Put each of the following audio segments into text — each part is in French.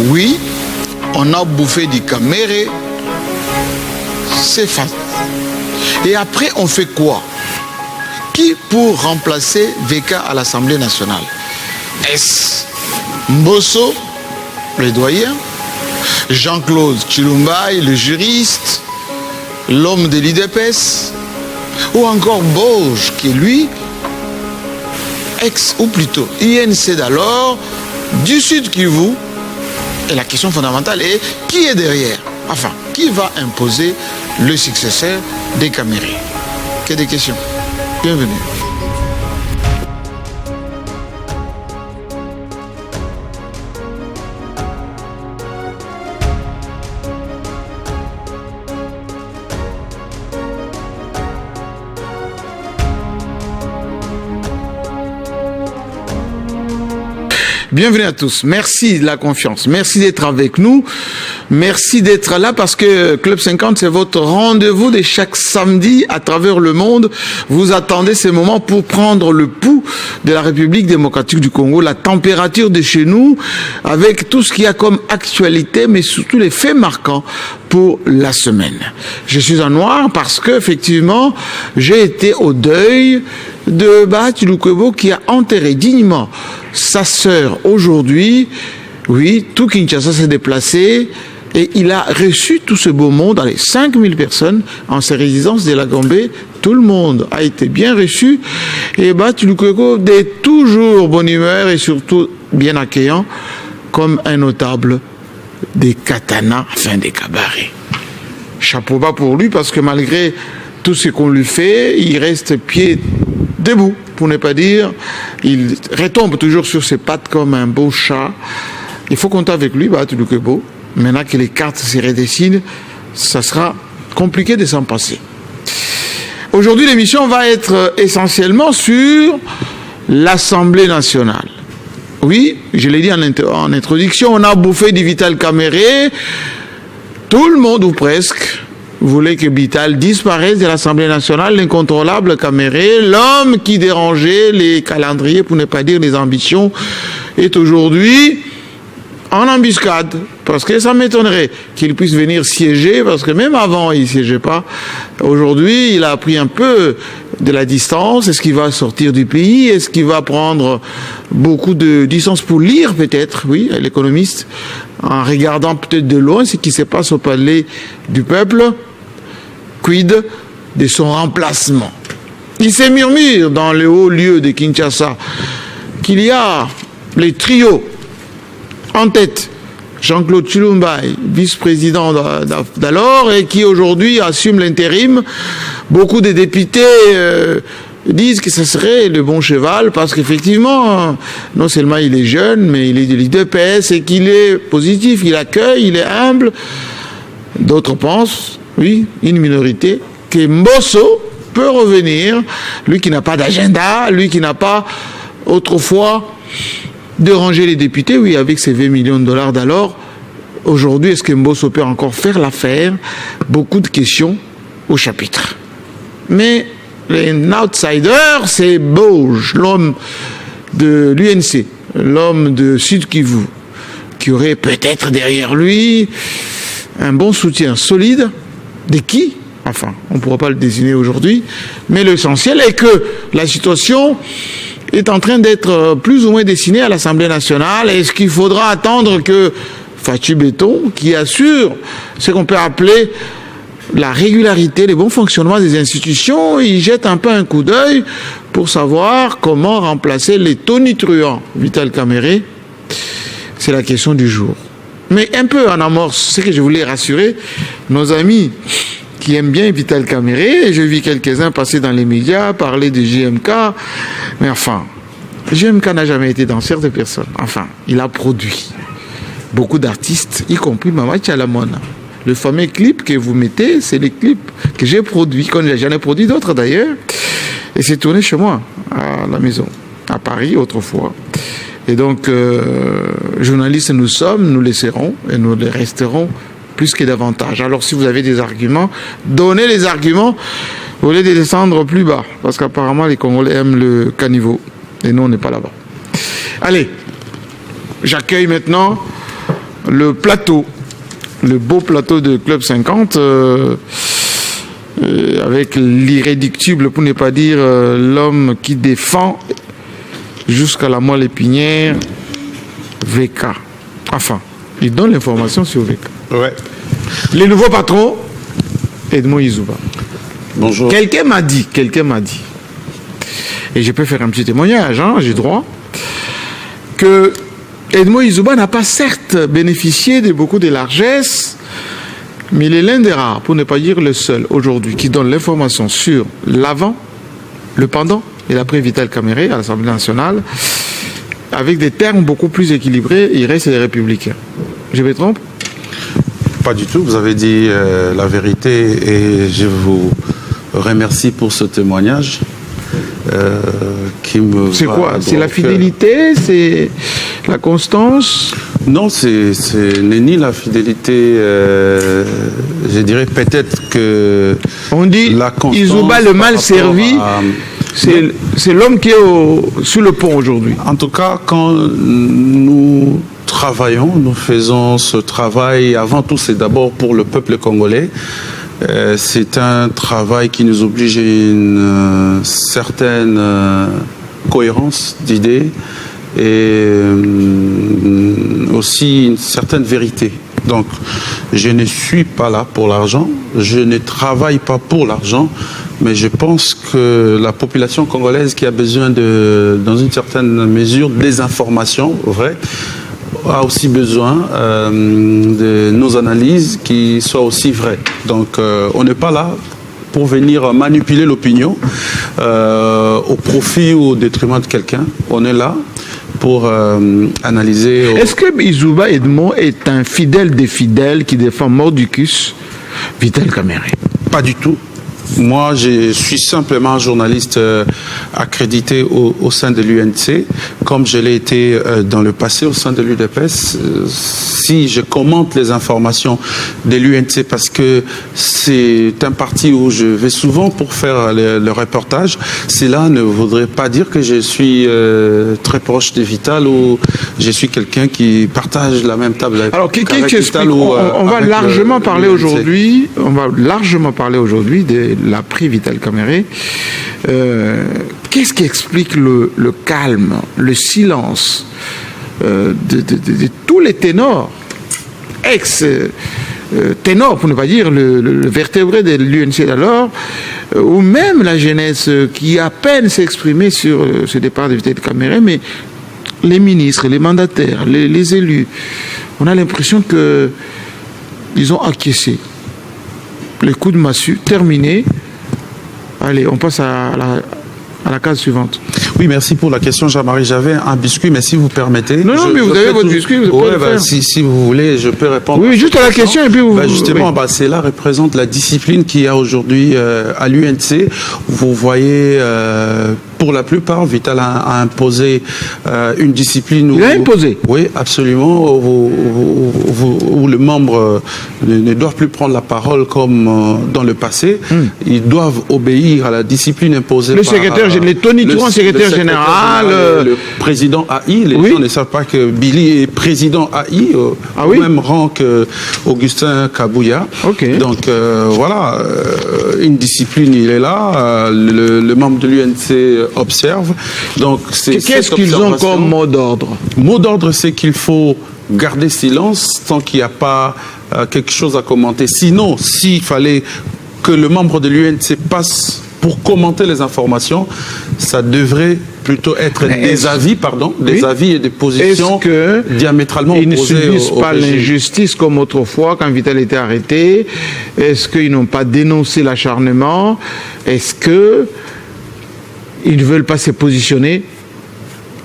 Oui, on a bouffé du caméré, c'est facile. Et après, on fait quoi? Qui pour remplacer Veka à l'Assemblée nationale? Est-ce Mbosso, le doyen, Jean-Claude Tshilumbai, le juriste, l'homme de l'IDPS, ou encore Bauge, qui est lui, ou plutôt INC d'alors, du Sud Kivu? Et la question fondamentale est, qui est derrière? Enfin, qui va imposer le successeur des Camérés? Que des questions. Bienvenue. Bienvenue à tous. Merci de la confiance. Merci d'être avec nous. Merci d'être là parce que Club 50, c'est votre rendez-vous de chaque samedi à travers le monde. Vous attendez ces moments pour prendre le pouls de la République démocratique du Congo, la température de chez nous, avec tout ce qu'il y a comme actualité, mais surtout les faits marquants pour la semaine. Je suis en noir parce que, effectivement, j'ai été au deuil de Bahati Lukwebo qui a enterré dignement sa sœur aujourd'hui. Oui, tout Kinshasa s'est déplacé et il a reçu tout ce beau monde, allez, 5000 personnes en ses résidences de la Gombe. Tout le monde a été bien reçu et Bahati Lukwebo est toujours bonne humeur et surtout bien accueillant comme un notable des katanas, enfin des cabarets. Chapeau bas pour lui parce que malgré tout ce qu'on lui fait, il reste pied debout, pour ne pas dire, il retombe toujours sur ses pattes comme un beau chat. Il faut compter avec lui, Bahati Lukwebo. Maintenant que les cartes se redessinent, ça sera compliqué de s'en passer. Aujourd'hui, l'émission va être essentiellement sur l'Assemblée nationale. Oui, je l'ai dit en introduction, on a bouffé du Vital Caméré. Tout le monde, ou presque, voulait que Vital disparaisse de l'Assemblée nationale, l'incontrôlable Caméré, l'homme qui dérangeait les calendriers, pour ne pas dire les ambitions, est aujourd'hui en embuscade. Parce que ça m'étonnerait qu'il puisse venir siéger, parce que même avant, il ne siégeait pas. Aujourd'hui, il a pris un peu de la distance. Est-ce qu'il va sortir du pays? Est-ce qu'il va prendre beaucoup de distance pour lire, peut-être, oui, l'économiste, en regardant peut-être de loin ce qui se passe au palais du peuple? Quid de son remplacement? Il se murmure dans les hauts lieux de Kinshasa qu'il y a les trios en tête. Jean-Claude Tshilumbai, vice-président d'alors, et qui aujourd'hui assume l'intérim. Beaucoup de députés disent que ce serait le bon cheval parce qu'effectivement, non seulement il est jeune, mais il est de l'IDPS et qu'il est positif, il accueille, il est humble. D'autres pensent, oui, une minorité, que Mbosso peut revenir, lui qui n'a pas d'agenda, lui qui n'a pas autrefois déranger les députés, oui, avec ses 20 millions de dollars d'alors. Aujourd'hui, est-ce que Mbosso peut encore faire l'affaire? Beaucoup de questions au chapitre. Mais l'outsider, c'est Bauge, l'homme de l'UNC, l'homme de Sud Kivu, qui aurait peut-être derrière lui un bon soutien solide. De qui? Enfin, on ne pourra pas le désigner aujourd'hui. Mais l'essentiel est que la situation est en train d'être plus ou moins dessiné à l'Assemblée nationale. Est-ce qu'il faudra attendre que Fatou Béton, qui assure ce qu'on peut appeler la régularité, le bon fonctionnement des institutions, il jette un peu un coup d'œil pour savoir comment remplacer les tonitruants Vital Caméré? C'est la question du jour. Mais un peu en amorce, ce que je voulais rassurer nos amis qui aiment bien Vital Caméré. J'ai vu quelques-uns passer dans les médias, parler de GMK. Mais enfin, GMK n'a jamais été danseur de personne. Enfin, il a produit beaucoup d'artistes, y compris Mama Tchalamona. Le fameux clip que vous mettez, c'est les clips que j'ai produits, j'en ai produit d'autres d'ailleurs. Et c'est tourné chez moi, à la maison, à Paris autrefois. Et donc, journalistes nous sommes, nous les serons et nous les resterons plus que davantage. Alors si vous avez des arguments, donnez les arguments au lieu de descendre plus bas. Parce qu'apparemment les Congolais aiment le caniveau. Et nous on n'est pas là-bas. Allez, j'accueille maintenant le plateau, le beau plateau de Club 50, avec l'irréductible, pour ne pas dire l'homme qui défend jusqu'à la moelle épinière, VK. Enfin, il donne l'information sur VK. Ouais. Les nouveaux patrons, Edmond Izouba. Bonjour. Quelqu'un m'a dit, et je peux faire un petit témoignage, hein, j'ai droit, que Edmond Izouba n'a pas certes bénéficié de beaucoup de largesses, mais il est l'un des rares, pour ne pas dire le seul aujourd'hui, qui donne l'information sur l'avant, le pendant et l'après Vital Kamerhe à l'Assemblée nationale, avec des termes beaucoup plus équilibrés. Il reste des républicains. Je me trompe? Pas du tout, vous avez dit la vérité et je vous remercie pour ce témoignage qui me... C'est quoi? C'est la fidélité? C'est la constance? Non, ce n'est ni la fidélité, je dirais peut-être que... On dit la constance Izouba le mal servi, c'est l'homme qui est sur le pont aujourd'hui. En tout cas, quand nous travaillons, nous faisons ce travail, avant tout c'est d'abord pour le peuple congolais. C'est un travail qui nous oblige à une certaine cohérence d'idées et aussi une certaine vérité. Donc, je ne suis pas là pour l'argent, je ne travaille pas pour l'argent, mais je pense que la population congolaise qui a besoin dans une certaine mesure, des informations vraies, a aussi besoin de nos analyses qui soient aussi vraies. Donc, on n'est pas là pour venir manipuler l'opinion au profit ou au détriment de quelqu'un. On est là pour analyser... Est-ce que Izouba Edmond est un fidèle des fidèles qui défend Mordicus Vital Kamerhe? Pas du tout. Moi, je suis simplement un journaliste accrédité au sein de l'UNC, comme je l'ai été dans le passé au sein de l'UDPS. Si je commente les informations de l'UNC parce que c'est un parti où je vais souvent pour faire le reportage, cela ne voudrait pas dire que je suis très proche de Vital ou je suis quelqu'un qui partage la même table. Alors, on va largement parler aujourd'hui. On va largement parler aujourd'hui de l'après Vital Kamerhe. Qu'est-ce qui explique le calme, le silence de tous les ténors, ex-ténors, pour ne pas dire le vertébré de l'UNC d'alors, ou même la jeunesse qui à peine s'est exprimée sur ce départ de Vital Kamerhe, mais les ministres, les mandataires, les élus, on a l'impression qu'ils ont acquiescé. Les coups de massue, terminés. Allez, on passe à la case suivante. Oui, merci pour la question, Jean-Marie. J'avais un biscuit, mais si vous permettez... Non, mais vous avez votre biscuit, vous pouvez le faire. Si vous voulez, je peux répondre. Oui, juste à la question, et puis vous... Justement, cela représente la discipline qu'il y a aujourd'hui à l'UNC. Vous voyez... pour la plupart, Vital a imposé une discipline... Il a imposé? Oui, absolument, où les membres ne doivent plus prendre la parole comme dans le passé. Ils doivent obéir à la discipine imposée par... Les Tony Touran, secrétaire général... Le président AI. Les gens ne savent pas que Billy est président AI, au même rang qu'Augustin Kabouya. Okay. Donc, voilà, une discipline, il est là. Le membre de l'UNC observe. Donc, qu'est-ce qu'ils ont comme mot d'ordre? Mot d'ordre, c'est qu'il faut garder silence tant qu'il n'y a pas quelque chose à commenter. Sinon, s'il fallait que le membre de l'UNC passe pour commenter les informations, ça devrait plutôt être des avis et des positions diamétralement opposées. Ils ne subissent pas l'injustice comme autrefois quand Vital était arrêté? Est-ce qu'ils n'ont pas dénoncé l'acharnement? Est-ce qu'ils ne veulent pas se positionner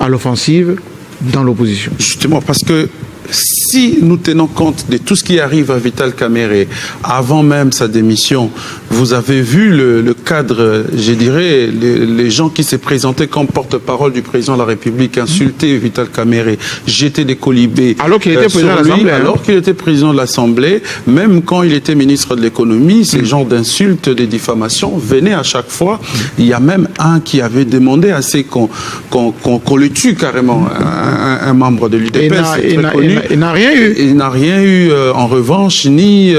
à l'offensive dans l'opposition? Justement, parce que si nous tenons compte de tout ce qui arrive à Vital Kamerhe avant même sa démission, vous avez vu le cadre, je dirais, les gens qui s'est présenté comme porte-parole du président de la République, insulter Vital Kamerhe, jeter des colibés. Alors qu'il était président de l'Assemblée. Alors qu'il était président de l'Assemblée, même quand il était ministre de l'économie, ces genres d'insultes, des diffamations venaient à chaque fois. Il y a même un qui avait demandé qu'on le tue carrément, un membre de l'UDPS. Il n'a rien eu. Il n'a rien eu en revanche, ni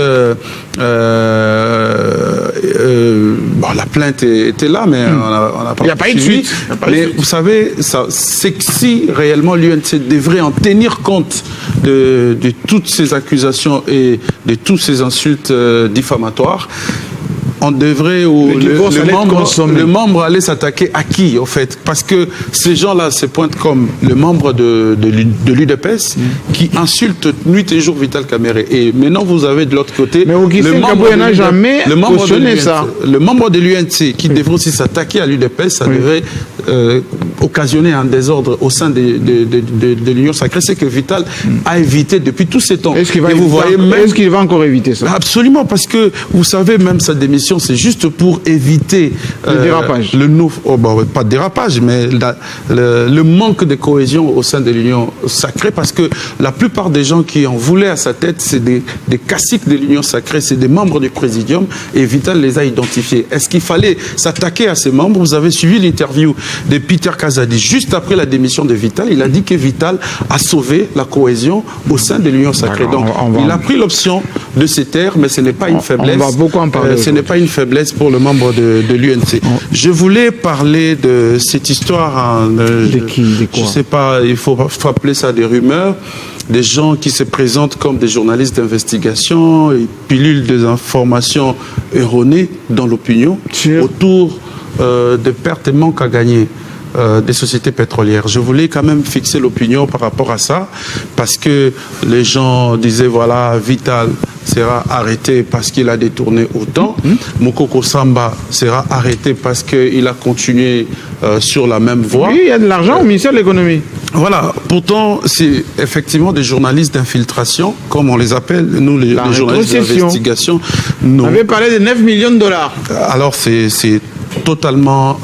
la plainte était là, mais on n'a pas. Il n'y a pas eu de suite. Mais vous savez, c'est que si réellement l'UNC devrait en tenir compte de toutes ces accusations et de toutes ces insultes diffamatoires, on devrait, le membre allait s'attaquer à qui, au fait? Parce que ces gens-là se pointent comme le membre de l'UDPS qui insulte nuit et jour Vital Kamerhe. Et maintenant, vous avez de l'autre côté le membre de l'UNC qui devrait aussi s'attaquer à l'UDPS. Ça devrait occasionner un désordre au sein de l'Union sacrée. C'est que Vital a évité depuis tous ces temps. Est-ce qu'il va encore éviter ça? Absolument, parce que vous savez, même sa démission, c'est juste pour éviter le dérapage. Pas de dérapage, mais le manque de cohésion au sein de l'Union sacrée, parce que la plupart des gens qui en voulaient à sa tête, c'est des caciques de l'Union sacrée, c'est des membres du Présidium, et Vital les a identifiés. Est-ce qu'il fallait s'attaquer à ces membres? Vous avez suivi l'interview de Peter Kazadi juste après la démission de Vital. Il a dit que Vital a sauvé la cohésion au sein de l'Union sacrée. Donc, il a pris l'option de se taire, mais ce n'est pas une faiblesse. On va beaucoup en parler. Ce n'est pas une faiblesse pour le membre de l'UNC. Je voulais parler de cette histoire. Je ne sais pas, il faut appeler ça des rumeurs. Des gens qui se présentent comme des journalistes d'investigation et pilulent des informations erronées dans l'opinion autour de pertes et manques à gagner des sociétés pétrolières. Je voulais quand même fixer l'opinion par rapport à ça, parce que les gens disaient, voilà, Vital sera arrêté parce qu'il a détourné autant. Mukoko Samba sera arrêté parce qu'il a continué sur la même voie. Oui, il y a de l'argent au ministère de l'économie. Voilà, pourtant, c'est effectivement des journalistes d'infiltration, comme on les appelle, nous, les journalistes d'investigation. On avait parlé de 9 millions de dollars. Alors, c'est totalement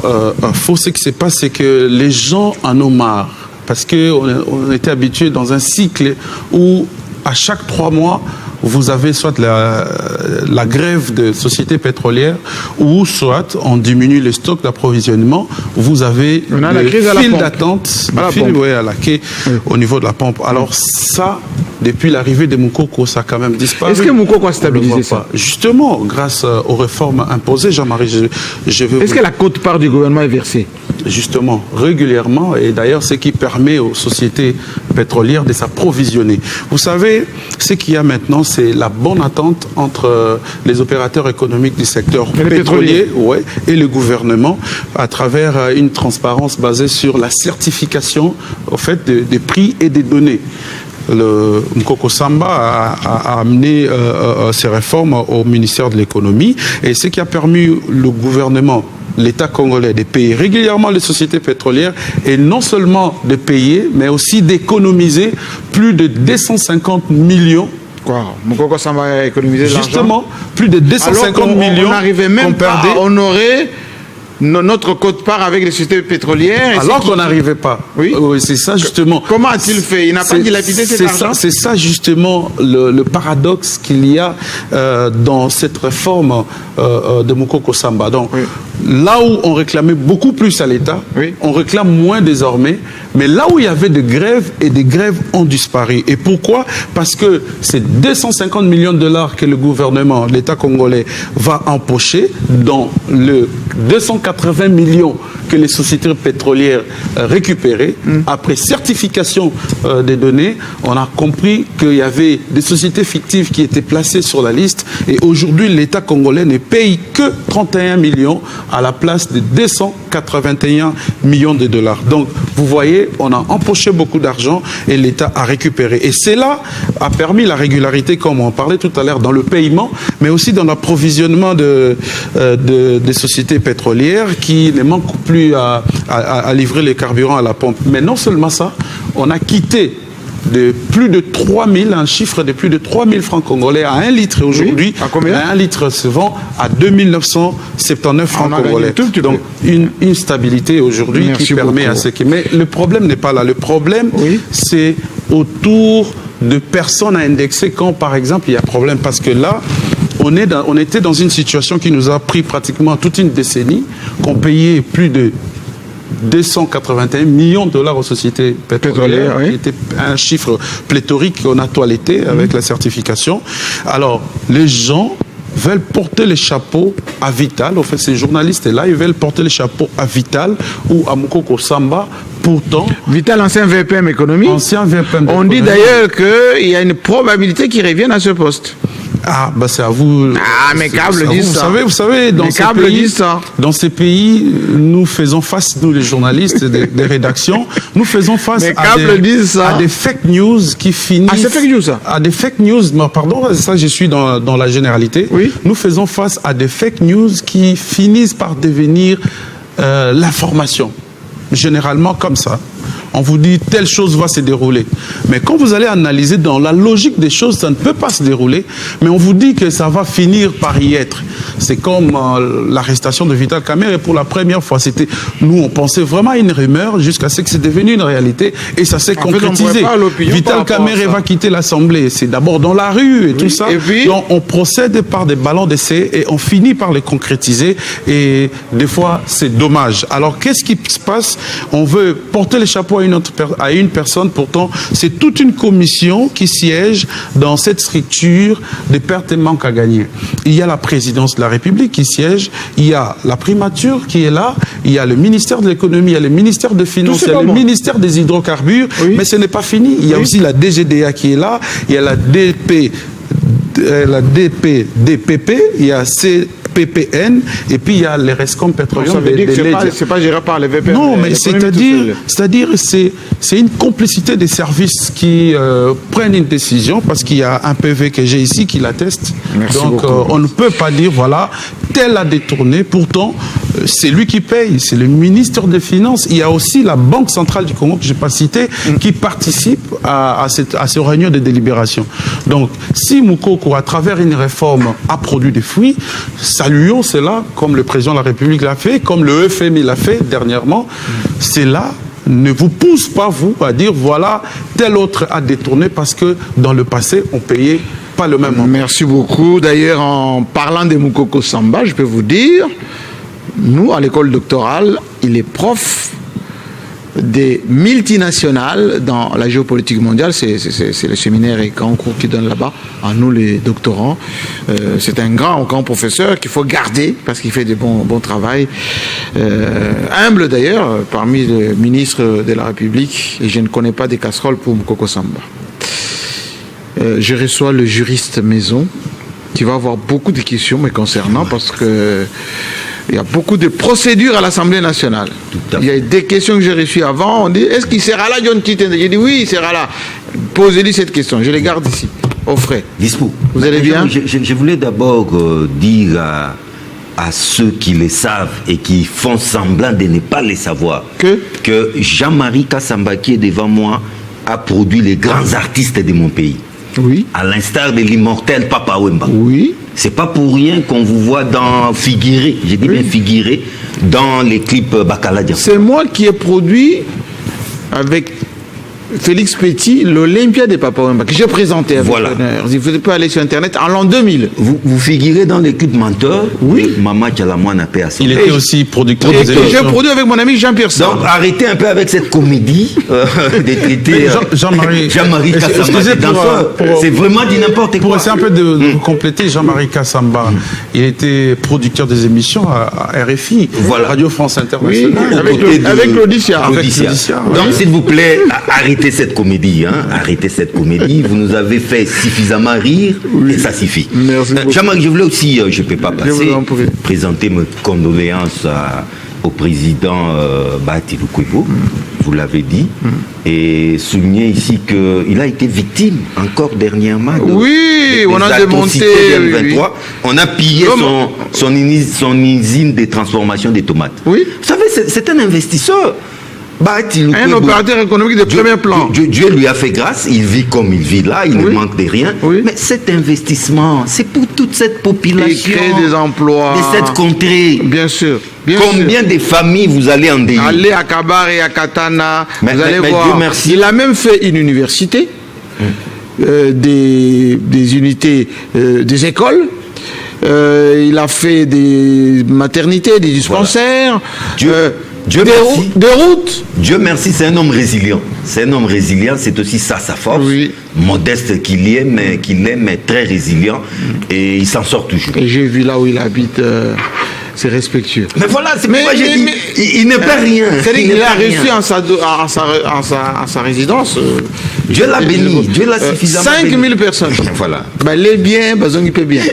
faux. Ce qui se passe, c'est que les gens en ont marre. Parce qu'on était habitué dans un cycle où, à chaque 3 mois, vous avez soit la grève de sociétés pétrolières, ou soit on diminue les stocks d'approvisionnement. Vous avez le fil d'attente à la quai au niveau de la pompe. Alors ça, depuis l'arrivée de Mukoko, ça a quand même disparu. Est-ce que Mukoko a stabilisé ça? Justement, grâce aux réformes imposées, Jean-Marie, je veux... Est-ce que la quote-part du gouvernement est versée? Justement, régulièrement, et d'ailleurs ce qui permet aux sociétés pétrolières de s'approvisionner. Vous savez, ce qu'il y a maintenant, c'est la bonne attente entre les opérateurs économiques du secteur pétrolier et le gouvernement, à travers une transparence basée sur la certification au fait, des prix et des données. Le Mukoko Samba a amené ces réformes au ministère de l'économie, et ce qui a permis le gouvernement, l'État congolais, de payer régulièrement les sociétés pétrolières, et non seulement de payer, mais aussi d'économiser plus de 250 millions. Mukoko Samba a économisé de l'argent. Justement, plus de 250 millions. On n'arrivait même pas à honorer notre quote-part avec les sociétés pétrolières. Alors qu'on n'arrivait pas. Oui, c'est ça justement. Comment a-t-il fait? Il n'a pas dilapidé cet argent? C'est ça justement le paradoxe qu'il y a dans cette réforme de Mukoko Samba. Donc, là où on réclamait beaucoup plus à l'État, on réclame moins désormais. Mais là où il y avait des grèves, et des grèves ont disparu. Et pourquoi? Parce que c'est 250 millions de dollars que le gouvernement, l'État congolais, va empocher dans le 280 millions que les sociétés pétrolières récupéraient. Après certification des données, on a compris qu'il y avait des sociétés fictives qui étaient placées sur la liste, et aujourd'hui l'État congolais ne paye que 31 millions à la place de 281 millions de dollars. Donc vous voyez, on a empoché beaucoup d'argent et l'État a récupéré. Et cela a permis la régularité, comme on parlait tout à l'heure, dans le paiement, mais aussi dans l'approvisionnement des sociétés pétrolières qui ne manquent plus à livrer les carburants à la pompe. Mais non seulement ça, on a quitté de plus de 3000, un chiffre de plus de 3000 francs congolais à 1 litre aujourd'hui. À combien? 1 litre se vend à 2979 francs congolais. Donc une stabilité aujourd'hui qui permet à ce qui... Mais le problème n'est pas là. Le problème, c'est autour de personnes à indexer quand, par exemple, il y a problème. Parce que là, on était dans une situation qui nous a pris pratiquement toute une décennie, qu'on payait plus de 281 millions de dollars aux sociétés pétrolières, qui était un chiffre pléthorique qu'on a toiletté avec la certification. Alors, les gens veulent porter les chapeaux à Vital. En fait, ces journalistes-là, ils veulent porter les chapeaux à Vital ou à Mukoko Samba. Pourtant, Vital, ancien VPM économie. Ancien VPM on dit d'ailleurs qu'il y a une probabilité qu'il revienne à ce poste. Ah, bah c'est à vous. Ah, mes câbles disent ça. Vous savez, dans ces pays, nous faisons face, nous les journalistes des rédactions, nous faisons face à des fake news qui finissent... Ah, c'est fake news, ça? À des fake news, pardon, ça je suis dans la généralité. Oui. Nous faisons face à des fake news qui finissent par devenir l'information. Généralement comme ça. On vous dit telle chose va se dérouler. Mais quand vous allez analyser dans la logique des choses, ça ne peut pas se dérouler. Mais on vous dit que ça va finir par y être. C'est comme l'arrestation de Vital Kamerhe. Et pour la première fois, nous on pensait vraiment à une rumeur jusqu'à ce que c'est devenu une réalité. Et ça s'est concrétisé. Vital Kamerhe va quitter l'Assemblée. C'est d'abord dans la rue et tout ça. Et puis, donc on procède par des ballons d'essai et on finit par les concrétiser. Et des fois, c'est dommage. Alors qu'est-ce qui se passe? On veut porter les chapeaux à une personne, pourtant c'est toute une commission qui siège dans cette structure des pertes et manques à gagner. Il y a la présidence de la République qui siège, il y a la primature qui est là, il y a le ministère de l'économie, il y a le ministère des Finances, il y a le ministère des hydrocarbures, mais ce n'est pas fini. Il y a aussi la DGDA qui est là, il y a la DPDPP, il y a PPN, et puis il y a les rescoms pétroliers. Ça veut dire que c'est pas géré par les VPN. Non, mais c'est-à-dire c'est une complicité des services qui prennent une décision, parce qu'il y a un PV que j'ai ici qui l'atteste. Donc on ne peut pas dire, voilà, tel a détourné, pourtant c'est lui qui paye, c'est le ministre des Finances. Il y a aussi la Banque centrale du Congo, que je n'ai pas cité, qui participe à ce réunion de délibération. Donc si Mukoko, à travers une réforme, a produit des fruits, saluons cela, comme le président de la République l'a fait, comme le FMI l'a fait dernièrement. Cela ne vous pousse pas, vous, à dire, voilà, tel autre a détourné, parce que dans le passé, on payait pas le même. Merci beaucoup. D'ailleurs, en parlant de Mukoko Samba, je peux vous dire, nous, à l'école doctorale, il est prof des multinationales dans la géopolitique mondiale. C'est le séminaire et grand cours qui donne là-bas, à nous les doctorants. C'est un grand professeur qu'il faut garder parce qu'il fait du bon travail. Humble d'ailleurs, parmi les ministres de la République, et je ne connais pas des casseroles pour Mukoko Samba. Je reçois le juriste maison qui va avoir beaucoup de questions me concernant, parce que il y a beaucoup de procédures à l'Assemblée nationale. Il y a des questions que j'ai reçues avant. On dit, est-ce qu'il sera là, John Titende? J'ai dit, oui, il sera là. Posez-lui cette question. Je les garde ici, au frais. Dispo. Vous allez bien? Je voulais d'abord dire à ceux qui le savent et qui font semblant de ne pas le savoir que Jean-Marie Kassamba, qui est devant moi, a produit les grands artistes de mon pays. Oui. À l'instar de l'immortel Papa Wemba. Oui. C'est pas pour rien qu'on vous voit figurer, j'ai dit bien figurer, dans les clips Bacaladia. C'est moi qui ai produit avec Félix Petit l'Olympia de Papa Wemba, que j'ai présenté avec l'honneur. Il ne faut aller sur Internet en l'an 2000. Vous figurez dans les clips Menteur. Oui. Maman Tchalamouane a paix à ça. Il était aussi producteur des émissions. J'ai produit avec mon ami Jean-Pierre Sarr. Donc arrêtez un peu avec cette comédie de traiter Jean-Marie Kassamba. C'est vraiment du n'importe quoi. Pour essayer un peu de compléter, Jean-Marie Kassamba, il était producteur des émissions à RFI, Radio France Internationale. Oui, avec l'Audicia. Donc s'il vous plaît, arrêtez cette comédie, hein? Arrêtez cette comédie. Vous nous avez fait suffisamment rire et ça suffit. Jean-Marie, je voulais aussi, je ne peux pas passer, présenter mes condoléances au président Bahati Lukwebo, vous l'avez dit, et souligner ici qu'il a été victime encore dernièrement de on a démonté M23. On a pillé son usine de transformation des tomates. Oui. Vous savez, c'est un investisseur. Un opérateur économique de premier plan. Dieu lui a fait grâce, il vit comme il vit là, il ne manque de rien. Oui. Mais cet investissement, c'est pour toute cette population. Et créer des emplois. De cette contrée. Bien sûr. Combien de familles vous allez en délier? Allez à Kabar et à Katana, vous allez voir. Dieu merci. Il a même fait une université, des unités, des écoles. Il a fait des maternités, des dispensaires. Voilà. Des routes. Dieu merci, c'est un homme résilient. C'est un homme résilient, c'est aussi ça sa force. Oui. Modeste qu'il est, mais très résilient. Et il s'en sort toujours. Et j'ai vu là où il habite, c'est respectueux. Mais voilà, c'est pourquoi j'ai dit, il ne perd rien. C'est-à-dire qu'il a reçu en sa résidence. Dieu l'a béni, Dieu l'a suffisamment 5000 personnes. Voilà. Les biens, il peut bien.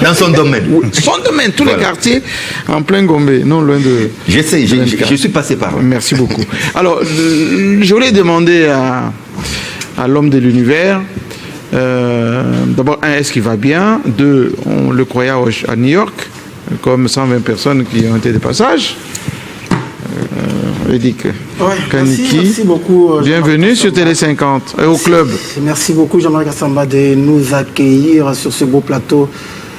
Dans son domaine. Son domaine, tous les quartiers en plein Gombe, non loin de... Je sais, je suis passé par là. Merci beaucoup. Alors, je voulais demander à l'homme de l'univers, d'abord, est-ce qu'il va bien? Deux, on le croyait à New York, comme 120 personnes qui ont été de passage. Merci beaucoup. Bienvenue sur Télé 50 et au club. Merci beaucoup Jean-Marc Kassamba de nous accueillir sur ce beau plateau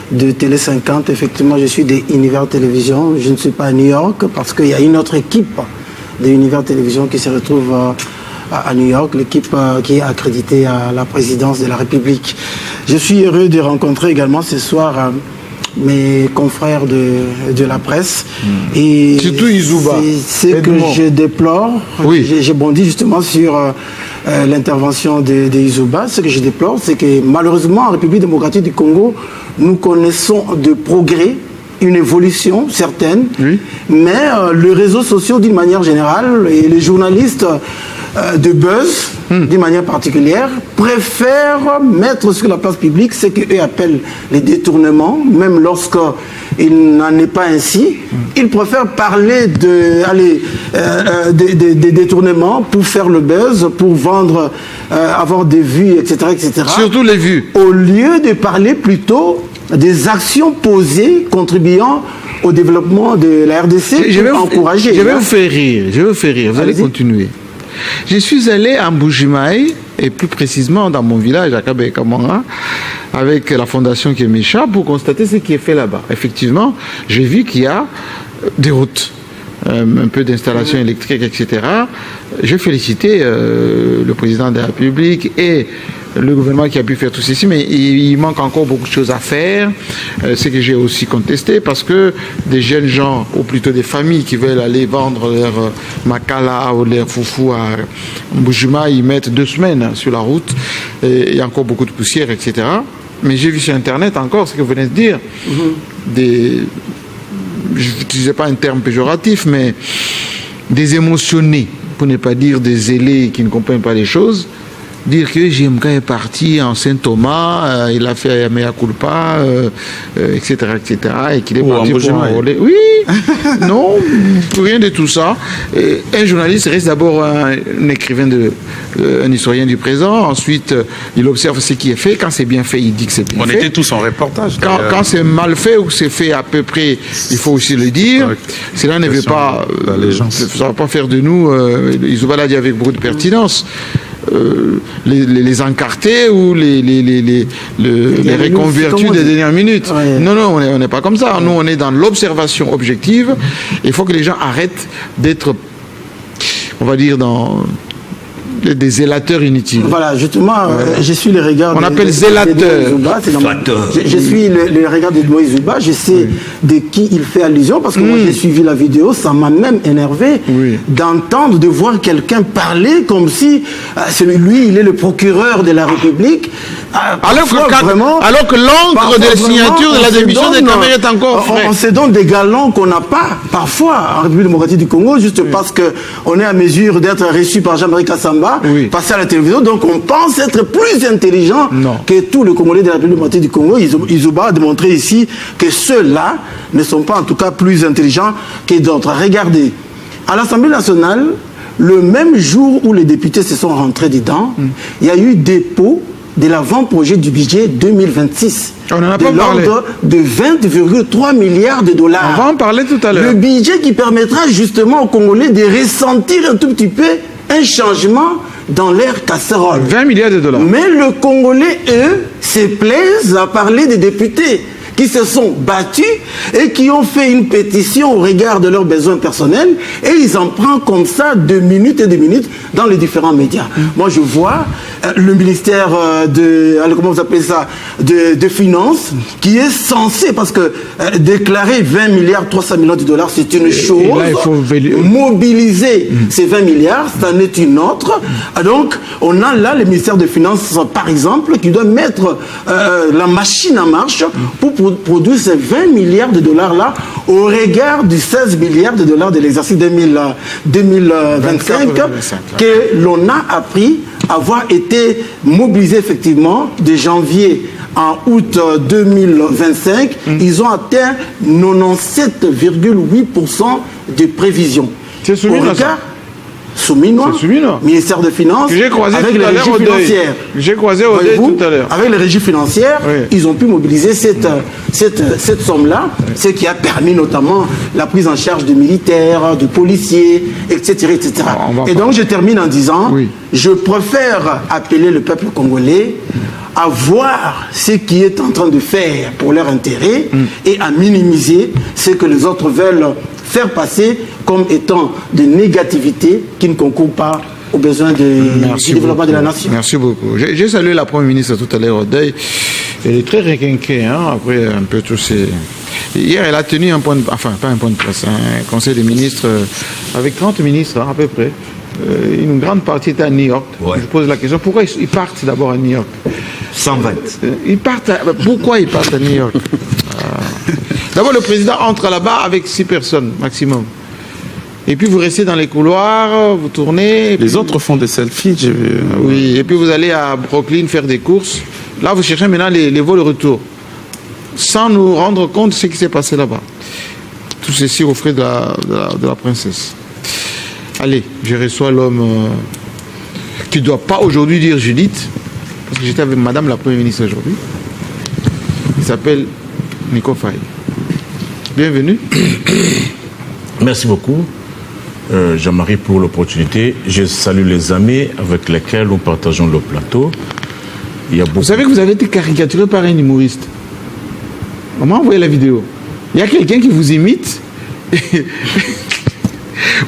de Télé 50. Effectivement, je suis des Univers Télévision. Je ne suis pas à New York parce qu'il y a une autre équipe de Univers Télévision qui se retrouve à New York, l'équipe qui est accréditée à la présidence de la République. Je suis heureux de rencontrer également ce soir mes confrères de la presse. Et surtout Izouba. C'est que je déplore. Oui. J'ai bondi justement sur l'intervention de Izouba. Ce que je déplore, c'est que malheureusement, en République démocratique du Congo, nous connaissons de progrès, une évolution certaine, mais les réseaux sociaux d'une manière générale et les journalistes de buzz d'une manière particulière préfèrent mettre sur la place publique ce qu'eux appellent les détournements, même lorsqu'il n'en est pas ainsi. Ils préfèrent parler des détournements pour faire le buzz, pour vendre, avoir des vues, etc., etc. Surtout les vues. Au lieu de parler plutôt des actions posées contribuant au développement de la RDC, je vais vous faire rire, vous allez continuer. Je suis allé à Mbujimaï, et plus précisément dans mon village, à Kabe Kamara, avec la fondation Kemisha, pour constater ce qui est fait là-bas. Effectivement, j'ai vu qu'il y a des routes, un peu d'installation électrique, etc. Je félicité le président de la République et le gouvernement qui a pu faire tout ceci, mais il manque encore beaucoup de choses à faire. Ce que j'ai aussi contesté, parce que des jeunes gens, ou plutôt des familles qui veulent aller vendre leur makala ou leur foufou à Mbujima, ils mettent 2 semaines sur la route, et il y a encore beaucoup de poussière, etc. Mais j'ai vu sur Internet encore ce que vous venez de dire, je n'utilisais pas un terme péjoratif, mais des émotionnés, pour ne pas dire des zélés qui ne comprennent pas les choses, dire que JMK est parti en Saint-Thomas, il a fait Mea Culpa, etc., et qu'il est parti pour enrôler. Oui, non, rien de tout ça. Un journaliste reste d'abord un écrivain, un historien du présent, ensuite il observe ce qui est fait, quand c'est bien fait, il dit que c'est bien fait. On était tous en reportage. Quand c'est mal fait ou que c'est fait à peu près, il faut aussi le dire. Cela ne veut pas, ça ne va pas faire de nous, Izouba l'a dit avec beaucoup de pertinence, les encartés ou les reconvertis des dernières minutes. Ouais. Non, on n'est pas comme ça. Nous, on est dans l'observation objective. Il faut que les gens arrêtent d'être, on va dire, dans des zélateurs inutiles. Voilà, justement, je suis le regard... On appelle zélateur. Je suis le regard de Moïse Zuba, je sais de qui il fait allusion, parce que moi j'ai suivi la vidéo, ça m'a même énervé d'entendre, de voir quelqu'un parler comme si lui, il est le procureur de la République. Alors que l'encre de la signature de la démission des caméras est encore frais. On se donne des galons qu'on n'a pas, parfois, en République démocratique du Congo, juste parce qu'on est à mesure d'être reçu par Jean-Marie Kassamba, passer à la télévision, donc on pense être plus intelligent que tous les Congolais de la République démocratique du Congo. Izouba a démontré ici que ceux-là ne sont pas en tout cas plus intelligents que d'autres. Regardez, à l'Assemblée nationale, le même jour où les députés se sont rentrés dedans, il y a eu dépôt de l'avant-projet du budget 2026. On n'en a pas parlé. De l'ordre de 20,3 milliards de dollars. On va en parler tout à l'heure. Le budget qui permettra justement aux Congolais de ressentir un tout petit peu un changement dans leur casserole. 20 milliards de dollars. Mais le Congolais, eux, se plaisent à parler des députés qui se sont battus et qui ont fait une pétition au regard de leurs besoins personnels, et ils en prennent comme ça 2 minutes et 2 minutes dans les différents médias. Moi, je vois le ministère comment vous appelez ça, de Finances, qui est censé, parce que déclarer 20 milliards, 300 millions de dollars, c'est une chose. Là, il faut mobiliser ces 20 milliards, c'en est une autre. Donc, on a là le ministère de Finances, par exemple, qui doit mettre la machine en marche pour produire ces 20 milliards de dollars là au regard du 16 milliards de dollars de l'exercice 2025 que l'on a appris avoir été mobilisé effectivement de janvier en août 2025. Ils ont atteint 97,8% de prévisions. C'est celui-là, ça. Souminois, ministère de Finances, avec les régies financières. J'ai croisé au deuil tout à l'heure. Avec les régies financières, oui. Ils ont pu mobiliser cette somme-là, ce qui a permis notamment la prise en charge de militaires, de policiers, etc. etc. Et donc je termine en disant, oui. Je préfère appeler le peuple congolais à voir ce qui est en train de faire pour leur intérêt et à minimiser ce que les autres veulent faire passer comme étant de négativité qui ne concourent pas aux besoins du développement de la nation. Merci beaucoup. J'ai salué la Première ministre tout à l'heure au deuil. Elle est très requinquée, après un peu tous ces... Hier, elle a tenu un point de... Enfin, pas un point de presse, un conseil des ministres avec 30 ministres à peu près. Une grande partie était à New York. Ouais. Je pose la question, pourquoi ils partent d'abord à New York? 120. Pourquoi ils partent à New York? D'abord, le président entre là-bas avec 6 personnes maximum. Et puis vous restez dans les couloirs, vous tournez. Les autres font des selfies. Oui, et puis vous allez à Brooklyn faire des courses. Là, vous cherchez maintenant les vols retour. Sans nous rendre compte de ce qui s'est passé là-bas. Tout ceci aux frais de la princesse. Allez, je reçois l'homme qui ne doit pas aujourd'hui dire Judith, parce que j'étais avec madame la Première ministre aujourd'hui. Il s'appelle Nico Faye. Bienvenue. Merci beaucoup, Jean-Marie, pour l'opportunité. Je salue les amis avec lesquels nous partageons le plateau. Vous savez que vous avez été caricaturé par un humoriste. On m'a envoyé la vidéo. Il y a quelqu'un qui vous imite.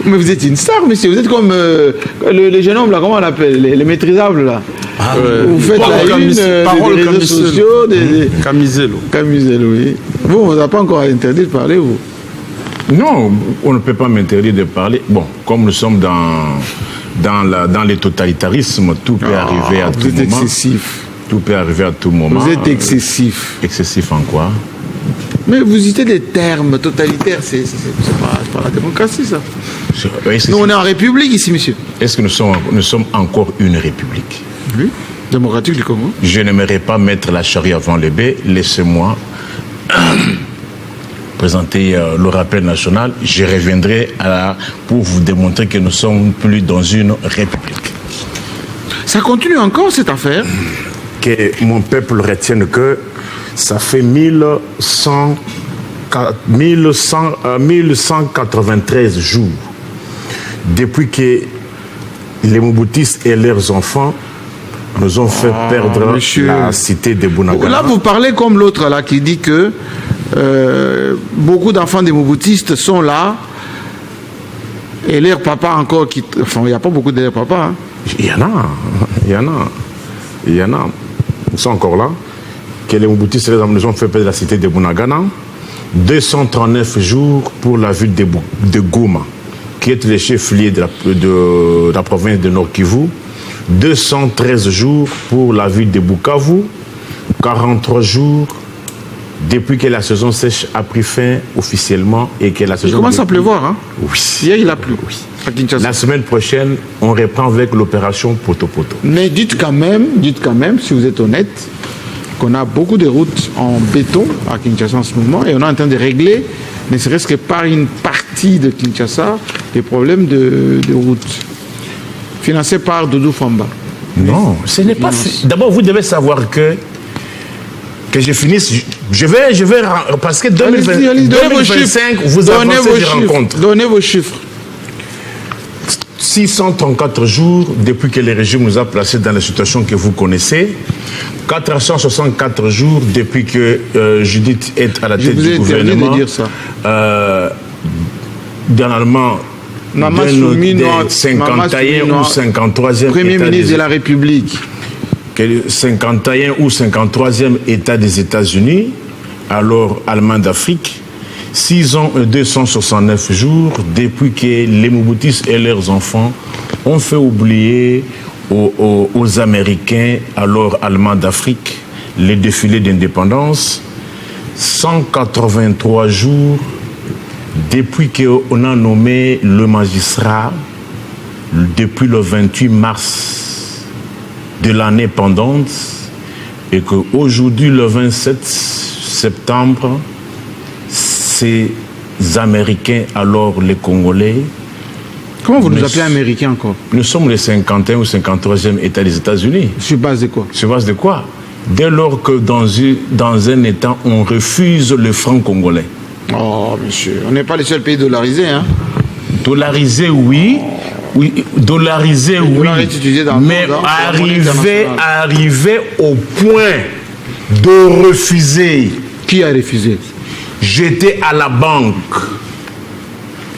Mais vous êtes une star, monsieur. Vous êtes comme les jeunes hommes, là, comment on l'appelle, les maîtrisables, là. Ah, vous faites la une des réseaux sociaux. Camiselo. Camiselo, oui. Vous, on ne vous a pas encore interdit de parler, vous? Non, on ne peut pas m'interdire de parler. Bon, comme nous sommes dans les totalitarismes, tout peut arriver à tout moment. Vous êtes excessif. Tout peut arriver à tout moment. Vous êtes excessif. Excessif en quoi? Mais vous utilisez des termes totalitaires, c'est pas la démocratie, ça. Nous, on est en république ici, monsieur. Est-ce que nous sommes encore une république? Oui, démocratique du Congo. Je n'aimerais pas mettre la charrue avant le bœuf. Laissez-moi présenter le rappel national. Je reviendrai pour vous démontrer que nous ne sommes plus dans une république. Ça continue encore, cette affaire? Que mon peuple retienne que ça fait 1193 jours depuis que les Mobutistes et leurs enfants nous ont fait perdre la cité de Bunagana. Là, vous parlez comme l'autre là qui dit que beaucoup d'enfants des Mobutistes sont là et leurs papas encore qui... Enfin, il n'y a pas beaucoup de leurs papas. Hein. Il y en a. Ils sont encore là. Que les Mobutistes nous ont fait perdre la cité de Bunagana. 239 jours pour la ville de Goma, qui est le chef-lieu de la province de Nord Kivu. 213 jours pour la ville de Bukavu. 43 jours depuis que la saison sèche a pris fin officiellement et que la saison... Il commence à pleuvoir, hein? Oui. Hier, il a plu. Oui. La semaine prochaine, on reprend avec l'opération Poto-Poto. Mais dites quand même, si vous êtes honnête, qu'on a beaucoup de routes en béton à Kinshasa en ce moment et on est en train de régler, ne serait-ce que par une partie de Kinshasa, des problèmes de routes financés par Doudou Famba. Non, ce n'est pas... D'abord, vous devez savoir que je finisse... Je vais parce que 2025, vous avancez des rencontres. Donnez vos chiffres. 634 jours depuis que le régime nous a placés dans la situation que vous connaissez. 464 jours depuis que Judith est à la tête du gouvernement. De dire ça. Dernièrement, 51 ou 53e Premier ministre de la République. 51 ou 53e État des États-Unis, alors allemand d'Afrique. 6 ans et 269 jours depuis que les Mobutus et leurs enfants ont fait oublier aux Américains, alors allemands d'Afrique, les défilés d'indépendance. 183 jours depuis qu'on a nommé le magistrat, depuis le 28 mars de l'année pendante, et qu'aujourd'hui, le 27 septembre, ces Américains, alors les Congolais... Comment vous nous appelez Américains encore? Nous sommes les 51 ou 53e État des États-Unis. Sur base de quoi? Sur base de quoi? Dès lors que dans un État, on refuse le franc congolais. Oh, monsieur, on n'est pas les seuls pays dollarisés, hein? Dollarisés, oui. Oui, dollarisé, oui. Mais arriver au point de refuser. Qui a refusé? J'étais à la banque,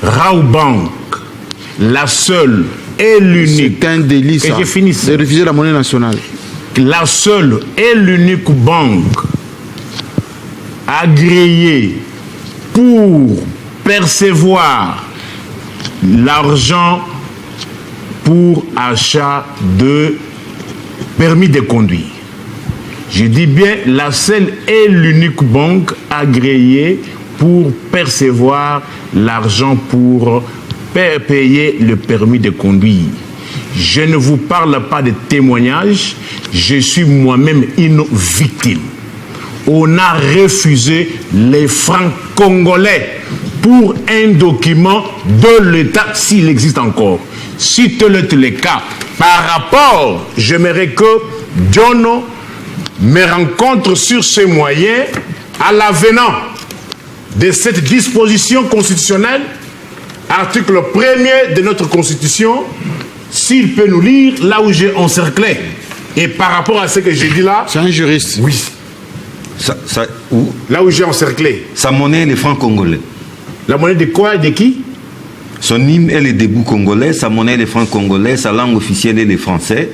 Raobank, la seule et l'unique. C'est un délit, ça. Et j'ai fini ça. De refuser la monnaie nationale. La seule et l'unique banque agréée pour percevoir l'argent pour achat de permis de conduire. Je dis bien la seule et l'unique banque agréée pour percevoir l'argent pour payer le permis de conduire. Je ne vous parle pas de témoignages, je suis moi-même une victime. On a refusé les francs congolais pour un document de l'État s'il existe encore. Si tel est le cas, par rapport, j'aimerais que Jono me rencontre sur ces moyens à l'avenant de cette disposition constitutionnelle, article 1er de notre Constitution, s'il peut nous lire là où j'ai encerclé. Et par rapport à ce que j'ai dit là... C'est un juriste. Oui. Où? Là où j'ai encerclé. Sa monnaie est les francs congolais. La monnaie de quoi et de qui? Son hymne est les debout congolais, sa monnaie est les francs congolais, sa langue officielle est les français.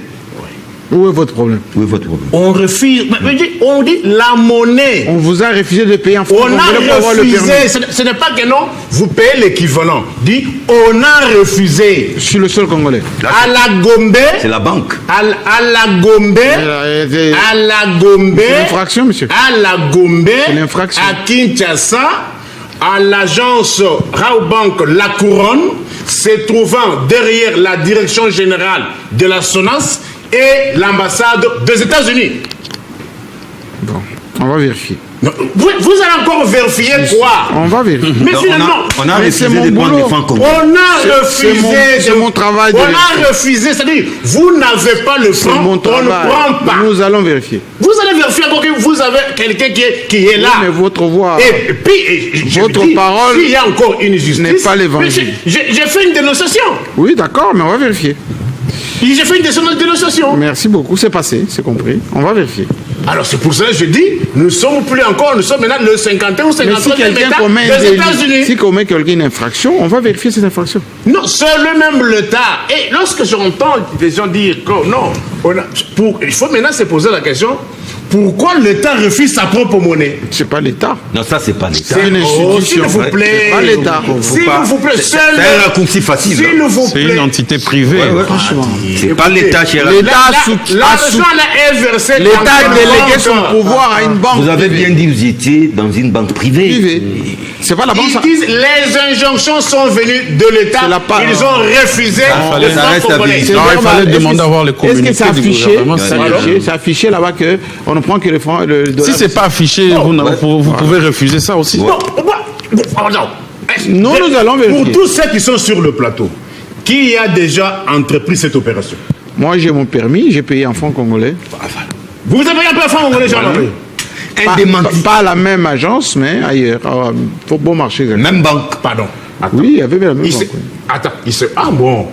Où est votre problème? Où est votre problème? On refuse, on dit la monnaie. On vous a refusé de payer en francs congolais pour avoir le permis. Ce n'est pas que non, vous payez l'équivalent. Dit, on a refusé. Je suis le seul Congolais. À la Gombe. C'est la banque. À la Gombe. À la Gombe. C'est l'infraction, monsieur. À la Gombe. C'est l'infraction. À Kinshasa. À l'agence Raobank La Couronne, se trouvant derrière la direction générale de la SONAS et l'ambassade des États-Unis. Bon, on va vérifier. Non, vous allez encore vérifier quoi? On va vérifier. Mais finalement, on a refusé de prendre les francs congolais. On a refusé. C'est mon travail. On a refusé, c'est-à-dire, vous n'avez pas le franc, on ne prend pas. Nous allons vérifier. Vous allez vérifier encore que vous avez quelqu'un qui est là. Oui, mais votre voix, et puis, votre parole, s'il y a encore une justice, n'est pas l'évangile. J'ai fait une dénonciation. Oui, d'accord, mais on va vérifier. J'ai fait une dénonciation. Merci beaucoup, c'est passé, c'est compris. On va vérifier. Alors c'est pour cela que je dis, nous sommes plus encore, nous sommes maintenant le 51 ou 53 des États-Unis. Si commet quelqu'un une infraction, on va vérifier cette infraction. Non, c'est le même l'État. Et lorsque j'entends des gens dire que non, il faut maintenant se poser la question, pourquoi l'État refuse sa propre monnaie? C'est pas l'État. Non, ça c'est pas l'État. C'est une institution. S'il vous plaît. C'est pas l'État. S'il vous plaît. C'est un raccourci facile. S'il vous plaît. C'est une entité privée. Franchement. C'est pas l'État, cher ami. L'argent est versé. L'État a délégué son pouvoir à une banque. Vous avez bien dit, vous étiez dans une banque privée. C'est pas la banque. Ils disent les injonctions sont venues de l'État. Ils ont refusé. Il fallait demander à voir les communiqués du gouvernement. C'est affiché là-bas qu'on ne prend que les francs. Si c'est pas affiché, vous pouvez refuser ça aussi. Non, nous allons vérifier. Pour tous ceux qui sont sur le plateau, qui a déjà entrepris cette opération? Moi, j'ai mon permis, j'ai payé en francs congolais. Vous avez payé un peu en francs congolais, Jean-Marie? Pas à la même agence, mais ailleurs. Pour bon marché. Même banque. Pardon. Attends. Oui, il y avait la même banque. Attends, ah bon.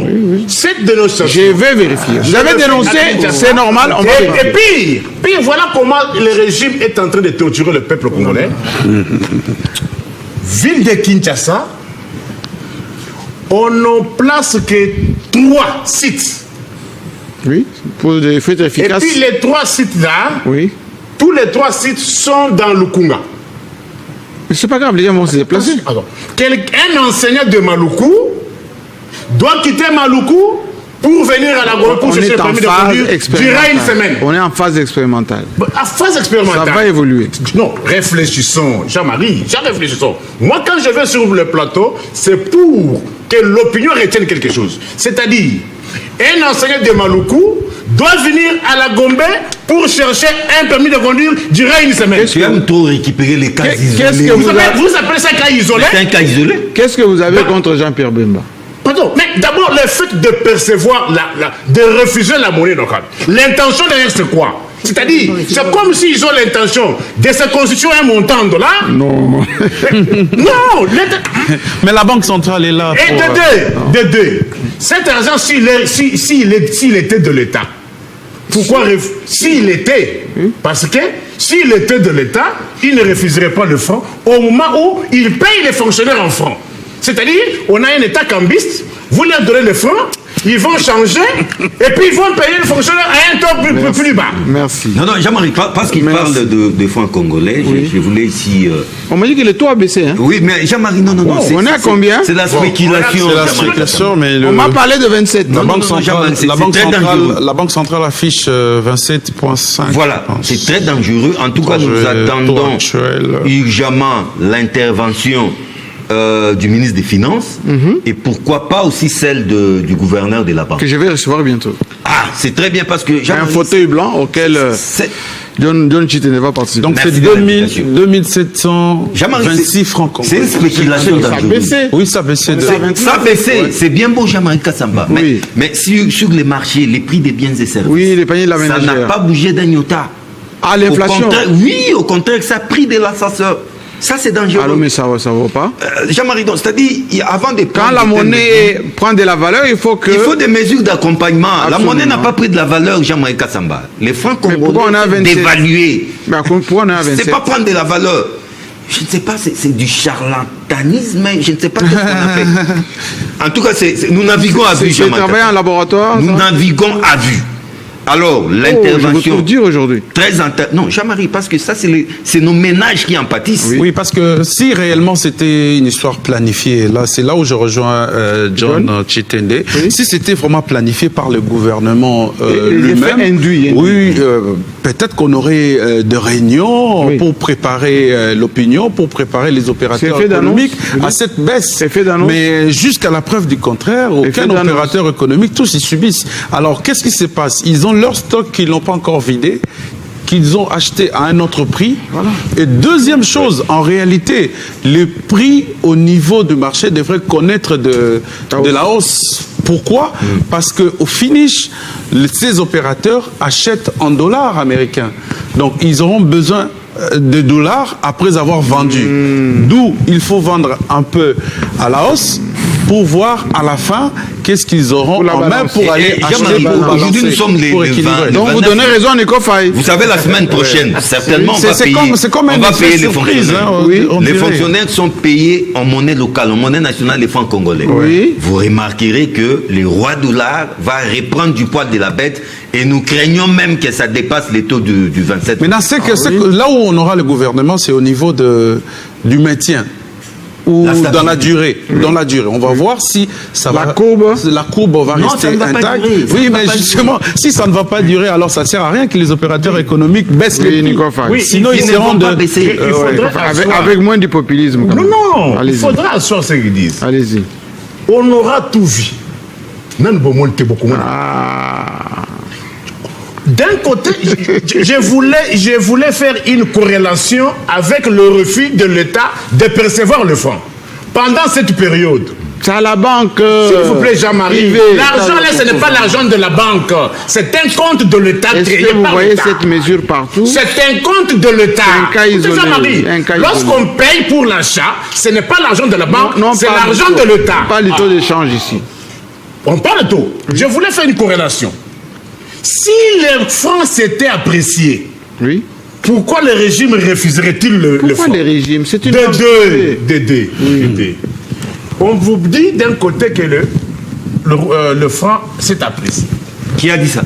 Oui. Cette dénonciation. Je vais vérifier. Vous avez dénoncé, c'est normal. On va et pire, voilà comment le régime est en train de torturer le peuple congolais. Ville de Kinshasa, on ne place que 3 sites. Oui, pour des fêtes efficaces. Et puis les 3 sites-là, oui. Tous les 3 sites sont dans Lukunga. Mais c'est pas grave, les gens vont se déplacer. Un enseignant de Maluku doit quitter Maluku pour venir à la Gombe pour chercher le permis de conduire durant une semaine. On est en phase expérimentale. En phase expérimentale. Ça va évoluer. Non, réfléchissons, Jean-Marie, réfléchissons. Moi, quand je vais sur le plateau, c'est pour que l'opinion retienne quelque chose. C'est-à-dire, un enseignant de Maluku doit venir à la Gombe pour chercher un permis de conduire durant une semaine. Tu aimes trop récupérer les cas isolés. Vous appelez ça cas isolé? C'est un cas isolé. Qu'est-ce que vous avez contre Jean-Pierre Bemba? Pardon, mais d'abord, le fait de percevoir, de refuser la monnaie locale. L'intention derrière, c'est quoi? C'est-à-dire, c'est comme s'ils ont l'intention de se constituer un montant de $. Non. Non. Mais la Banque centrale est là. Et de deux. Cet argent, s'il était de l'État, pourquoi s'il était? Parce que s'il était de l'État, il ne refuserait pas le franc au moment où il paye les fonctionnaires en francs. C'est-à-dire, on a un État cambiste, vous leur donnez le franc, ils vont changer, et puis ils vont payer les fonctionnaires à un taux plus bas. Merci. Non, Jean-Marie, parce qu'il parle de francs congolais, je voulais ici... On m'a dit que le taux a baissé. Hein? Oui, mais Jean-Marie, non. On est à combien? C'est la spéculation. C'est la spéculation, mais... On m'a parlé de 27. La Banque centrale affiche 27,5. Voilà, c'est très dangereux. En tout cas, nous attendons urgemment l'intervention du ministre des Finances et pourquoi pas aussi celle du gouverneur de la banque. Que je vais recevoir bientôt. Ah, c'est très bien parce que... Un fauteuil blanc auquel John Chitene va participer. Donc c'est 2726 francs congolais. C'est une spéculation dangereuse. Oui, ça a baissé. Ça a baissé. C'est bien beau, Jean-Marie Kassamba. Oui. Mais sur les marchés, les prix des biens et services, oui, les paniers de la ménagère, ça n'a pas bougé d'un iota. Ah, l'inflation? Oui, au contraire, ça a pris de l'ascenseur. Ça, c'est dangereux. Alors, mais ça ne vaut pas. Jean-Marie, c'est-à-dire, avant de quand la monnaie prend de la valeur, il faut des mesures d'accompagnement. La monnaie n'a pas pris de la valeur, Jean-Marie Kassamba. Les francs congolais sont dévalués. Pourquoi on a 27? C'est pas prendre de la valeur. Je ne sais pas, c'est du charlatanisme, je ne sais pas ce qu'on a fait. En tout cas, nous naviguons à vue, Jean-Marie. C'est travailler en laboratoire? Nous naviguons à vue. Alors, l'intervention... Je dire aujourd'hui. Non, Jean-Marie, parce que ça, c'est nos ménages qui en pâtissent. Oui, parce que si réellement c'était une histoire planifiée, là, c'est là où je rejoins John Chitende. Oui. Si c'était vraiment planifié par le gouvernement lui-même, oui, peut-être qu'on aurait des réunions pour préparer l'opinion, pour préparer les opérateurs économiques à cette baisse. Mais jusqu'à la preuve du contraire, aucun opérateur économique, tous ils subissent. Alors, qu'est-ce qui se passe? Ils ont leur stock qu'ils n'ont pas encore vidé, qu'ils ont acheté à un autre prix. Voilà. Et deuxième chose, en réalité, les prix au niveau du marché devraient connaître de la hausse. Pourquoi? Parce qu'au finish, ces opérateurs achètent en dollars américains. Donc, ils auront besoin de dollars après avoir vendu. D'où il faut vendre un peu à la hausse pour voir à la fin qu'est-ce qu'ils auront en main pour aller acheter. Aujourd'hui, nous sommes les 20. Donc, vous donnez raison à Nico Faye. Vous savez, la semaine prochaine, certainement, on va payer les fonctionnaires. Les fonctionnaires sont payés en monnaie locale, en monnaie nationale, les francs congolais. Oui. Vous remarquerez que le roi dollar va reprendre du poil de la bête et nous craignons même que ça dépasse les taux du 27. Maintenant, que là où on aura le gouvernement, c'est au niveau du maintien. Ou dans la durée. Dans la durée. On va voir si la courbe va rester intacte. Oui, mais justement, si ça ne va pas durer, alors ça ne sert à rien que les opérateurs économiques baissent les prix. Oui, sinon, ils seront avec moins de populisme. Non, il faudra asseoir ce qu'ils disent. Allez-y. On aura tout vu. D'un côté, je voulais faire une corrélation avec le refus de l'État de percevoir le franc. Pendant cette période, C'est à la banque. S'il vous plaît, Jean-Marie. L'argent là, ce n'est pas l'argent de la banque. C'est un compte de l'État créé Est-ce que vous par voyez l'État. cette mesure partout? C'est un compte de l'État. Un cas isolé. Jean-Marie, lorsqu'on paye pour l'achat, ce n'est pas l'argent de la banque, c'est l'argent de l'État. Pas le taux d'échange ici. On parle de taux. Je voulais faire une corrélation. Si les francs s'étaient appréciés, oui. Pourquoi le régime refuserait-il le franc? Pourquoi les régimes? C'est une Dédé. On vous dit d'un côté que le franc s'est apprécié. Qui a dit ça?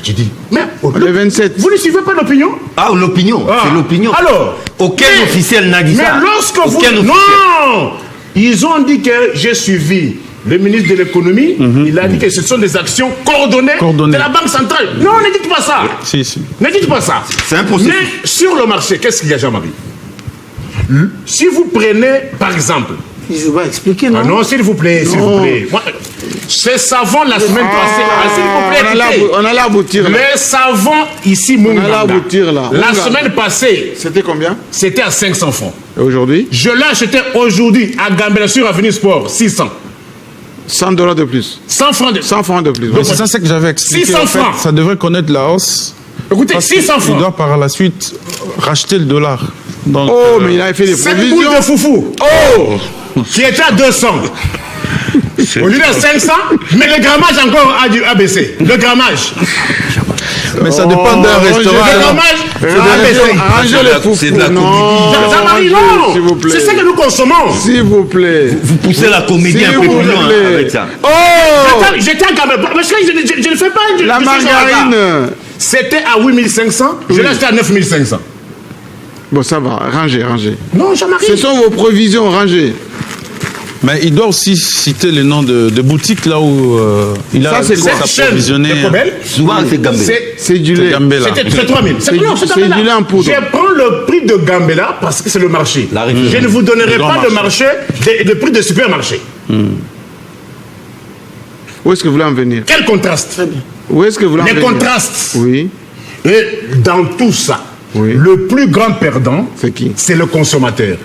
Je dis, mais le 27. Vous ne suivez pas l'opinion? Ah, l'opinion, c'est l'opinion. Alors, aucun officiel n'a dit ça. Mais lorsque non, ils ont dit que j'ai suivi le ministre de l'économie, il a dit que ce sont des actions coordonnées de la Banque centrale. Non, ne dites pas ça. Si. Ne dites pas ça. C'est impossible. Mais sur le marché, qu'est-ce qu'il y a, Jean-Marie? Si vous prenez, par exemple... Je vais expliquer, non? Non, s'il vous plaît, s'il vous plaît. Ces savons, la semaine passée, s'il vous plaît, on allait aboutir là. Les savons ici, Munganga, on allait aboutir là. La semaine passée, c'était combien? C'était à 500 francs. Et aujourd'hui? Je l'ai acheté aujourd'hui à Gambela sur Avenue Sport, 600. $100 de plus. 100 francs de, 100 francs de plus. Donc, c'est ça que j'avais expliqué. 600 en fait, francs. ça devrait connaître la hausse. Écoutez, 600 francs. Il doit par la suite racheter le dollar. Donc, mais il avait fait des cette provisions. boule de foufou. Qui était à 200. Au lieu de 500, mais le grammage encore a baissé. Le grammage. Mais ça dépend d'un restaurant. Le grammage a baissé. Arrangez les foufous. C'est de la Non, Jean-Marie, s'il vous non. plaît. C'est ça que nous consommons. S'il vous plaît. Vous poussez la comédie un peu plus loin avec ça. J'étais à Gambela. Parce que je ne fais pas. La margarine. C'était à 8500. Je l'ai acheté à 9500. Bon, ça va. Rangez. Non, Jean-Marie. Ce sont vos provisions, rangez. Mais il doit aussi citer les noms de boutiques là où il a approvisionné. Souvent, c'est Gambela. C'est du lait. C'est 3000. C'est du lait en poudre. Je prends le prix de Gambela parce que c'est le marché. Je ne vous donnerai pas le marché, le prix de supermarché. Où est-ce que vous voulez en venir? Quel contraste? Très bien. Où est-ce que vous voulez en Les venir? contrastes. Oui. Et dans tout ça, le plus grand perdant, c'est qui? C'est le consommateur.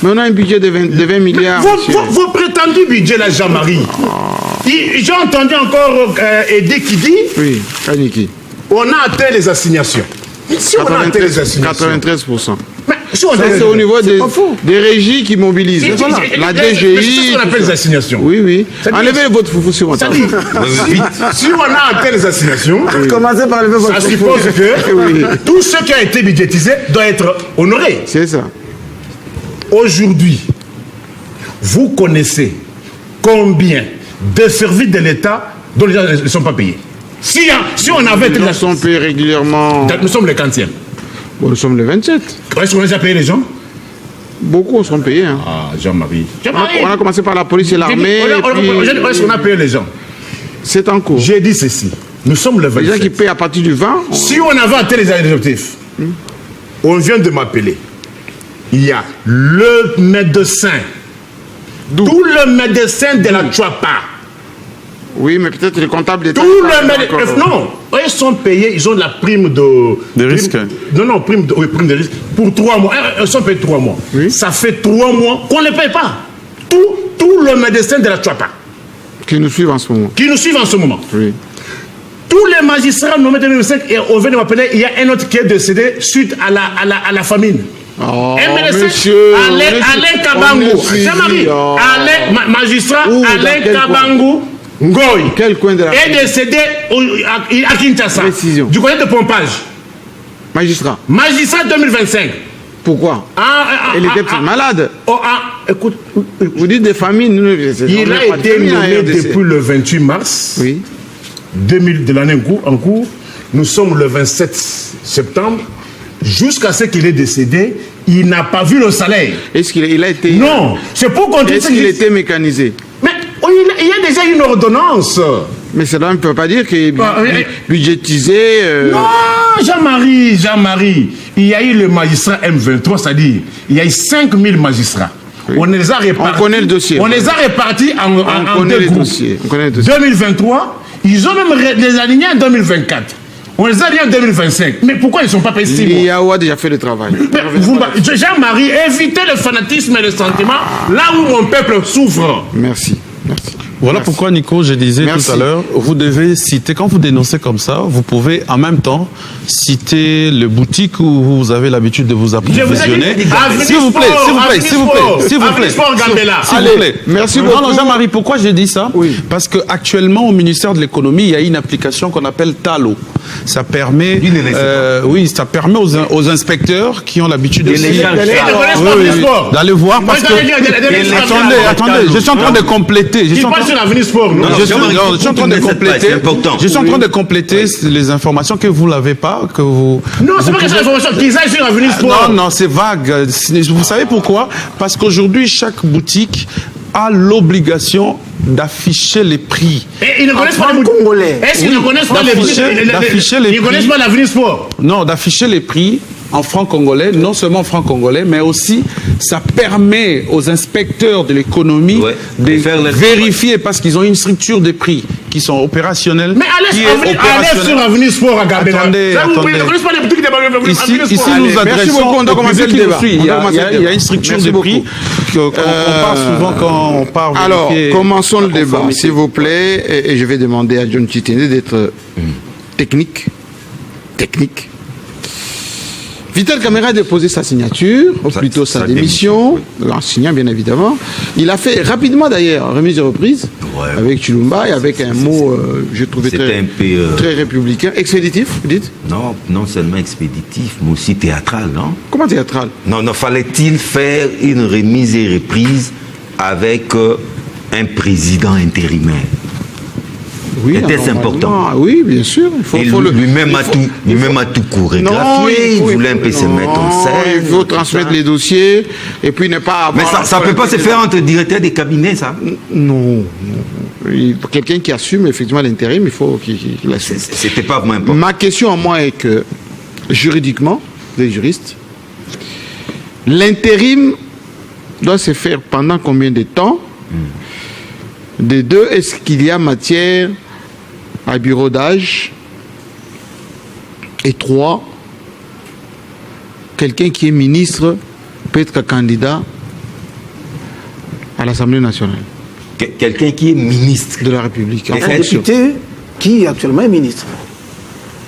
Mais on a un budget de 20 milliards. Vos prétendus budgets, là, Jean-Marie. J'ai entendu encore Edé qui dit... Oui, Kaniki. On a atteint les assignations. Si on a atteint les assignations... 93%. Mais si on c'est au niveau des régies qui mobilisent. La DGI... C'est ce qu'on appelle les assignations. Oui. Enlevez votre foufou sur votre table. Si on a atteint les assignations... Commencez par lever votre foufou. Ça suppose que tout ce qui a été budgétisé doit être honoré. C'est ça. Aujourd'hui, vous connaissez combien de services de l'État dont les gens ne sont pas payés? Si on avait... Les gens sont payés régulièrement. Nous sommes le 40e. Bon, nous sommes le 27. Est-ce qu'on a déjà payé les gens? Beaucoup sont payés. Hein. Ah, Jean-Marie. On a commencé par la police et l'armée. Est-ce qu'on a payé les gens? C'est en cours. J'ai dit ceci. Nous sommes le 27. Les gens qui payent à partir du 20. Si on avait atteint les objectifs, on vient de m'appeler. Il y a le médecin. Tout le médecin de la Chouapa. Oui, mais peut-être les comptables d'État. Tout le médecin. Non, ils sont payés, ils ont la prime de risque. Non, prime de risque. Pour 3 mois. Ils sont payés 3 mois. Oui. Ça fait 3 mois qu'on ne les paye pas. Tout le médecin de la Chouapa. Qui nous suivent en ce moment. Oui. Tous les magistrats nommés en 2005, et on vient de m'appeler, il y a un autre qui est décédé suite à la famine. Un médecin, Alain Kabangou. Jean-Marie, magistrat Alain Kabangou Ngoy est décédé à Kinshasa. Précision. Du côté de pompage. Magistrat 2025. Pourquoi? Elle était malade. Écoute, vous dites des familles. Il a été nommé depuis le 28 mars 2000 de l'année en cours. Nous sommes le 27 septembre. Jusqu'à ce qu'il est décédé, il n'a pas vu le salaire. Est-ce qu'il a été... Non, c'est pour continuer. Est-ce qu'il était mécanisé? Mais il y a déjà une ordonnance. Mais cela ne peut pas dire qu'il est budgétisé... Non, Jean-Marie, il y a eu le magistrat M23, c'est-à-dire, il y a eu 5000 magistrats. Oui. On les a répartis. On connaît le dossier. On les a répartis en deux groupes. 2023, ils ont même les alignés en 2024. On les a dit en 2025. Mais pourquoi ils ne sont pas payés 6 mois? L'IAO a déjà fait le travail. Jean-Marie, évitez le fanatisme et le sentiment là où mon peuple souffre. Merci. Merci. Voilà pourquoi, Nico, je disais tout à l'heure, vous devez citer, quand vous dénoncez comme ça, vous pouvez en même temps citer le boutique où vous avez l'habitude de vous approvisionner. S'il vous plaît, s'il vous plaît, s'il vous plaît, s'il vous plaît. S'il vous plaît. Merci beaucoup. Non, Jean-Marie, pourquoi j'ai dit ça? Oui. Parce qu'actuellement, au ministère de l'économie, il y a une application qu'on appelle Talo. Ça permet, ça permet aux inspecteurs qui ont l'habitude d'aller voir parce que... Attendez, je suis en train de compléter. Sur l'avenir sport, non? Je suis en train de compléter. Je suis en train de compléter les informations que vous n'avez pas, que vous. Non, c'est pas que c'est l'information qu'ils aillent sur l'avenir sport. Non, c'est vague. Vous savez pourquoi? Parce qu'aujourd'hui, chaque boutique a l'obligation d'afficher les prix. Et ils ne connaissent pas les Congolais. Est-ce qu'ils ne connaissent pas les Ils ne connaissent pas l'avenir sport? Non, d'afficher les prix en francs congolais, non seulement en francs congolais, mais aussi ça permet aux inspecteurs de l'économie de vérifier parce qu'ils ont une structure de prix qui sont opérationnels. Mais allez sur Avenir Sport à Gambela. Attendez. Ici, nous adressons au public qui nous suit. Il y a une structure de prix qu'on parle souvent quand on parle. Alors, commençons le débat, s'il vous plaît, et je vais demander à John Chitende d'être technique. Vital Kamerhe a déposé sa signature, ou plutôt sa démission, en signant bien évidemment. Il a fait rapidement d'ailleurs, remise et reprise, avec Chilumba et avec un mot, je trouvais très républicain. Expéditif, vous dites? Non seulement expéditif, mais aussi théâtral, non? Comment théâtral? Non, fallait-il faire une remise et reprise avec un président intérimaire? Oui, était important. Oui, bien sûr. Lui-même a tout chorégraphié. Il voulait un peu se mettre en scène. Il faut transmettre les dossiers et puis ne pas avoir... Mais ça ne peut pas se faire entre directeurs des cabinets, ça? Non. Quelqu'un qui assume effectivement l'intérim, il faut qu'il assume. C'était pas vraiment important. Ma question à moi est que, juridiquement, les juristes, l'intérim doit se faire pendant combien de temps? De deux, est-ce qu'il y a matière à bureau d'âge? Et trois, quelqu'un qui est ministre peut être candidat à l'Assemblée nationale. Quelqu'un qui est ministre de la République. Un député qui actuellement est ministre.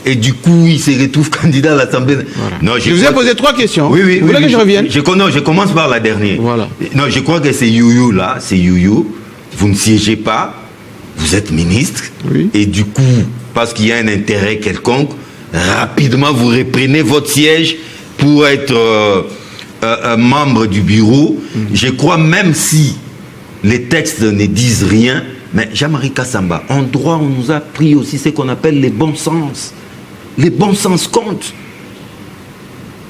Et du coup, il se retrouve candidat à l'Assemblée. Voilà. Non, je vous ai posé trois questions. Oui, vous voulez que je revienne? Je commence par la dernière. Voilà. Non, je crois que c'est Youyou là, c'est Youyou. Vous ne siégez pas, vous êtes ministre, et du coup, parce qu'il y a un intérêt quelconque, rapidement vous reprenez votre siège pour être membre du bureau. Je crois même si les textes ne disent rien, mais Jean-Marie Kassamba, en droit, on nous a appris aussi ce qu'on appelle les bons sens. Les bons sens comptent.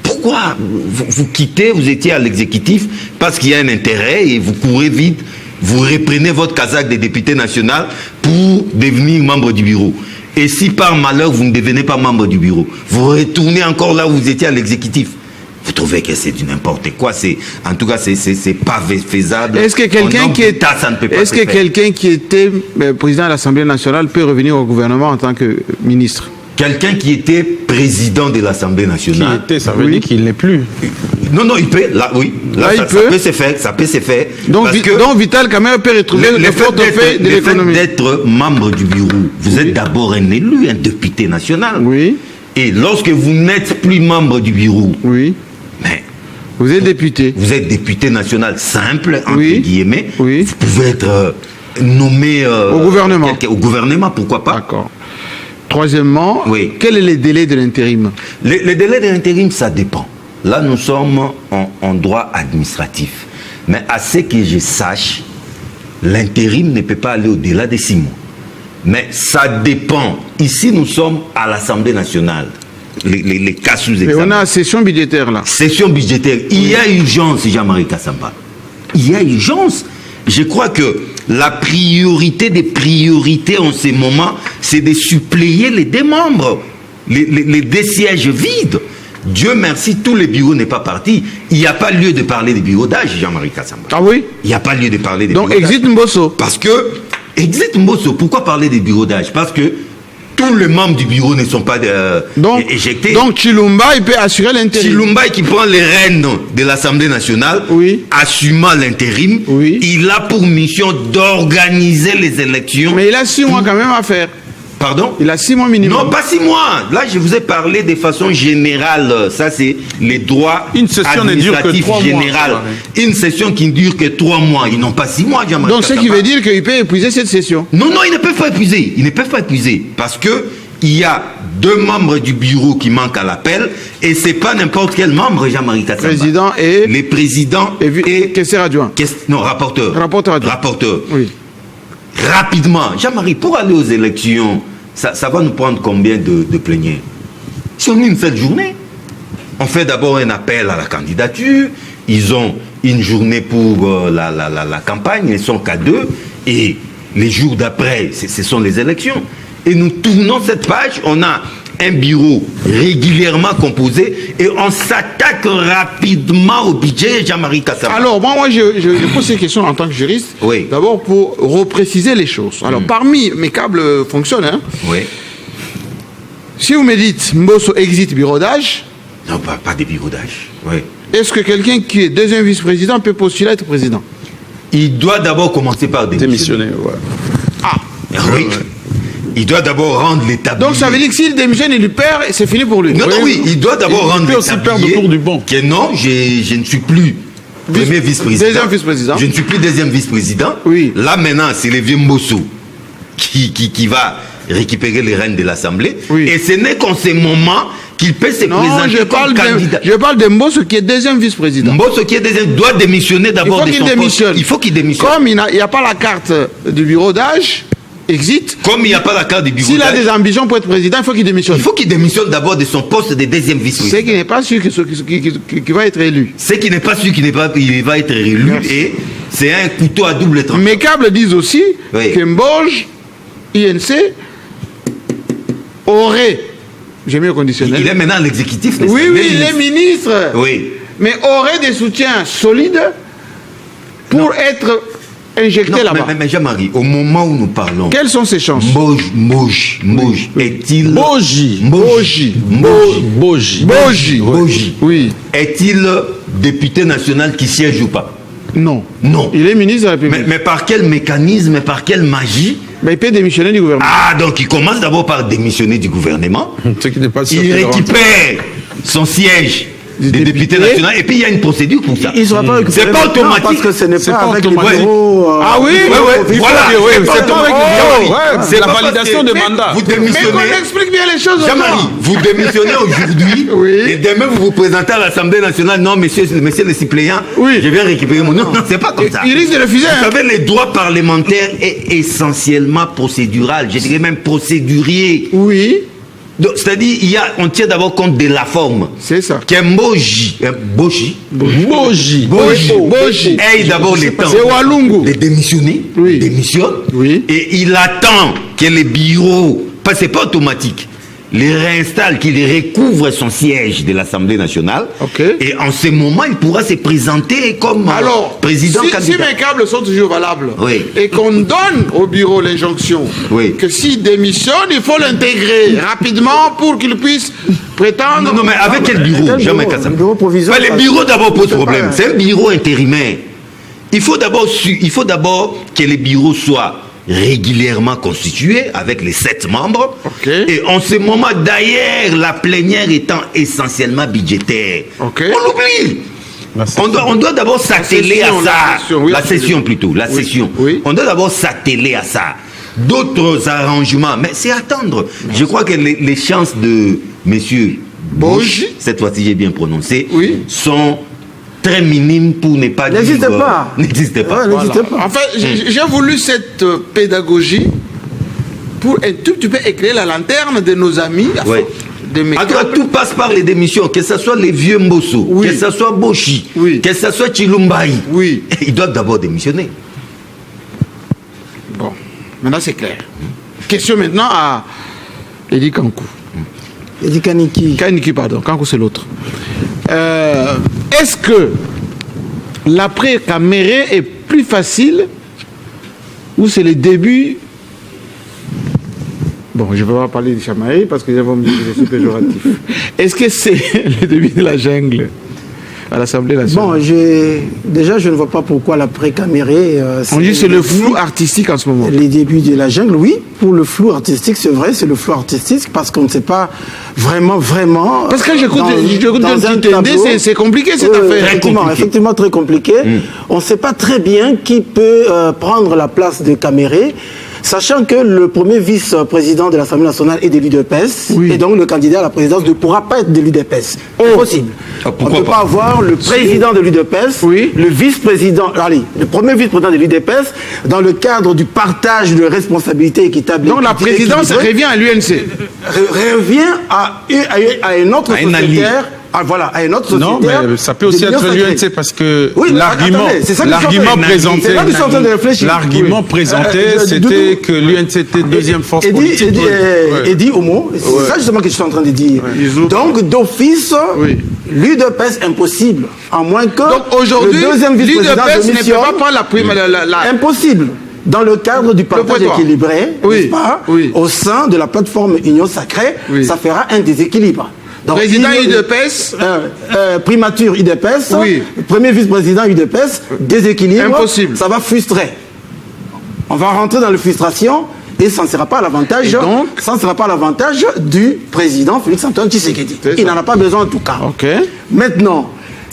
Pourquoi vous quittez, vous étiez à l'exécutif, parce qu'il y a un intérêt et vous courez vite, vous reprenez votre casaque de député national pour devenir membre du bureau. Et si par malheur, vous ne devenez pas membre du bureau, vous retournez encore là où vous étiez à l'exécutif. Vous trouvez que c'est du n'importe quoi. En tout cas, c'est pas faisable. Est-ce que quelqu'un qui était président de l'Assemblée nationale peut revenir au gouvernement en tant que ministre? Quelqu'un qui était président de l'Assemblée nationale. Qui était, ça veut dire qu'il n'est plus. Non, il peut. Là, oui. Là, ça peut se faire. Ça peut se faire. Donc Vital Kamerhe peut retrouver le portefeuille de l'économie. D'être membre du bureau, vous êtes d'abord un élu, un député national. Oui. Et lorsque vous n'êtes plus membre du bureau, mais vous êtes député. Vous êtes député national simple, entre guillemets. Oui. Vous pouvez être nommé au gouvernement. Au gouvernement, pourquoi pas? D'accord. Troisièmement, quel est le délai de l'intérim? Le délai de l'intérim, ça dépend. Là, nous sommes en droit administratif. Mais à ce que je sache, l'intérim ne peut pas aller au-delà de 6 mois. Mais ça dépend. Ici, nous sommes à l'Assemblée nationale. Les cas sous examen. Mais on a session budgétaire là. Session budgétaire. Il y a urgence, Jean-Marie Kassamba. Il y a urgence. Je crois que la priorité des priorités en ce moment, c'est de suppléer les deux membres, les deux sièges vides. Dieu merci, tous les bureaux n'est pas parti. Il n'y a pas lieu de parler des bureaux d'âge, Jean-Marie Kassamba. Ah oui? Il n'y a pas lieu de parler des bureaux d'âge. Donc, exit Mbosso. Parce que, exit Mbosso, pourquoi parler des bureaux d'âge? Parce que tous les membres du bureau ne sont pas éjectés. Donc Chilumba, il peut assurer l'intérim. Chilumba qui prend les rênes de l'Assemblée nationale, assumant l'intérim, il a pour mission d'organiser les élections. Mais il a 6 mois quand même à faire. Pardon? Il a 6 mois minimum. Non, pas 6 mois. Là, je vous ai parlé de façon générale. Ça, c'est les droits administratifs généraux. Une session qui ne dure que 3 mois. Ils n'ont pas 6 mois, Jean-Marie. Donc, ce qui veut dire qu'ils peuvent épuiser cette session. Non, ils ne peuvent pas épuiser. Ils ne peuvent pas épuiser. Parce que il y a 2 membres du bureau qui manquent à l'appel. Et ce n'est pas n'importe quel membre, Jean-Marie Kassamba. Président et... Les présidents et... Questeur adjoint. Non, rapporteur. Rapporteur. Oui. Rapidement. Jean-Marie, pour aller aux élections, ça va nous prendre combien de plénières? Sur une seule journée. On fait d'abord un appel à la candidature. Ils ont une journée pour la campagne. Ils ne sont qu'à 2. Et les jours d'après, ce sont les élections. Et nous tournons cette page. On a un bureau régulièrement composé et on s'attaque rapidement au budget, Jean-Marie Kassamba. Alors, moi je pose ces questions en tant que juriste. Oui. D'abord pour repréciser les choses. Alors, parmi mes câbles fonctionnent. Hein. Oui. Si vous me dites Mbosso exit bureau d'âge. Non, pas de bureau d'âge. Oui. Est-ce que quelqu'un qui est deuxième vice-président peut postuler à être président? Il doit d'abord commencer par démissionner. Ah, oui. Il doit d'abord rendre l'établissement. Donc ça veut dire que s'il démissionne, il perd et c'est fini pour lui. Non, oui, il doit d'abord rendre l'établissement. Que non, je ne suis plus premier vice-président. Deuxième vice-président. Je ne suis plus deuxième vice-président. Oui. Là maintenant, c'est le vieux Mbosso qui va récupérer les rênes de l'Assemblée. Oui. Et ce n'est qu'en ce moment qu'il peut se présenter comme candidat. Je parle de Mbosso qui est deuxième vice-président. Mbosso qui est deuxième doit démissionner d'abord de son poste. Il faut qu'il démissionne. Comme il n'y a pas la carte du bureau d'âge, exit. Comme il n'y a pas la carte du bureau d'âge. S'il a des ambitions pour être président, il faut qu'il démissionne. Il faut qu'il démissionne d'abord de son poste de deuxième vice-président. C'est qu'il n'est pas sûr qu'il va être élu. C'est qu'il n'est pas sûr qu'il va être élu. Merci. Et c'est un couteau à double tranchant. Mes câbles disent aussi que Mboj, INC, aurait... J'ai mis au conditionnel. Il est maintenant l'exécutif. Oui, il est ministre. Oui. Mais aurait des soutiens solides pour être injecté là-bas. Mais Jean-Marie, au moment où nous parlons... Quelles sont ses chances? Mboj, est-il... Boji. Oui. Est-il député national qui siège ou pas? Non. Non. Il est ministre de la République. Mais par quel mécanisme, par quelle magie? Mais il peut démissionner du gouvernement. Ah, donc il commence d'abord par démissionner du gouvernement. Il récupère son siège des députés nationaux et puis il y a une procédure pour ça. C'est pas automatique. Parce que ce n'est pas avec le bureau. Ah oui, voilà. C'est la validation de mandat. Vous démissionnez. Mais qu'on explique bien les choses. Jean-Marie, vous démissionnez aujourd'hui et demain vous vous présentez à l'Assemblée nationale. Non, messieurs les suppléants, je viens récupérer mon nom. Non, c'est pas comme ça. Il risque de refuser. Vous savez, les droits parlementaires est essentiellement procédural. Je dirais même procédurier. Oui. C'est-à-dire, on tient d'abord compte de la forme. C'est ça. Boji aille d'abord le temps. C'est Walungu. De démissionner. Oui. Il démissionne. Oui. Et il attend que les bureaux, parce que c'est pas automatique, les réinstalle, qu'il recouvre son siège de l'Assemblée nationale. Okay. Et en ce moment, il pourra se présenter comme président candidat. Si mes câbles sont toujours valables et qu'on donne au bureau l'injonction que s'il démissionne, il faut l'intégrer rapidement pour qu'il puisse prétendre... Non, mais avec quel bureau? Jamais un bureau provisoire. Les bureaux d'abord posent problème. C'est un bureau intérimaire. Il faut d'abord que les bureaux soient régulièrement constitué avec les 7 membres. Et en ce moment, d'ailleurs, la plénière étant essentiellement budgétaire, on l'oublie. On doit d'abord s'atteler à ça. La session plutôt. La session. On doit d'abord s'atteler à ça. D'autres arrangements, mais c'est attendre. Je crois que les chances de monsieur Boji, cette fois-ci j'ai bien prononcé, sont très minime pour ne pas dire... N'existe pas. N'existe pas. Voilà. Enfin, j'ai voulu cette pédagogie pour un tout petit peu éclairer la lanterne de nos amis. Tout passe par les démissions, que ce soit les vieux Mbosso, que ce soit Boshi, que ce soit Chilumbaï. Ils doivent d'abord démissionner. Bon, maintenant c'est clair. Question maintenant à Eddie Kankou. Eddie Kaniki. Kaniki, pardon. Kankou, c'est l'autre. Est-ce que l'après-Caméré est plus facile ou c'est le début Bon, je ne vais pas parler de chamaillerie parce que les gens vont me dire que je suis péjoratif. Est-ce que c'est le début de la jungle à l'Assemblée nationale? Bon, déjà, je ne vois pas pourquoi la précamérée... on dit que c'est le flou artistique en ce moment. Les débuts de la jungle, oui. Pour le flou artistique, c'est vrai, c'est le flou artistique parce qu'on ne sait pas vraiment... Parce que j'écoute c'est compliqué cette affaire. Effectivement, très compliqué. On ne sait pas très bien qui peut prendre la place de Caméré. Sachant que le premier vice-président de l'Assemblée nationale est de l'UDPS, et donc le candidat à la présidence ne pourra pas être de l'UDPS. Impossible. On ne peut pas avoir le président de l'UDPS, le vice-président, le premier vice-président de l'UDPS, dans le cadre du partage de responsabilités équitables. Donc la présidence revient à l'UNC. Revient à un autre sociétaire. Voilà, à une autre société. Non, mais ça peut aussi être l'UNC parce que l'argument présenté, c'était que l'UNC était deuxième force politique. Et dit au mot, c'est ça justement que je suis en train de dire. Donc d'office, l'UDPS impossible, à moins que le deuxième vice-président de mission ne peut pas prendre la prime. Impossible. Dans le cadre du partage équilibré, n'est-ce pas, au sein de la plateforme Union Sacrée, ça fera un déséquilibre. Donc, président UDPS, primature UDPS, premier vice-président UDPS, déséquilibre, impossible. Ça va frustrer. On va rentrer dans la frustration et ça ne sera pas à l'avantage. Ça ne sera pas à l'avantage du président Félix-Antoine Tshisekedi. Il n'en a pas besoin en tout cas. Maintenant,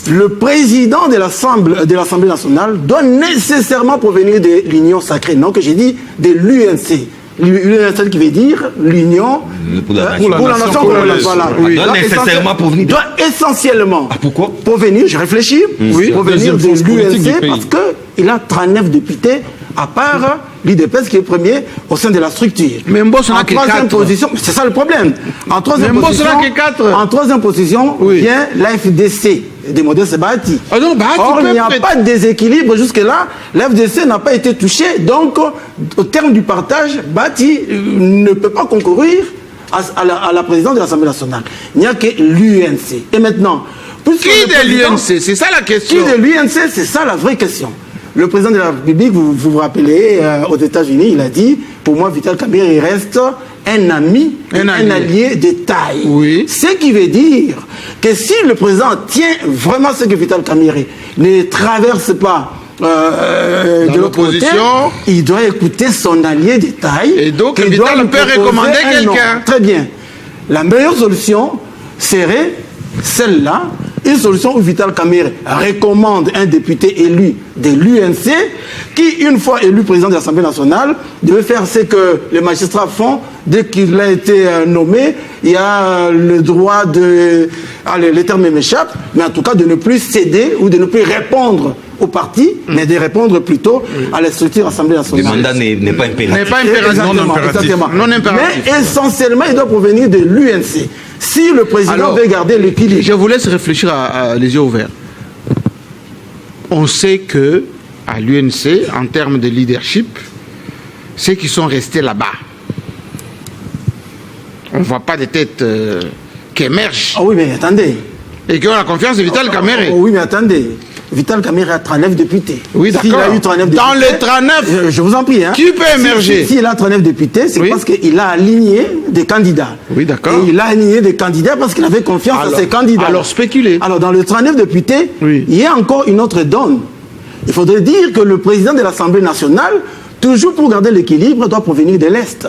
le président de l'Assemblée nationale doit nécessairement provenir de l'Union sacrée, non que j'ai dit de l'UNC. L'UNC qui veut dire l'Union pour la nation congolaise. Doit essentiellement provenir, je réfléchis, provenir de l'UNC parce qu'il a 39 députés à part l'IDPS qui est premier au sein de la structure. Mais Mbosso n'a que 4. C'est ça le problème. En troisième position vient l'AFDC des modèles Sebahati. Or, il n'y a pas de déséquilibre jusque-là. L'AFDC n'a pas été touché. Donc, au terme du partage, Bahati ne peut pas concourir à la présidence de l'Assemblée nationale. Il n'y a que l'UNC. Et maintenant... Qui de l'UNC? C'est ça la question. Qui de l'UNC? C'est ça la vraie question. Le président de la République, vous vous rappelez, aux États-Unis, il a dit, pour moi, Vital Kamerhe reste un ami, un allié de taille. Ce qui veut dire que si le président tient vraiment ce que Vital Kamerhe ne traverse pas de l'opposition, il doit écouter son allié de taille. Et donc, Vital peut recommander quelqu'un. Très bien. La meilleure solution serait celle-là, une solution où Vital Kamerhe recommande un député élu de l'UNC qui, une fois élu président de l'Assemblée nationale, devait faire ce que les magistrats font dès qu'il a été nommé. Il y a le droit de... Allez, les termes m'échappent, mais en tout cas de ne plus céder ou de ne plus répondre au parti, mais de répondre plutôt à la structure Assemblée nationale. Le mandat n'est pas impératif. N'est pas impératif. Non impératif. Mais essentiellement, il doit provenir de l'UNC. Si le président veut garder l'équilibre... Je vous laisse réfléchir à les yeux ouverts. On sait que à l'UNC, en termes de leadership, ceux qui sont restés là-bas, on ne voit pas des têtes qui émergent. Ah oui, mais attendez. Et qui ont la confiance de Vital Kamerhe. Oui, mais attendez. Vital Kamerhe a 39 députés. Oui, d'accord. S'il a eu 39 députés, dans les 39, je vous en prie. Hein, qui peut émerger? S'il a 39 députés, c'est parce qu'il a aligné des candidats. Oui, d'accord. Et il a aligné des candidats parce qu'il avait confiance en ses candidats. Alors, spéculer. Alors, dans les 39 députés, il y a encore une autre donne. Il faudrait dire que le président de l'Assemblée nationale, toujours pour garder l'équilibre, doit provenir de l'Est.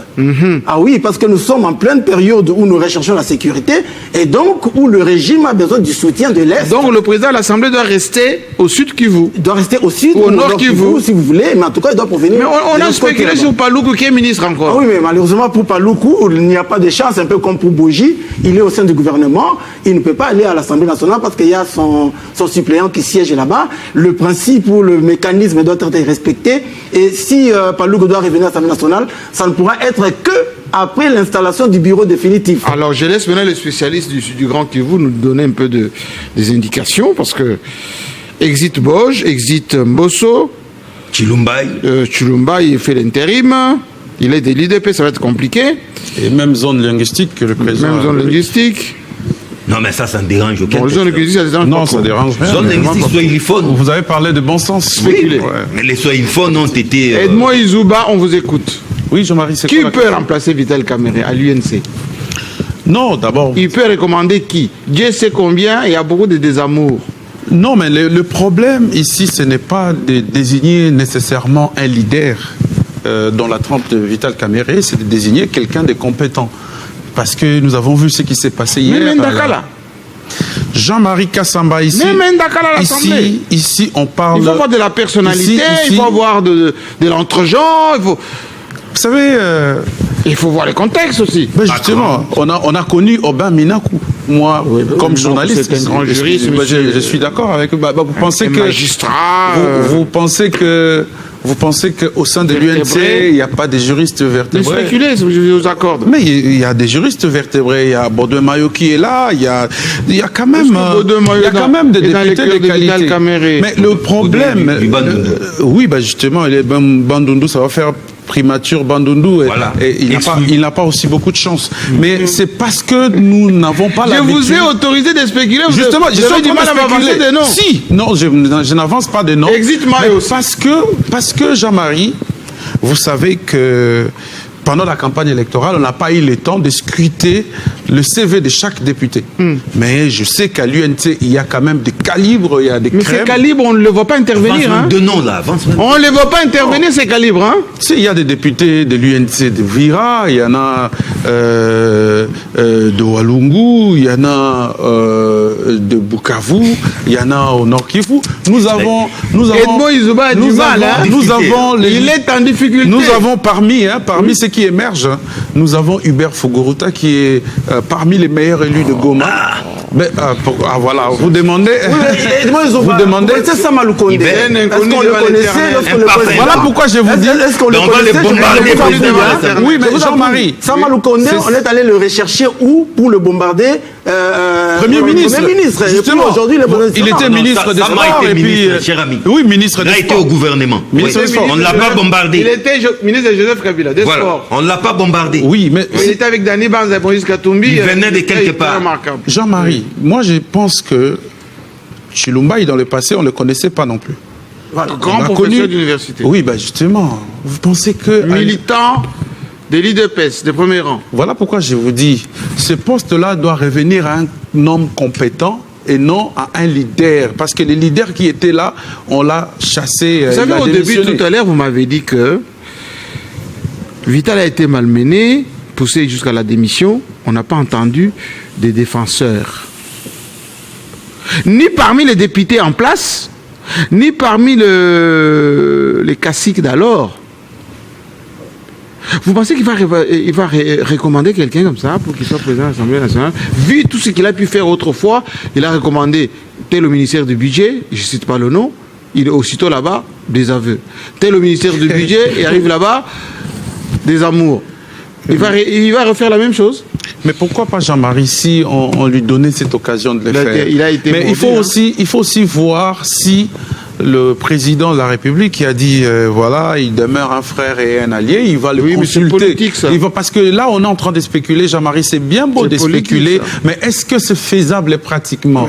Ah oui, parce que nous sommes en pleine période où nous recherchons la sécurité et donc où le régime a besoin du soutien de l'Est. Donc le président de l'Assemblée doit rester au sud Kivu. Il doit rester au sud ou au nord Kivu, si vous voulez, mais en tout cas, il doit provenir. Mais on a spéculé sur Paluku qui est ministre encore. Ah oui, mais malheureusement pour Paluku, il n'y a pas de chance, un peu comme pour Bougie. Il est au sein du gouvernement, il ne peut pas aller à l'Assemblée nationale parce qu'il y a son suppléant qui siège là-bas. Le principe ou le mécanisme doit être respecté. Et si Paluku doit revenir à l'Assemblée nationale, ça ne pourra être que après l'installation du bureau définitif. Alors je laisse maintenant les spécialistes du Grand Kivu nous donner un peu des indications, parce que exit Boj, exit Mbosso, Chilumbai fait l'intérim, il est de l'IDP, ça va être compliqué. Et même zone linguistique que le président... Même zone linguistique. Non, mais ça ne dérange aucun. Non, ça dérange rien. Zone linguistique swahiliphone. Vous avez parlé de bon sens. Oui, mais les swahiliphones ont été... Edmond Izouba, on vous écoute. Oui, Jean-Marie, c'est qui peut remplacer Vital Kamerhe à l'UNC? Non, d'abord... Il peut recommander qui? Dieu sait combien, il y a beaucoup de désamour. Non, mais le problème ici, ce n'est pas de désigner nécessairement un leader dans la trempe de Vital Kamerhe, c'est de désigner quelqu'un de compétent. Parce que nous avons vu ce qui s'est passé hier. Même Ndakala. Jean-Marie Kassamba ici. Même Ndakala à l'Assemblée. Ici, on parle... Il faut avoir de la personnalité, il faut avoir de l'entre-gens, il faut... Vous savez... Il faut voir les contextes aussi. Ben justement, on a connu Aubin Minakou. Moi, oui, comme journaliste, c'est un grand juriste. Je suis d'accord avec vous. Vous pensez que magistrat. Vous pensez qu'au sein de l'UNC, il n'y a pas de juristes vertébrés? Mais spéculez, je vous accorde. Mais il y a des juristes vertébrés. Il y a Baudouin Mayo qui est là. Il y a quand même des députés de qualité. Mais le problème, oui, justement, Bandundu, ça va faire primature Bandundu, voilà. Et il n'a pas aussi beaucoup de chance. Mais c'est parce que nous n'avons pas l'habitude. Je vous ai autorisé de spéculer. Justement, je suis du mal à m'avancer des noms. Si, non, je n'avance pas de noms. Parce que Jean-Marie, vous savez que pendant la campagne électorale, on n'a pas eu le temps de scruter le CV de chaque député. Mais je sais qu'à l'UNC, il y a quand même des calibres, il y a des crèmes. Mais ces calibres, on ne les voit pas intervenir. Hein. De nom, là, on ne les voit pas intervenir, ces calibres. Hein. Si, il y a des députés de l'UNC de Vira, il y en a de Walungu, il y en a de Bukavu, il y en a au Nord Kivu. Nous avons il est en difficulté. Nous avons parmi ceux qui émergent, nous avons Hubert Fuguruta qui est parmi les meilleurs élus de Goma. Mais, voilà, vous demandez. Vous demandez. C'est Samalou Kondé. Est-ce qu'on le connaissait? Voilà pourquoi je vous dis. Est-ce qu'on le connaissait? Oui, mais Jean-Marie. Samalou Kondé, on est allé le rechercher où pour le bombarder? Premier ministre. Justement, aujourd'hui, il était ministre des Sports. Et puis, cher ami. Oui, ministre des Sports. Il a été au gouvernement. On ne l'a pas bombardé. Il était ministre de Joseph Kabila, des Sports. On ne l'a pas bombardé. Oui, mais. Il était avec Dani Banza et Moïse Katumbi. Il venait de quelque part. Jean-Marie, moi je pense que Chilumba, dans le passé, on ne le connaissait pas non plus. Grand professeur d'université. Oui, justement. Vous pensez que. Militant de l'IDPS, de premier rang. Voilà pourquoi je vous dis, ce poste-là doit revenir à un homme compétent et non à un leader. Parce que les leaders qui étaient là, on l'a chassé. Vous savez, au début, tout à l'heure, vous m'avez dit que Vital a été malmené, poussé jusqu'à la démission. On n'a pas entendu des défenseurs. Ni parmi les députés en place, ni parmi les caciques d'alors. Vous pensez qu'il va recommander quelqu'un comme ça pour qu'il soit président de l'Assemblée nationale? Vu tout ce qu'il a pu faire autrefois, il a recommandé tel au ministère du budget, je ne cite pas le nom, il est aussitôt là-bas, des aveux. Tel au ministère du budget, il arrive là-bas, des amours. Il va refaire la même chose. Mais pourquoi pas Jean-Marie si on lui donnait cette occasion de le faire? Mais il faut aussi voir si le président de la République qui a dit voilà, il demeure un frère et un allié, il va le consulter. Mais c'est politique, ça. Parce que là, on est en train de spéculer, Jean-Marie, c'est bien beau de spéculer, mais est-ce que c'est faisable pratiquement?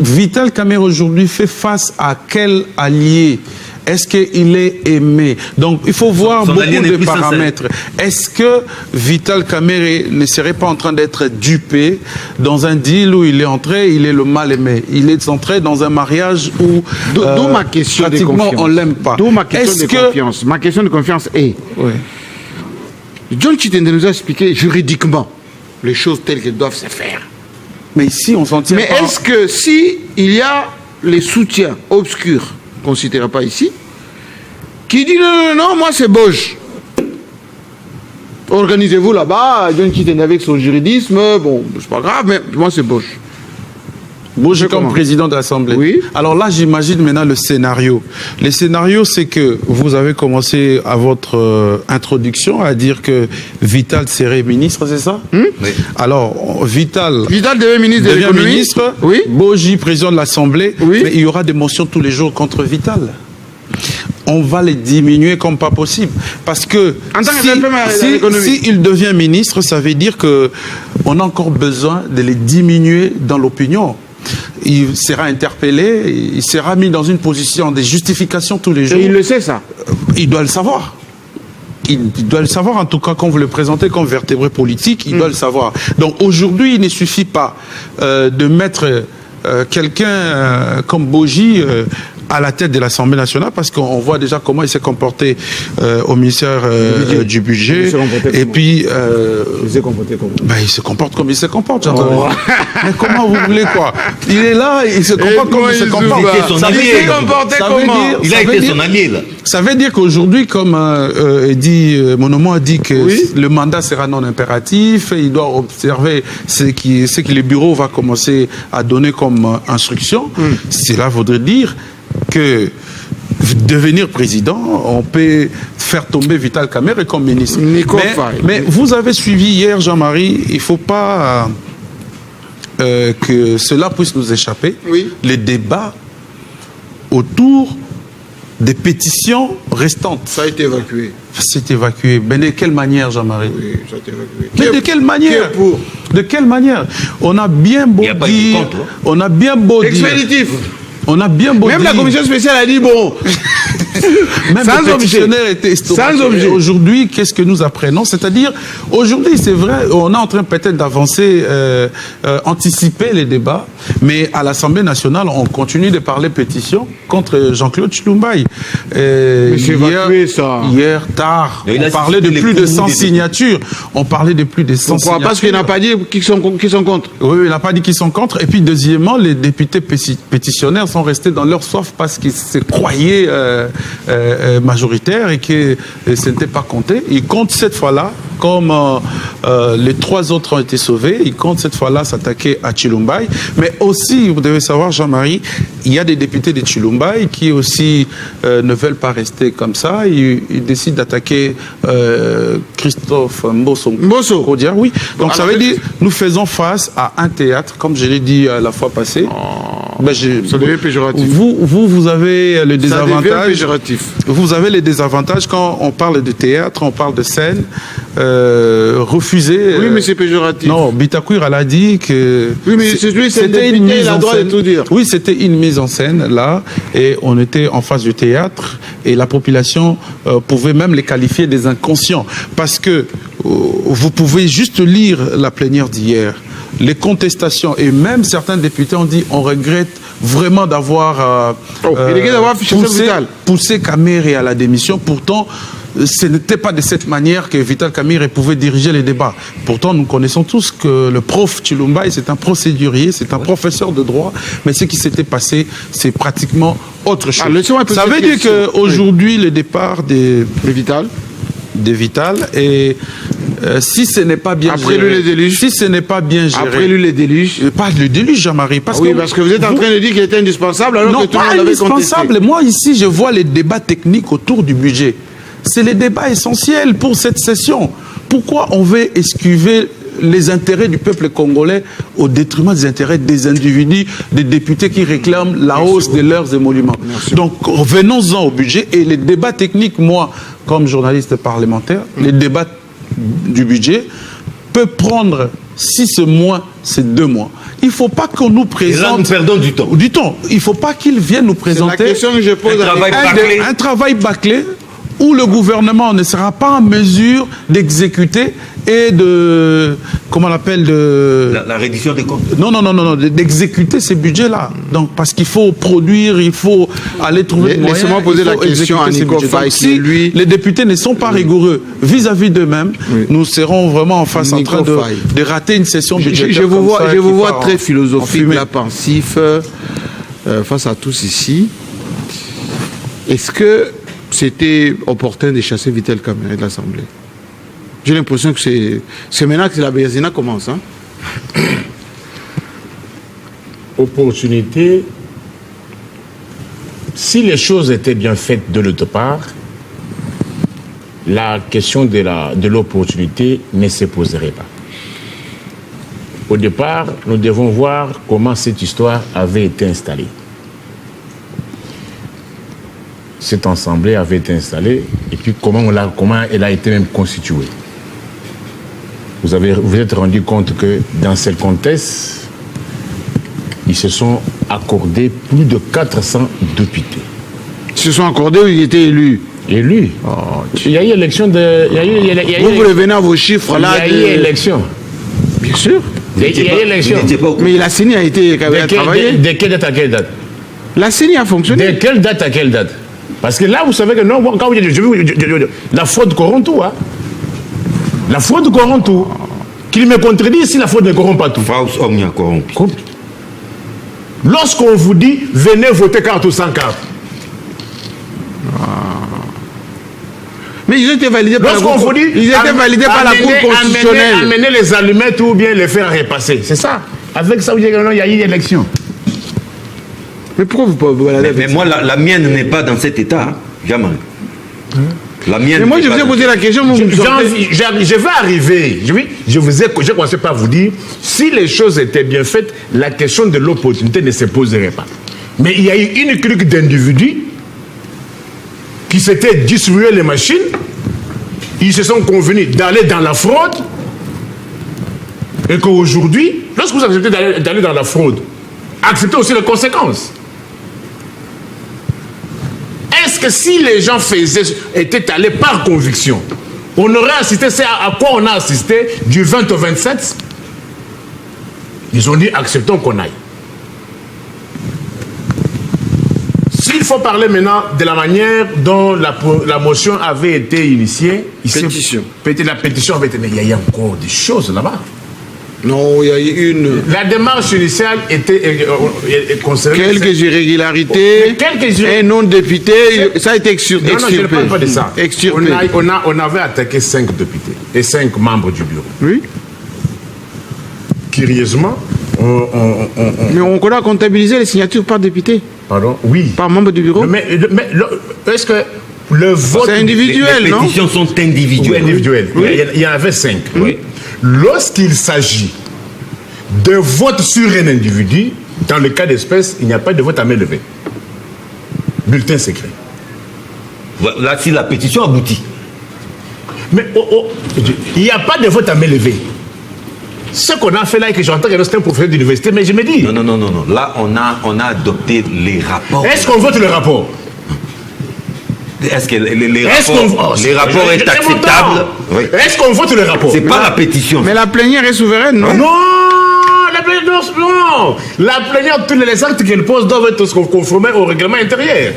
Vital Kamerhe aujourd'hui fait face à quel allié? Est-ce qu'il est aimé? Donc, il faut voir beaucoup de paramètres. Est-ce que Vital Kamerhe ne serait pas en train d'être dupé dans un deal où il est entré, il est le mal aimé? Il est entré dans un mariage où d'où ma question de confiance. On l'aime pas. D'où ma question de confiance. Ma question de confiance est... John Chitende nous a expliqué juridiquement les choses telles qu'elles doivent se faire. Mais ici, on s'en tient pas. Mais est-ce que si il y a les soutiens obscurs, qu'on ne citera pas ici, qui dit non, moi c'est Bosch. Organisez-vous là-bas, John Chitende avec son juridisme, bon, c'est pas grave, mais moi c'est Bosch. Bosch comme président de l'Assemblée. Oui. Alors là, j'imagine maintenant le scénario. Le scénario, c'est que vous avez commencé à votre introduction à dire que Vital serait ministre, c'est ça? Oui. Alors, Vital devient ministre de l'économie. Oui. Boji, président de l'Assemblée. Oui. Mais il y aura des motions tous les jours contre Vital. On va les diminuer comme pas possible. Parce que si il devient ministre, ça veut dire qu'on a encore besoin de les diminuer dans l'opinion. Il sera interpellé, il sera mis dans une position de justification tous les jours. Et il le sait, ça? Il doit le savoir. il doit le savoir, en tout cas, quand vous le présentez comme vertébré politique, il doit le savoir. Donc aujourd'hui, il ne suffit pas de mettre quelqu'un comme Boji à la tête de l'Assemblée nationale, parce qu'on voit déjà comment il s'est comporté au ministère du budget. Et puis... il s'est comporté comment? Il se comporte comme il se comporte. Mais comment vous voulez quoi? Il est là, il se comporte comme il se comporte. Il a été son allié, là. Ça veut dire qu'aujourd'hui, comme Monomo a dit que le mandat sera non impératif, il doit observer ce que le bureau va commencer à donner comme instruction. Cela voudrait dire que devenir président, on peut faire tomber Vital Kamerhe comme ministre. Mais vous avez suivi hier, Jean-Marie, il ne faut pas que cela puisse nous échapper. Les débats autour des pétitions restantes. Ça a été évacué. C'est évacué. Mais de quelle manière, Jean-Marie? Oui, ça a été évacué. Mais de quelle manière? De quelle manière? On a bien beau dire... On a bien beau dire... Expéditif. On a bien beau Même dire... la commission spéciale a dit bon... Même le pétitionnaire était estomaqué. Aujourd'hui, qu'est-ce que nous apprenons? C'est-à-dire, aujourd'hui, c'est vrai, on est en train peut-être d'avancer, anticiper les débats, mais à l'Assemblée nationale, on continue de parler pétition contre Jean-Claude Tshilumbaï. Hier tard, on parlait de plus de 100 signatures. On parlait de plus de 100 signatures. Parce qu'il n'a pas dit qu'ils sont contre. Oui, il n'a pas dit qu'ils sont contre. Et puis, deuxièmement, les députés pétitionnaires sont restés dans leur soif parce qu'ils se croyaient majoritaire et que ce n'était pas compté. Ils comptent cette fois-là, comme les 3 autres ont été sauvés, ils comptent cette fois-là s'attaquer à Tshilumbaï. Mais aussi, vous devez savoir, Jean-Marie, il y a des députés de Tshilumbaï qui aussi ne veulent pas rester comme ça. Ils décident d'attaquer Christophe Mbosso. Oui. Donc ça veut dire nous faisons face à un théâtre, comme je l'ai dit la fois passée. Ça devient péjoratif. Vous avez le désavantage. Ça devient péjoratif. Vous avez les désavantages quand on parle de théâtre, on parle de scène. Refuser. Oui, mais c'est péjoratif. Non, Bitakwir, elle a dit que. Oui, mais c'était une mise en scène. Tout dire. Oui, c'était une mise en scène, là, et on était en face du théâtre, et la population pouvait même les qualifier des inconscients. Parce que vous pouvez juste lire la plénière d'hier. Les contestations, et même certains députés ont dit on regrette vraiment d'avoir poussé Kamerhe à la démission. Pourtant, ce n'était pas de cette manière que Vital Kamerhe pouvait diriger les débats. Pourtant, nous connaissons tous que le prof Tshilumbaï, c'est un procédurier, c'est un professeur de droit, mais ce qui s'était passé, c'est pratiquement autre chose. Ça veut dire qu'aujourd'hui, le départ de Vital, et si ce n'est pas bien géré, si ce n'est pas bien géré, après lui les déluges, pas le déluge, Jean-Marie, parce que vous êtes en train de dire qu'il était indispensable alors que tout le monde l'avait contesté. Non, pas indispensable. Moi ici, je vois les débats techniques autour du budget. C'est les débats essentiels pour cette session. Pourquoi on veut esquiver les intérêts du peuple congolais au détriment des intérêts des individus, des députés qui réclament la hausse de leurs émoluments? Donc, revenons-en au budget. Et les débats techniques, moi, comme journaliste parlementaire, les débats du budget peuvent prendre, si c'est mois, c'est 2 mois. Il ne faut pas qu'on nous présente... Et là, nous perdons du temps. Du temps. Il ne faut pas qu'ils viennent nous présenter la question que je pose un travail bâclé où le gouvernement ne sera pas en mesure d'exécuter et de... Comment on appelle la réduction des comptes. Non, d'exécuter ces budgets-là. Donc, parce qu'il faut produire, il faut aller trouver des moyens. Laissez-moi poser la question à Nico Faye. Si les députés ne sont pas rigoureux vis-à-vis d'eux-mêmes, nous serons vraiment en face en train de rater une session budgétaire. Je vous vois très philosophique, là, pensif, face à tous ici. Est-ce que c'était opportun de chasser Vital Kamerhe de l'Assemblée? J'ai l'impression que c'est maintenant que la Bézina commence. Hein? Opportunité, si les choses étaient bien faites de l'autre part, la question de l'opportunité ne se poserait pas. Au départ, nous devons voir comment cette histoire avait été installée. Cette assemblée avait été installée et puis comment elle a été même constituée. Vous êtes rendu compte que dans ce contexte, ils se sont accordés plus de 400 députés. Ils se sont accordés ou ils étaient élus? Élu. Il y a eu élection de... Vous revenez à vos chiffres là. Il y a eu élection. Bien sûr. Il y a eu élection. Mais la CENI a été travaillée. De quelle date à quelle date? La CENI a fonctionné. De quelle date à quelle date? Parce que là, vous savez que non, quand vous dites, la fraude corrompt tout. Hein? La fraude corrompt tout. Qu'il me contredit si la fraude ne corrompt pas tout. Faus omnia corrompi. Lorsqu'on vous dit, venez voter carte ou sans carte. Mais ils ont été validés par la Cour. Ils étaient validés par la Cour constitutionnelle. Amener les allumettes ou bien les faire repasser. C'est ça. Avec ça, vous dites qu'il y a eu élection. Mais pourquoi vous pouvez mais moi, la mienne n'est pas dans cet état. Hein. Jamais. La mienne. Mais moi, je vous ai posé la question. Je vais arriver. J'ai commencé par vous dire, si les choses étaient bien faites, la question de l'opportunité ne se poserait pas. Mais il y a eu une clique d'individus qui s'étaient distribué les machines. Ils se sont convenus d'aller dans la fraude. Et qu'aujourd'hui, lorsque vous acceptez d'aller dans la fraude, acceptez aussi les conséquences. Est-ce que si les gens étaient allés par conviction, on aurait assisté, c'est à quoi on a assisté du 20 au 27? Ils ont dit acceptons qu'on aille. S'il faut parler maintenant de la manière dont la motion avait été initiée, la pétition avait été... Mais il y a encore des choses là-bas. Non, il y a eu une... La démarche initiale était concernée... Quelques irrégularités, un non-député, ça a été extirpé. Non, je ne parle pas de ça. On avait attaqué 5 députés et 5 membres du bureau. Oui. Curieusement, mais on a comptabilisé les signatures par député. Pardon? Oui. Par membre du bureau. Mais est-ce que le vote... C'est individuel, non? Les pétitions sont individuelles. Oui, individuelles. Oui. Il y en avait 5. Oui. Lorsqu'il s'agit de vote sur un individu, dans le cas d'espèce, il n'y a pas de vote à main levée. Bulletin secret. Là, si la pétition aboutit. Mais il n'y a pas de vote à main levée. Ce qu'on a fait là et que j'entends que c'est un professeur d'université, mais je me dis... Non. Là, on a adopté les rapports. Est-ce qu'on vote le rapport? Est-ce que les rapports est acceptable? Oui. Est-ce qu'on vote le rapport? C'est pas la pétition. Mais la plénière est souveraine, non? Non, la plénière, tous les actes qu'elle pose doivent être conformés au règlement intérieur.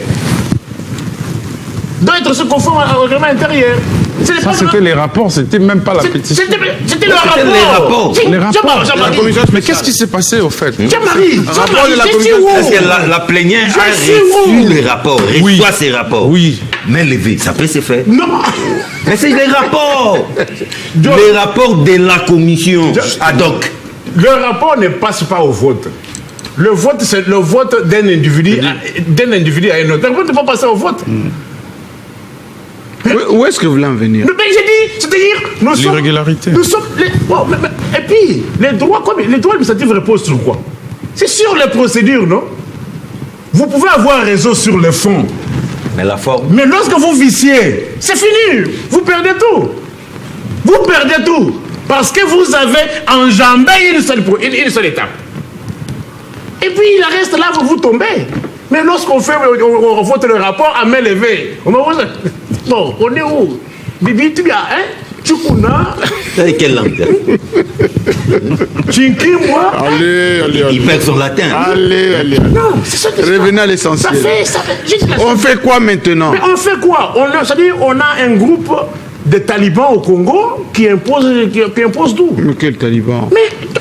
Doivent être conformes au règlement intérieur. Ça, c'était les rapports, c'était même pas la pétition. C'était le rapport. Les rapports. Mais qu'est-ce qui s'est passé au fait? Jean-Marie, est-ce que la plénière a reçu les rapports, reçoit ces rapports? Oui. Mais levé, ça peut se faire. Non. Mais c'est les rapports. Les rapports de la commission ad hoc. Le rapport ne passe pas au vote. Le vote, c'est le vote d'un individu à un autre. Le vote ne peut pas passer au vote. Où est-ce que vous voulez en venir? Mais j'ai dit, c'est-à-dire, nous sommes... L'irrégularité. Et puis, les droits administratifs reposent sur quoi? C'est sur les procédures, non? Vous pouvez avoir raison sur le fond. Mais la forme... Mais lorsque vous viciez, c'est fini. Vous perdez tout. Vous perdez tout. Parce que vous avez enjambé une seule étape. Et puis, il reste là, vous tombez. Mais lorsqu'on vote le rapport à main levée, bon, on est où? Bibi, tu as, hein? Tchoukouna. Avec quelle langue? Chinki, moi. Allez. Il perd son latin. Allez. Non, c'est ça que revenez à l'essentiel. On fait quoi maintenant? Mais on fait quoi? C'est-à-dire, on a un groupe de talibans au Congo qui impose tout. Mais quel taliban?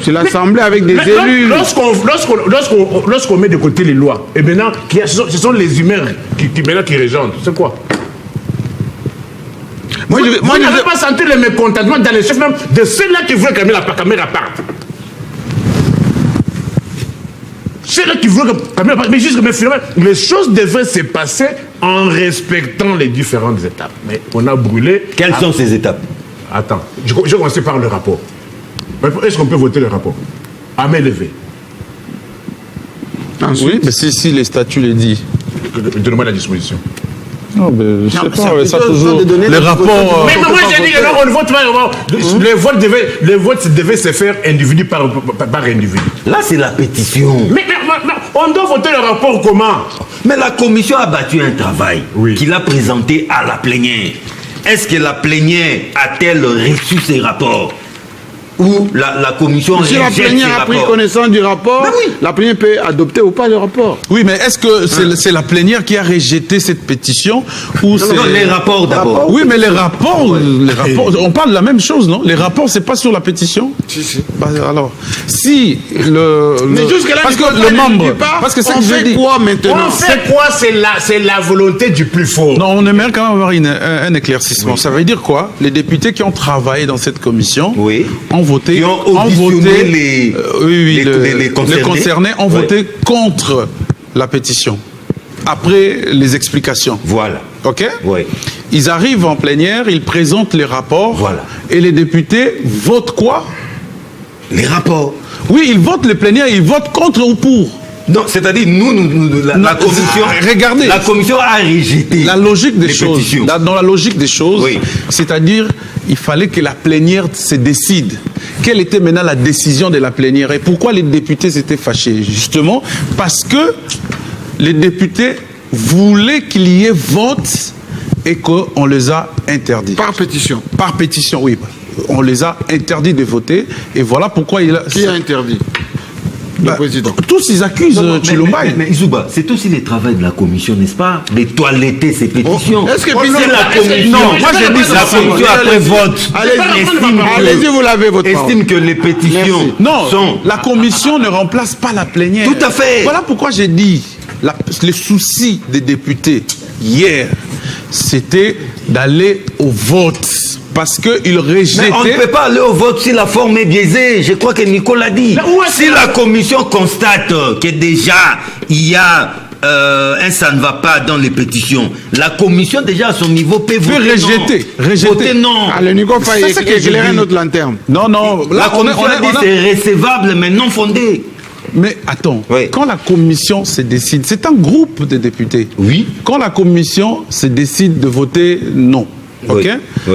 C'est l'Assemblée avec des élus. Lorsqu'on met de côté les lois, et maintenant, ce sont les humains qui régent. C'est quoi? Vous n'avez pas senti le mécontentement dans les chefs même de ceux-là qui veulent que la caméra parte. Ceux-là qui veulent que la caméra parte. Mais juste que finalement, les choses devaient se passer en respectant les différentes étapes. Mais on a brûlé. Quelles sont ces étapes? Attends, je commence par le rapport. Est-ce qu'on peut voter le rapport? À main levée. Ensuite, oui, mais si les statuts les disent. Donne-moi la disposition. Non, mais je sais pas, ça toujours. Les rapports. Mais moi j'ai dit que non, on ne vote pas. Le vote devait se faire individu par individu. Là, c'est la pétition. Mais on doit voter le rapport comment? Mais la commission a battu un travail qu'il a présenté à la plénière. Est-ce que la plénière a-t-elle reçu ces rapports? Ou la commission si la plénière a pris connaissance du rapport, la plénière peut adopter ou pas le rapport. Oui, mais est-ce que c'est la plénière qui a rejeté cette pétition ou non, les rapports d'abord. Oui, mais les rapports, on parle de la même chose, non? Les rapports, c'est pas sur la pétition? Si. Bah, alors, si mais jusque-là, parce que le membre, parce que c'est que je dis. Quoi maintenant? On fait quoi? C'est la volonté du plus fort. Non, on aimerait quand même avoir un éclaircissement. Ça veut dire quoi? Les députés qui ont travaillé dans cette commission ont voté, qui ont auditionné les concernés ont voté contre la pétition. Après les explications. Voilà. OK? Oui. Ils arrivent en plénière, ils présentent les rapports. Voilà. Et les députés votent quoi? Les rapports. Oui, ils votent les plénières, ils votent contre ou pour. Non, c'est-à-dire, la commission. Regardez. La commission a rejeté. La logique des choses. Dans la logique des choses, c'est-à-dire, il fallait que la plénière se décide. Quelle était maintenant la décision de la plénière? Et pourquoi les députés s'étaient fâchés? Justement, parce que les députés voulaient qu'il y ait vote et qu'on les a interdits. Par pétition. Par pétition, oui. On les a interdits de voter. Et voilà pourquoi il a... Qui a interdit? Le président. Tous ils accusent Tshilomba. Mais Izouba, c'est aussi le travail de la commission, n'est-ce pas? De toiletter ces pétitions. Est-ce que la commission, non, moi je dis la commission après vote, allez-y, vous l'avez votre parole. estime que les pétitions sont... La commission ne remplace pas la plénière. Tout à fait. Voilà pourquoi j'ai dit les soucis des députés hier, c'était d'aller au vote. Parce qu'ils rejetaient... Mais on ne peut pas aller au vote si la forme est biaisée. Je crois que Nicolas dit. Si la commission constate que déjà il y a ça ne va pas dans les pétitions, la commission déjà à son niveau peut voter rejeter. Non. Allez, Nico, il faut éclairer notre lanterne. Non. La commission a dit c'est recevable mais non fondé. Mais attends, quand la commission se décide, c'est un groupe de députés. Oui. Quand la commission se décide de voter non, ok,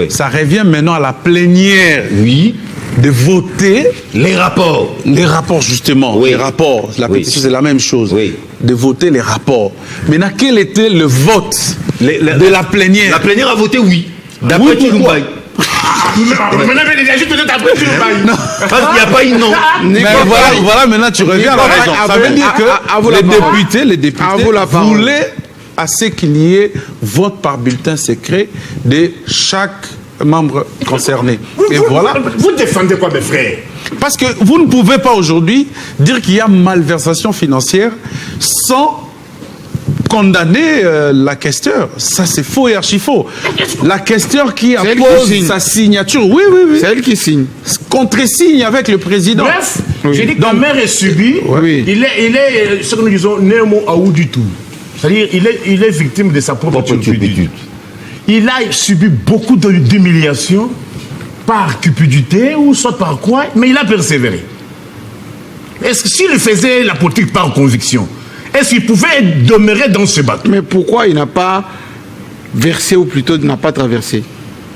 ça revient maintenant à la plénière. Oui. De voter les rapports. Les rapports, justement. Les rapports. La pétition, c'est la même chose. De voter les rapports. Maintenant, quel était le vote de la plénière? La plénière a voté oui. D'après Tshilomba. Parce qu'il n'y a pas une non. Voilà, maintenant tu reviens à la raison. Ça veut dire que les députés voulaient assez qu'il y ait vote par bulletin secret de chaque membre concerné. Et voilà. Vous défendez quoi, mes frères? Parce que vous ne pouvez pas aujourd'hui dire qu'il y a malversation financière sans condamner la questeur. Ça, c'est faux et archi-faux. La questeur qui appose sa signature, oui. C'est elle qui signe. Contre-signe avec le président. Bref, j'ai dit que la mère est subie. Il est, ce que nous disons, néo aou du tout. C'est-à-dire, il est victime de sa propre cupidité. Il a subi beaucoup d'humiliation par cupidité ou soit par quoi, mais il a persévéré. Est-ce que s'il faisait la politique par conviction, est-ce qu'il pouvait demeurer dans ce bateau? Mais pourquoi il n'a pas versé ou plutôt n'a pas traversé?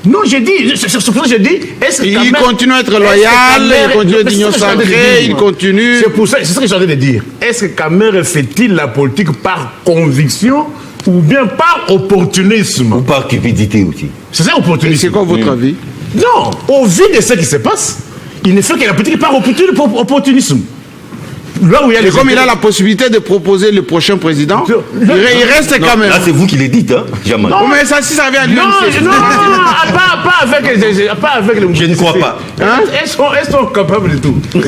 Non, j'ai dit, c'est pour ça que j'ai dit, est-ce que il continue à être loyal, il continue d'union sacrée, il continue... C'est ça que j'ai envie de dire. Est-ce que Kamerhe fait-il la politique par conviction ou bien par opportunisme? Ou par cupidité aussi. C'est ça, opportunisme. C'est quoi votre avis? Non, au vu de ce qui se passe, il ne fait que la politique par opportunisme. Là où il y a comme il a la possibilité de proposer le prochain président, il reste quand même. Là, c'est vous qui le dites, hein, Jamal. Non, mais ça, si ça vient à Non, pas avec les... Je ne crois pas. Hein? Est-ce qu'on est capable de tout? Mais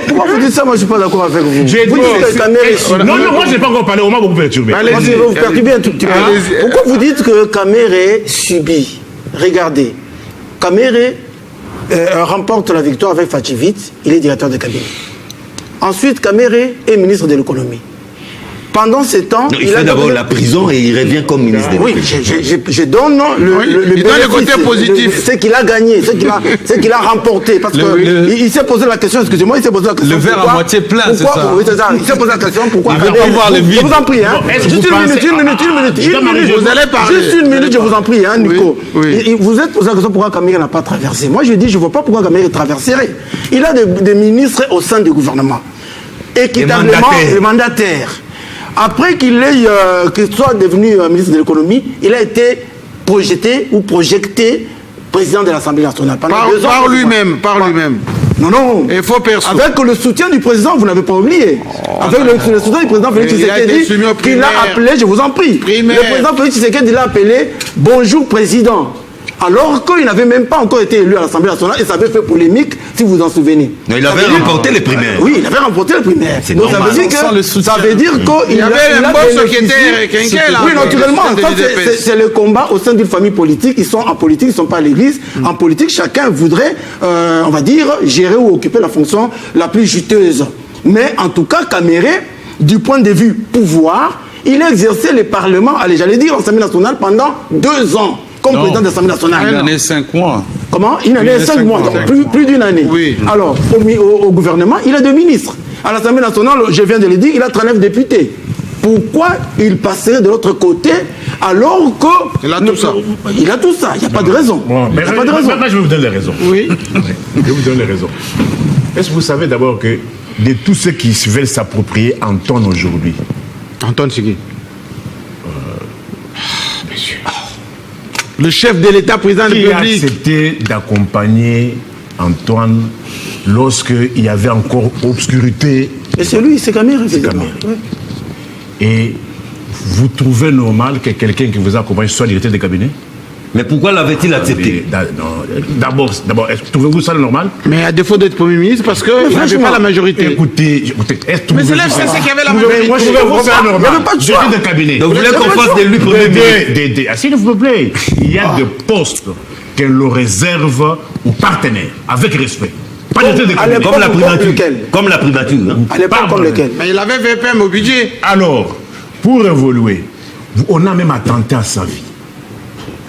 pourquoi vous dites ça? Moi, je ne suis pas d'accord avec vous. Vous dites que Kamerhe... Non, moi, je n'ai pas encore parlé. On m'a beaucoup perturbé. Allez-y, vous perturbez un tout petit peu. Pourquoi vous dites que Kamerhe subit? Regardez, Kamerhe remporte la victoire avec Fachivit. Il est directeur de cabinet. Ensuite, Kamerhe est ministre de l'économie. Pendant ce temps... Non, il fait d'abord la prison et il revient comme ministre de l'économie. Oui, je donne le côté positif. Ce qu'il a gagné, ce qu'il a remporté. Parce qu'il s'est posé la question, excusez-moi, il s'est posé la question... Le verre à moitié plein, c'est ça? Oui, c'est ça. Il s'est posé la question, pourquoi... Il ne veut pas voir le vide. Je vous en prie, hein. Juste une minute. Vous allez parler. Juste une minute, je vous en prie, hein, Nico. Vous êtes posé la question pourquoi Kamerhe n'a pas traversé. Moi, je dis, je ne vois pas pourquoi Kamerhe traverserait. Il a des ministres au sein du gouvernement. Équitablement, les mandataires. Après qu'il soit devenu ministre de l'économie, il a été projeté ou projecté président de l'Assemblée nationale. Par lui-même. Non. Il faut perso. Avec le soutien du président, vous n'avez pas oublié. Avec le soutien du président Félix Tshisekedi, il a appelé, je vous en prie, le président Félix Tshisekedi l'a appelé « Bonjour président ». Alors qu'il n'avait même pas encore été élu à l'Assemblée nationale et ça avait fait polémique, si vous vous en souvenez. Mais il avait remporté les primaires. Oui, il avait remporté les primaires. C'est normal. Ça veut dire qu'il y avait un bon secrétaire quinquet là. Oui, naturellement. C'est le combat au sein d'une famille politique. Ils sont en politique, ils ne sont pas à l'église. En politique, chacun voudrait, on va dire, gérer ou occuper la fonction la plus juteuse. Mais en tout cas, Kamere, du point de vue pouvoir, il a exercé le Parlement, allez, j'allais dire l'Assemblée nationale pendant 2 ans. Comme président de l'Assemblée nationale. Une année, 5 mois. Comment? Une année, 5 mois. Plus d'une année. Oui. Alors, au gouvernement, il a 2 ministres. À l'Assemblée nationale, je viens de le dire, il a 39 députés. Pourquoi il passerait de l'autre côté alors que... Il a tout ça. Il a tout ça. Il n'y a pas de raison. Bon, mais il n'y a pas de raison. Moi, je vais vous donner les raisons. Oui. Je vais vous donner les raisons. Est-ce que vous savez d'abord que de tous ceux qui veulent s'approprier Antoine aujourd'hui... Antoine, c'est qui? Le chef de l'État, président de la République. Qui a accepté d'accompagner Antoine lorsqu'il y avait encore obscurité? Et c'est lui, c'est Kamere. C'est Kamere. Ouais. Et vous trouvez normal que quelqu'un qui vous accompagne soit directeur de cabinet? Mais pourquoi l'avait-il accepté? D'abord, trouvez-vous ça normal? Mais à défaut d'être Premier ministre, parce qu'il n'avait pas la majorité. Écoutez, mais c'est l'FCC qui avait la majorité. Moi, je trouvais ça normal. Directeur de cabinet. Donc vous voulez qu'on fasse de lui Premier ministre? S'il vous plaît, il y a des postes que l'on réserve aux partenaires, avec respect. Pas directeur de cabinet. Comme la primature. Comme la primature. À l'époque, comme lequel? Mais il avait VPM au budget. Alors, pour évoluer, on a même attenté à sa vie.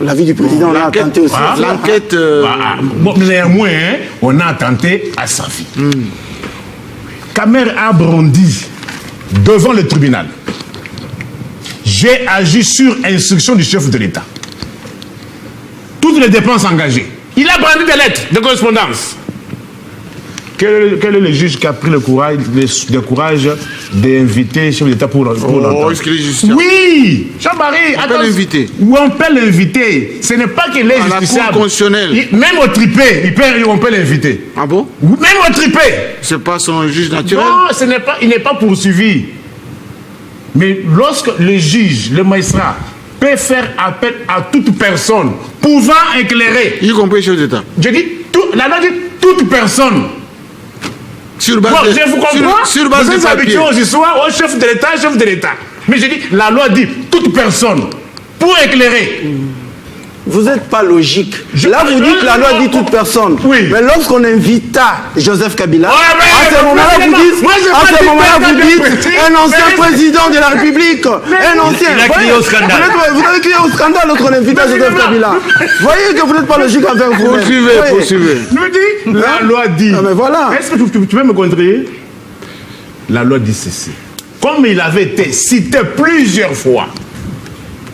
La vie du président, on a attenté aussi. L'enquête... Bon, néanmoins, on a attenté à sa vie. Kamere a bondi devant le tribunal. J'ai agi sur instruction du chef de l'État. Toutes les dépenses engagées. Il a brandi des lettres de correspondance. Quel est le juge qui a pris le courage d'inviter le chef d'État pour l'entendre? Est-ce qu'il est justiciable? Oui, Jean-Marie, on peut l'inviter. Ou on peut l'inviter. Ce n'est pas qu'il est justiciable. La Cour constitutionnelle. Même au tripé, on peut l'inviter. Ah bon? Même au tripé. C'est pas son juge naturel? Non, il n'est pas poursuivi. Mais lorsque le juge, le magistrat, peut faire appel à toute personne pouvant éclairer. Y compris le chef d'État. Je dis, la loi dit toute personne. Sur base de, je vous comprends. sur base de papier. Aux histoires, au chef de l'État. Mais je dis, la loi dit toute personne pour éclairer. Vous n'êtes pas logique. Là, vous dites que la loi dit toute personne. Oui. Mais lorsqu'on invita Joseph Kabila, à ce moment-là, vous dites un ancien président de la République. Un ancien. Il a crié au scandale. Vous avez crié au scandale lorsqu'on invita Joseph Kabila. Voyez que vous n'êtes pas logique avec vous. Poursuivez. Nous dit, la loi dit. Ah, mais voilà. Est-ce que tu peux me contrer? La loi dit ceci. Comme il avait été cité plusieurs fois,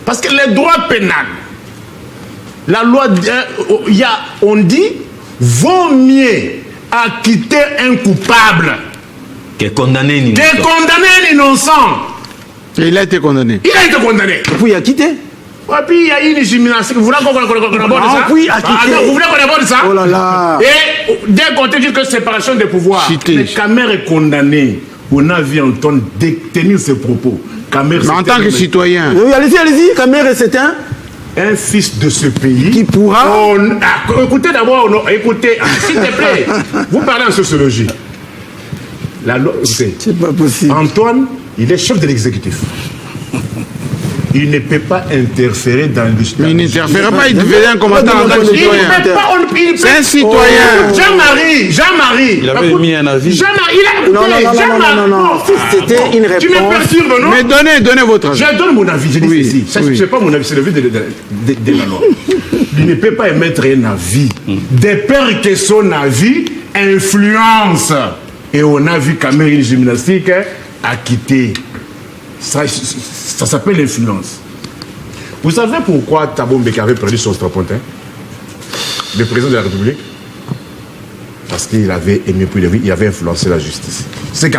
parce que les droits pénals, la loi, on dit, vaut mieux acquitter un coupable que condamner un innocent. Et il a été condamné. Il a été condamné. Et puis il a quitté. Et puis il y a une gymnastique. Vous voulez qu'on aborde ça? Oui, acquitté. Vous voulez qu'on aborde ça? Oh là là. Et d'un côté, dit que séparation des pouvoirs. Mais Kamere est condamné. On a vu Antoine tenir ses propos. Kamere, mais en tant que citoyen. Oui, allez-y. Kamere, c'est un fils de ce pays qui pourra... écoutez d'abord, écoutez, s'il te plaît, vous parlez en sociologie. C'est pas possible. Antoine, il est chef de l'exécutif. Il ne peut pas interférer dans l'histoire. Mais il n'interfère pas, il devient un combattant en tant que citoyen. C'est un citoyen. Jean-Marie. Il avait mis un avis. Non. C'était une réponse. Tu me perturbes, non? Mais donnez votre avis. Je donne mon avis, je dis ceci. Ça, c'est pas mon avis, c'est le but de la loi. Il ne peut pas émettre un avis. De peur que son avis influence. Et on a vu Kamere, une gymnastique, a quitté. Ça s'appelle l'influence. Vous savez pourquoi Thabo Mbeki avait perdu son strapontin, le président de la République? Parce qu'il avait aimé, puis il avait influencé la justice. Ce qu'il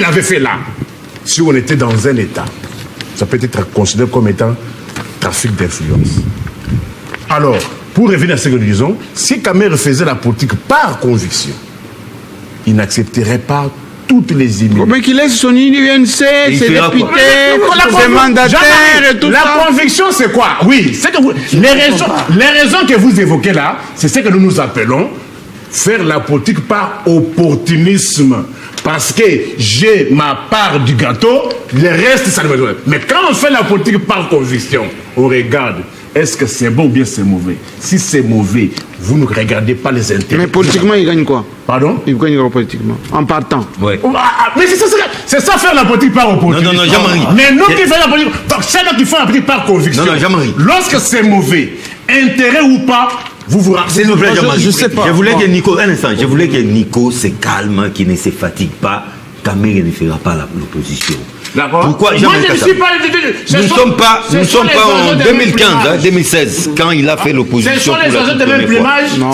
avait fait là. si on était dans un État, ça peut être considéré comme étant trafic d'influence. Alors, pour revenir à ce que nous disons, si Kamer faisait la politique par conviction, il n'accepterait pas toutes les immunités. Mais qu'il laisse son INC, ses députés, ses mandataires et tout ça. La conviction, c'est quoi? Oui, c'est que les raisons que vous évoquez là, c'est ce que nous appelons faire la politique par opportunisme. Parce que j'ai ma part du gâteau, le reste, ça ne me donne. Mais quand on fait la politique par conviction, on regarde. Est-ce que c'est bon ou bien c'est mauvais? Si c'est mauvais, vous ne regardez pas les intérêts. Mais politiquement, il gagne quoi? Pardon? Il gagne quoi politiquement? En partant. Ouais. Mais c'est ça faire la politique par opportunisme. Non, Jean-Marie. Mais nous qui faisons la politique, c'est nous qui faisons la politique par conviction. Non, Jean-Marie. Lorsque c'est mauvais, intérêt ou pas, vous vous rappelez. S'il vous plaît, Jean-Marie. Je sais pas. Je voulais que Nico, un instant, je voulais que Nico se calme, qu'il ne se fatigue pas. Kamer ne fera pas l'opposition. D'accord. Pourquoi Moi, je ne suis pas. Nous ne sommes pas en 2015, 2016, quand il a fait l'opposition.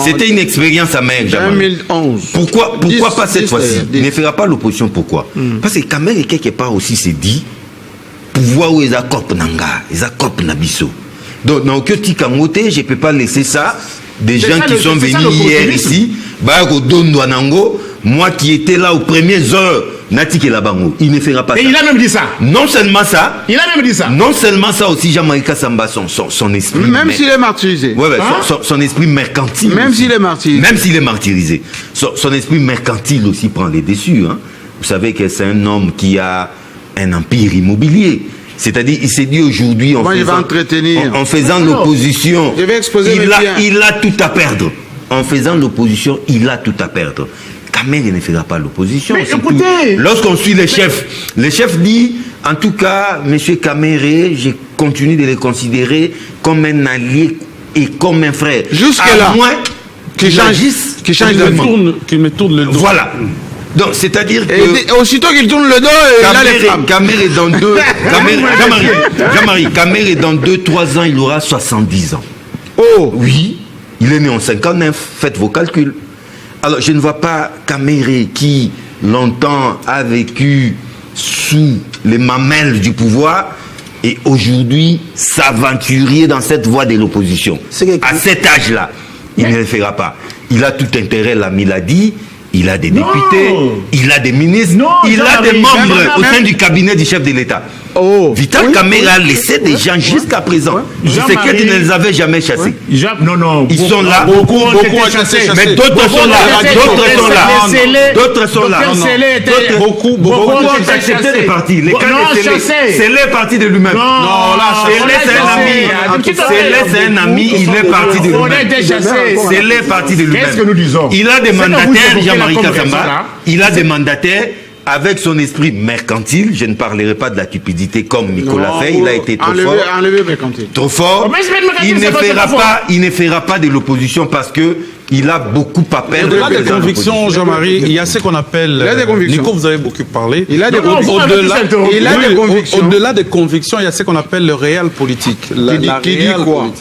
C'était une expérience amère. 2011. Pourquoi pas cette fois-ci? Il ne fera pas l'opposition. Pourquoi? Parce que Kamer, quelque part aussi, s'est dit pouvoir où ils accopent Nanga, ils accopent Nabiso. Donc, dans aucun petit camote, je ne peux pas laisser ça. Des gens qui sont venus hier ici, moi qui étais là aux premières heures, Nati Labango, il ne fera pas ça. Et il a même dit ça. Non seulement ça. Il a même dit ça. Non seulement ça aussi, Jean-Marie Kassamba, son esprit. Même s'il est martyrisé. Ouais, son esprit mercantile. Même s'il est martyrisé. Même s'il est martyrisé. Son esprit mercantile aussi prend les dessus. Hein. Vous savez que c'est un homme qui a un empire immobilier. C'est-à-dire, il s'est dit aujourd'hui, en faisant l'opposition, il a tout à perdre. En faisant l'opposition, il a tout à perdre. Kamer ne fera pas l'opposition. Mais écoutez, lorsqu'on suit les chefs disent, en tout cas, M. Kamer, je continue de le considérer comme un allié et comme un frère. Jusque-là. À moins qu'il me tourne le dos. Voilà. Donc, c'est-à-dire que... Et aussitôt qu'il tourne le dos, il a les flammes. Kamer est dans Jean-Marie, Kamer est dans 2-3 ans, il aura 70 ans. Oh! Oui, il est né en 59, faites vos calculs. Alors, je ne vois pas Kamer qui, longtemps, a vécu sous les mamelles du pouvoir et aujourd'hui s'aventurer dans cette voie de l'opposition. À cet âge-là, il ne le fera pas. Il a tout intérêt, l'ami l'a dit. Il a des députés, il a des ministres, il a des membres au sein du cabinet du chef de l'État. Vital Kamer a laissé des gens jusqu'à présent. Je sais qu'il ne les avait jamais chassés. Non. Ils sont là. Beaucoup ont chassé. Mais d'autres sont là. D'autres sont là. Beaucoup ont accepté les partis. C'est les partis de lui-même. C'est un ami, il est parti de lui-même. C'est les partis de lui-même. Qu'est-ce que nous disons? Il a des mandataires, Jean-Marie Kassamba. Il a des mandataires. Avec son esprit mercantile, je ne parlerai pas de la cupidité comme Nicolas fait, il a été trop fort. Trop fort. Il ne fera pas de l'opposition parce que il a beaucoup à perdre. Au-delà des convictions, Jean-Marie, il y a ce qu'on appelle... Il a des convictions. Nico, vous avez beaucoup parlé. Il a des convictions. Au-delà des convictions, il y a ce qu'on appelle le réel politique. Qui dit quoi?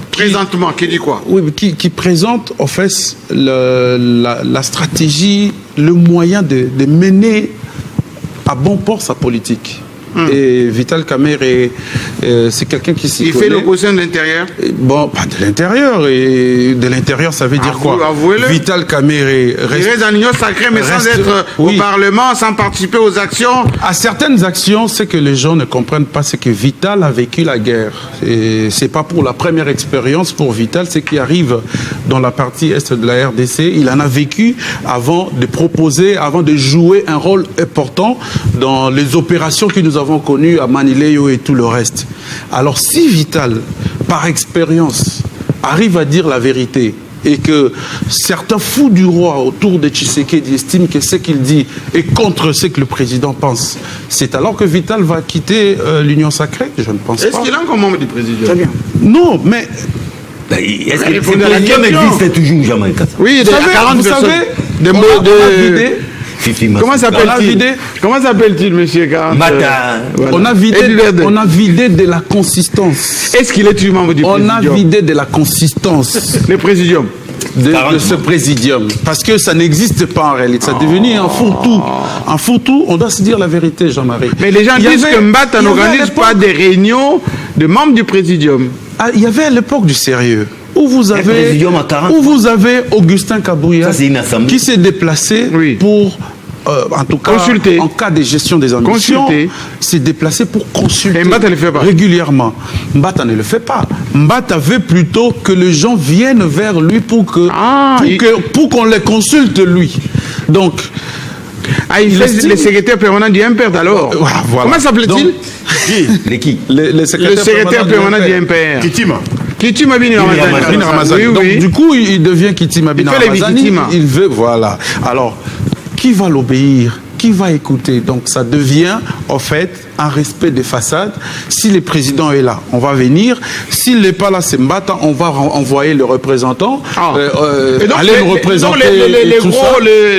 Présentement, qui dit quoi? Oui, qui présente en fait la stratégie, le moyen de mener à bon port sa politique. Et Vital Kamer, c'est quelqu'un qui s'y connaît. Il fait l'opposition de l'intérieur? Bon, pas de l'intérieur. Et de l'intérieur, ça veut dire quoi? Vital Kamer reste... Il reste dans l'union sacrée, mais sans être au Parlement, sans participer aux actions. À certaines actions, c'est que les gens ne comprennent pas, c'est que Vital a vécu la guerre. Et c'est pas pour la première expérience pour Vital, c'est qu'il arrive dans la partie est de la RDC. Il en a vécu avant de proposer, avant de jouer un rôle important dans les opérations que nous avons connues à Manileyo et tout le reste. Alors si Vital, par expérience, arrive à dire la vérité et que certains fous du roi autour de Tshisekedi estiment que ce qu'il dit est contre ce que le président pense, c'est alors que Vital va quitter l'Union sacrée? Je ne pense pas. Est-ce qu'il est encore membre du président? Très bien. Non, mais... Est-ce que le président existe toujours, Jean-Marie Kassamba? Oui, il y a 40 personnes. Comment s'appelle-t-il, monsieur Garant? On a vidé de la consistance. Est-ce qu'il est toujours membre du présidium? On a vidé de la consistance. Le présidium. de ce présidium. Parce que ça n'existe pas en réalité. Ça est devenu un fourre-tout. Un fourre-tout, on doit se dire la vérité, Jean-Marie. Mais les gens disent que Mbata n'organise pas des réunions de membres du présidium. Ah, il y avait à l'époque du sérieux. Où vous avez Augustin Kabouya qui s'est déplacé pour... en tout cas, consulter. En cas de gestion des ambitions, s'est déplacé pour consulter. Et Mbata ne le fait pas. Régulièrement. Mbata ne le fait pas. Mbata veut plutôt que les gens viennent vers lui pour qu'on les consulte lui. Donc, il fait les secrétaires permanents du MPR alors. Voilà. Comment s'appelait-il? Le secrétaire permanent du MPR. Kitima Bin Ramazani. Donc, du coup, il devient Kitima Bin Ramazani. Il veut, voilà. Alors, qui va l'obéir? Qui va écouter? Donc ça devient en fait un respect des façades. Si le président est là, on va venir. S'il n'est pas là, c'est Mbata, on va envoyer le représentant. Aller le représenter.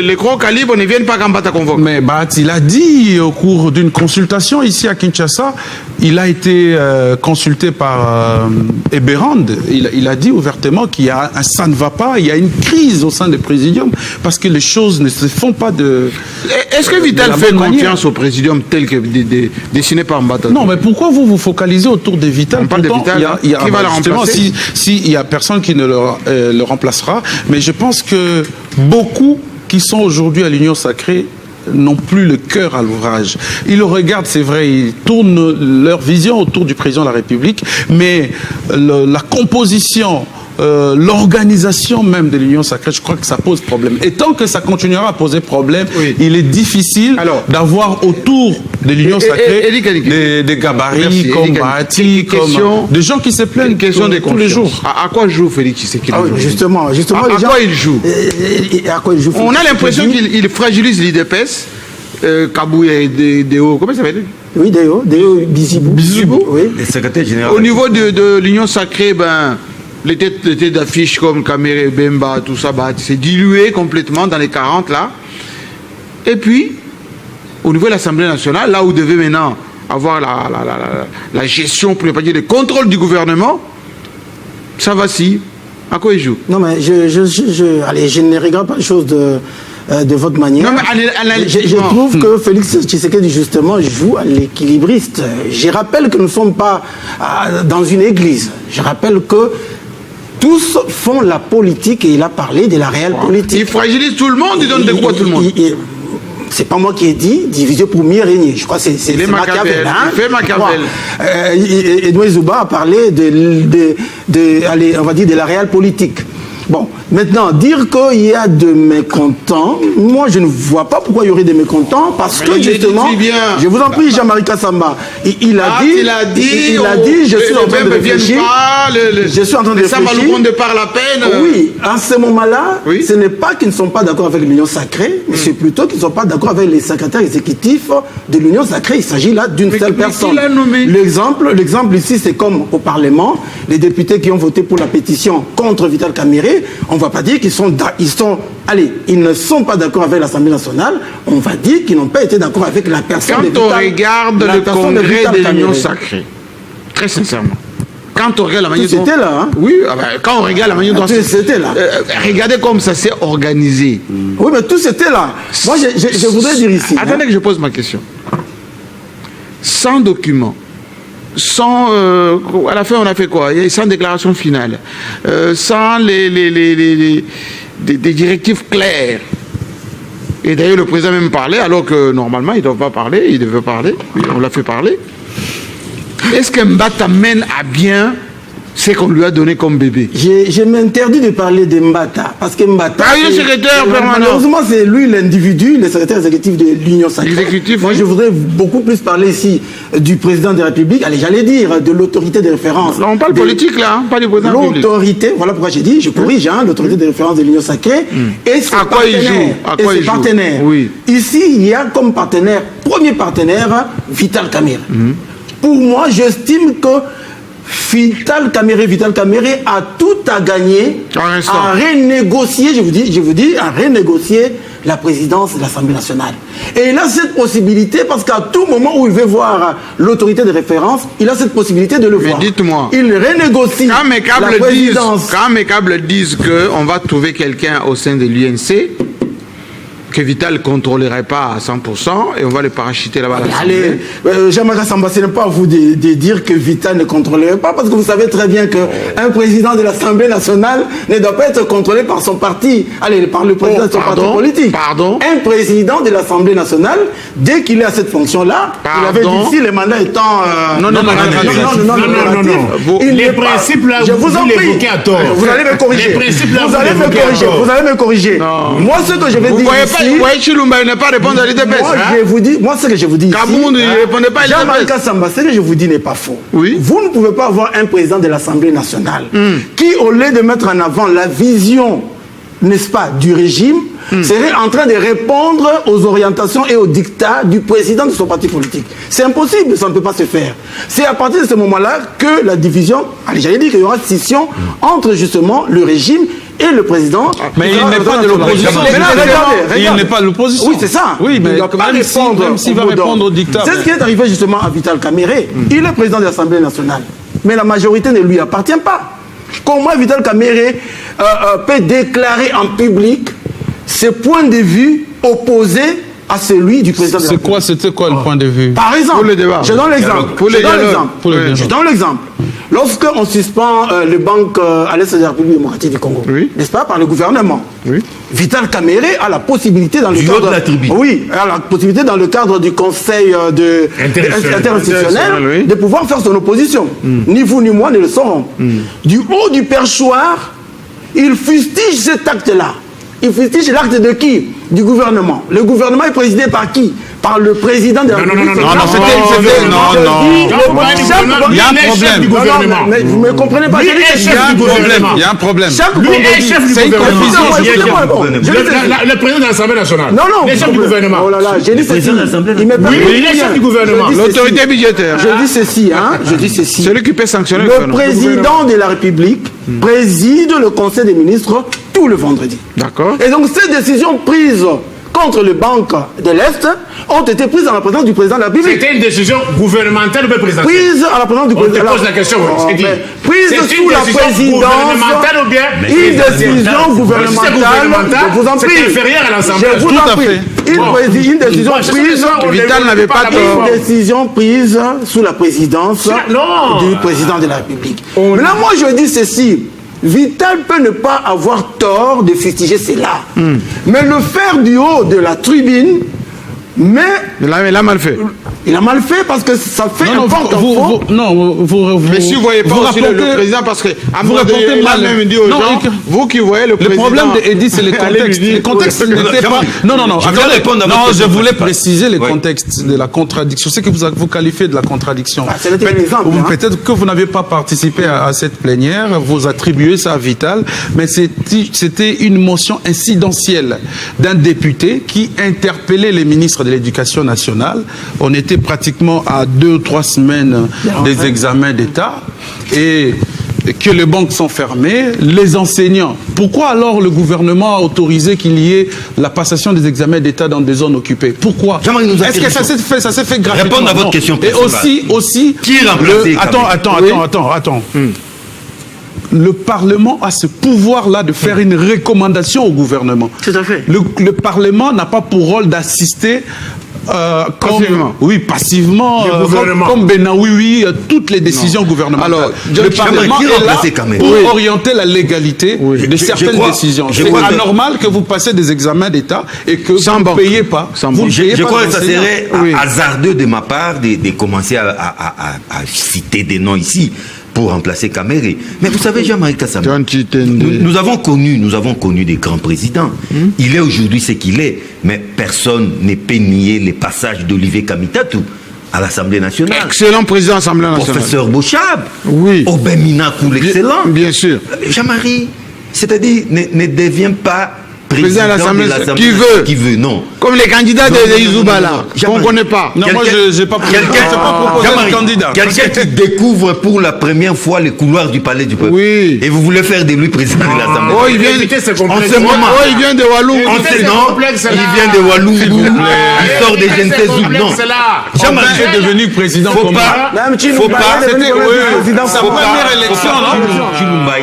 Les gros calibres ne viennent pas quand Mbata convoque. Mais il a dit au cours d'une consultation ici à Kinshasa, il a été consulté par Eberand. Il a dit ouvertement qu'il y a ça ne va pas, il y a une crise au sein du présidium parce que les choses ne se font pas de... Est-ce que Vital fait confiance au présidium tel que dessiné par Mbata? Non, mais pourquoi vous focalisez autour de Vital? On parle de Vital, qui va le remplacer? Il n'y a personne qui ne le remplacera, mais je pense que beaucoup qui sont aujourd'hui à l'Union Sacrée n'ont plus le cœur à l'ouvrage. Ils le regardent, c'est vrai, ils tournent leur vision autour du président de la République, mais la composition, l'organisation même de l'Union Sacrée, je crois que ça pose problème. Et tant que ça continuera à poser problème, il est difficile d'avoir autour de l'Union Sacrée des gabarits comme Bahati, comme des gens qui se plaignent tous les jours. À quoi joue Félix Tshisekedi? Justement, à quoi il joue? On a l'impression qu'il fragilise l'IDPS. Kabouya et Deo, comment ça s'appelle? Oui, Deo Bizibou. Oui. Le secrétaire général. Au niveau de l'Union Sacrée, les têtes d'affiches comme Kamere, Bemba, tout ça, c'est dilué complètement dans les 40 là. Et puis, au niveau de l'Assemblée nationale, là où devait maintenant avoir la gestion, pour ne pas dire le contrôle du gouvernement, ça vacille. À quoi il joue? Non, mais je ne regarde pas les choses de votre manière. Non, mais je trouve que Félix Tshisekedi, justement, joue à l'équilibriste. Je rappelle que nous ne sommes pas dans une église. Je rappelle que tous font la politique et il a parlé de la réelle politique. Il fragilise tout le monde, il donne de quoi tout le monde? C'est pas moi qui ai dit diviser pour mieux régner. Je crois que c'est Machiavel. Il fait Machiavel. Edouard Zouba a parlé allez, on va dire de la réelle politique. Bon, maintenant, dire qu'il y a de mécontents, moi je ne vois pas pourquoi il y aurait des mécontents, parce que justement, je vous en prie, Jean-Marie Kassamba, il a dit, je suis en train de réfléchir. Je suis en train de réfléchir. Ça va nous prendre par la peine. Oui, en ce moment-là, ce n'est pas qu'ils ne sont pas d'accord avec l'Union Sacrée, mais c'est plutôt qu'ils ne sont pas d'accord avec les secrétaires exécutifs de l'Union Sacrée. Il s'agit là d'une seule personne. L'exemple ici, c'est comme au Parlement, les députés qui ont voté pour la pétition contre Vital Kamere, on ne va pas dire qu'ils ils ne sont pas d'accord avec l'Assemblée nationale, on va dire qu'ils n'ont pas été d'accord avec la personne de Vital. Quand on regarde le congrès de l'Union Sacrée, très sincèrement, quand on regarde la manière dont... C'était là, hein? Oui, quand on regarde la manière dont... C'était là. Regardez comme ça s'est organisé. Oui, mais tout c'était là. Moi, je voudrais dire ici... Attendez que je pose ma question. Sans document, sans... à la fin, on a fait quoi? Sans déclaration finale, sans des directives claires. Et d'ailleurs, le président même parlait, alors que normalement, il ne doit pas parler, il devait parler. Oui, on l'a fait parler. Est-ce que Mbata mène à bien ce qu'on lui a donné comme bébé? Je m'interdis de parler de Mbata, parce que Mbata... le secrétaire permanent. Malheureusement, c'est lui l'individu, le secrétaire exécutif de l'Union Sacrée. Moi, je voudrais beaucoup plus parler ici du président de la République, j'allais dire, de l'autorité de référence. Là, on parle politique, là, pas du président de la République. L'autorité, voilà pourquoi j'ai dit, je corrige, l'autorité de référence de l'Union Sacrée, et ses partenaires. Oui. Ici, il y a comme partenaire, premier partenaire, Vital Kamere. Pour moi, j'estime que Vital Kamerhe a tout à gagner à renégocier, je vous dis, à renégocier la présidence de l'Assemblée nationale. Et il a cette possibilité parce qu'à tout moment où il veut voir l'autorité de référence, il a cette possibilité de le voir. Dites-moi. Il renégocie la présidence. Quand mes câbles disent qu'on va trouver quelqu'un au sein de l'UNC, que Vital ne contrôlerait pas à 100% et on va le parachuter là-bas. Allez, Jean-Marc Samba, ce n'est pas à vous de dire que Vital ne contrôlerait pas, parce que vous savez très bien qu'un président de l'Assemblée nationale ne doit pas être contrôlé par son parti, par le président de son parti politique. Un président de l'Assemblée nationale, dès qu'il est à cette fonction-là, il avait dit ici, les mandats étant... Non. Les principes là, vous l'évoquez à tort. Vous allez me corriger. Vous allez me corriger. Moi, ce que je vais dire... Vous voyez, Chilumba ne pas répondre à l'IDPS. Moi, ce que je vous dis. Kabound ne répondait pas à l'IDPS. Jean-Marc Samba, ce que je vous dis n'est pas faux. Oui. Vous ne pouvez pas avoir un président de l'Assemblée nationale qui, au lieu de mettre en avant la vision, n'est-ce pas, du régime, serait en train de répondre aux orientations et aux dictats du président de son parti politique. C'est impossible, ça ne peut pas se faire. C'est à partir de ce moment-là que la division, j'allais dire qu'il y aura scission entre justement le régime et le président. Mais il n'est pas de l'opposition. Il n'est pas de l'opposition. Oui, c'est ça. Oui, mais même s'il va répondre au dictat. C'est ce qui est arrivé justement à Vital Kamerhe. Il est président de l'Assemblée nationale. Mais la majorité ne lui appartient pas. Comment Vital Kamerhe peut déclarer en public ses points de vue opposés à celui du président de la République? C'était quoi le point de vue? Par exemple, je donne l'exemple. Lorsqu'on suspend les banques à l'Est de la République démocratique du Congo, n'est-ce pas, par le gouvernement, Vital Kamerhe a la possibilité dans le cadre... a la possibilité dans le cadre du Conseil interinstitutionnel de pouvoir faire son opposition. Ni vous ni moi ne le saurons. Du haut du perchoir, il fustige cet acte-là. Il fustige l'acte de qui? Du gouvernement. Le gouvernement est présidé par qui? Par le président de la République. Non. Il y a un problème du gouvernement. Mais vous ne me comprenez pas. Lui est chef du gouvernement. Il y a un problème. Lui est chef du gouvernement. Le président de l'Assemblée nationale. Non. Le chef du gouvernement. Oh là là, j'ai dit ceci. Il est chef du gouvernement. L'autorité budgétaire. Je dis ceci, Celui qui peut sanctionner le président de la République préside le Conseil des ministres tout le vendredi. D'accord. Et donc ces décisions prises contre les banques de l'Est ont été prises en la présence du président de la République. C'était une décision gouvernementale ou présidentielle? Prise à la présence du président. On te pose la question. Prise sous la présidence. Gouvernementale ou bien une décision gouvernementale. Je vous en prie. C'est inférieur à l'Assemblée. Je vous en prie. Une décision prise. Vital n'avait pas tort. Une décision prise sous la présidence du président de la République. Mais là, moi, je dis ceci. Vital peut ne pas avoir tort de fustiger cela. Mais le faire du haut de la tribune, mais il a mal fait. Il a mal fait parce que ça fait un porte-à-faux. Mais si vous ne voyez pas aussi le président, parce que vous répondez mal. Même dit aux gens, vous qui voyez le président... Le problème d'Edi, c'est les contextes. Les contextes n'étaient pas... Non, je voulais préciser les contextes de la contradiction. C'est que vous qualifiez de la contradiction. Peut-être que vous n'avez pas participé à cette plénière, vous attribuez ça à Vital, mais c'était une motion incidentielle d'un député qui interpellait les ministres de l'Éducation nationale. On était pratiquement à 2 ou 3 semaines des examens d'État et que les banques sont fermées, les enseignants. Pourquoi alors le gouvernement a autorisé qu'il y ait la passation des examens d'État dans des zones occupées? Pourquoi? Est-ce que ça s'est fait gratuitement? Répondre à votre question. Et aussi... Qui est remplacé? Attends. Le Parlement a ce pouvoir-là de faire une recommandation au gouvernement. Tout à fait. Le Parlement n'a pas pour rôle d'assister passivement, comme Benaoui, toutes les décisions gouvernementales. Alors, le Parlement est là pour orienter la légalité de certaines décisions. C'est anormal que vous passez des examens d'État et que vous ne payez pas. Je crois que ça serait hasardeux de ma part de commencer à citer des noms ici pour remplacer Kamerhe. Mais vous savez, Jean-Marie Kassama, nous avons connu des grands présidents. Il est aujourd'hui ce qu'il est, mais personne ne peut nier les passages d'Olivier Kamitatou à l'Assemblée nationale. Excellent président de l'Assemblée nationale. Professeur Bochab. Oui. Aubin Minakou, l'excellent. Bien sûr. Jean-Marie, c'est-à-dire, ne devient pas président de l'Assemblée qui veut, non. Comme les candidats de Izouba là, qu'on ne connaît pas. Non, moi je n'ai pas proposé de candidat. Quelqu'un qui découvre pour la première fois les couloirs du palais du peuple. Oui. Et vous voulez faire de lui président de l'Assemblée. Oh, il vient en ce moment. Oh, il vient de Walou. Il vient de Walou. Il sort des jeunes Zou. Non. Jean-Marie est devenu président. Faut pas. C'était sa première élection, non?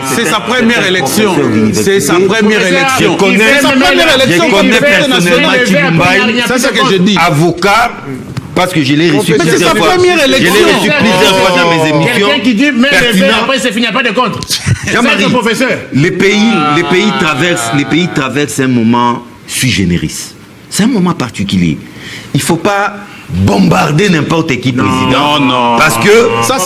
C'est sa première élection. C'est sa première élection. Je connais personnellement Chilumbaï. C'est ça que je dis. Avocat. Parce que je l'ai reçu plusieurs fois. Je l'ai reçu plusieurs fois dans mes émissions. Quelqu'un qui dit mais les verts, après c'est fini, il n'y a pas de contre. Jean-Marie, les pays traversent un moment sui generis. C'est un moment particulier. Il ne faut pas bombarder n'importe qui président. Non. Parce que ça,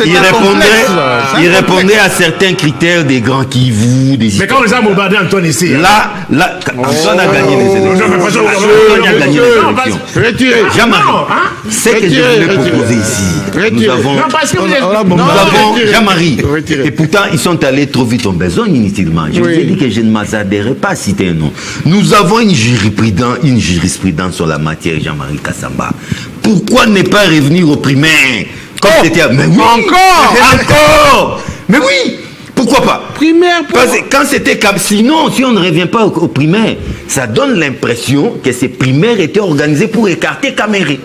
il répondait à certains critères des grands Kivu, des Mais quand on les a bombardés, Antoine, ici. Là, Antoine a gagné les élections. Antoine a gagné les élections. Jean-Marie, c'est que je voulais proposer ici. Nous avons Jean-Marie. Et pourtant, ils sont allés trop vite en besogne inutilement. Je vous ai dit que je ne m'attarderai pas à citer un nom. Nous avons une jurisprudence sur la matière, Jean-Marie Kassamba. Pourquoi ne pas revenir au primaire comme c'était mais oui, encore. Mais oui, pourquoi pas? Primaire, parce que quand c'était comme sinon, si on ne revient pas au primaire, ça donne l'impression que ces primaires étaient organisés pour écarter Caméré.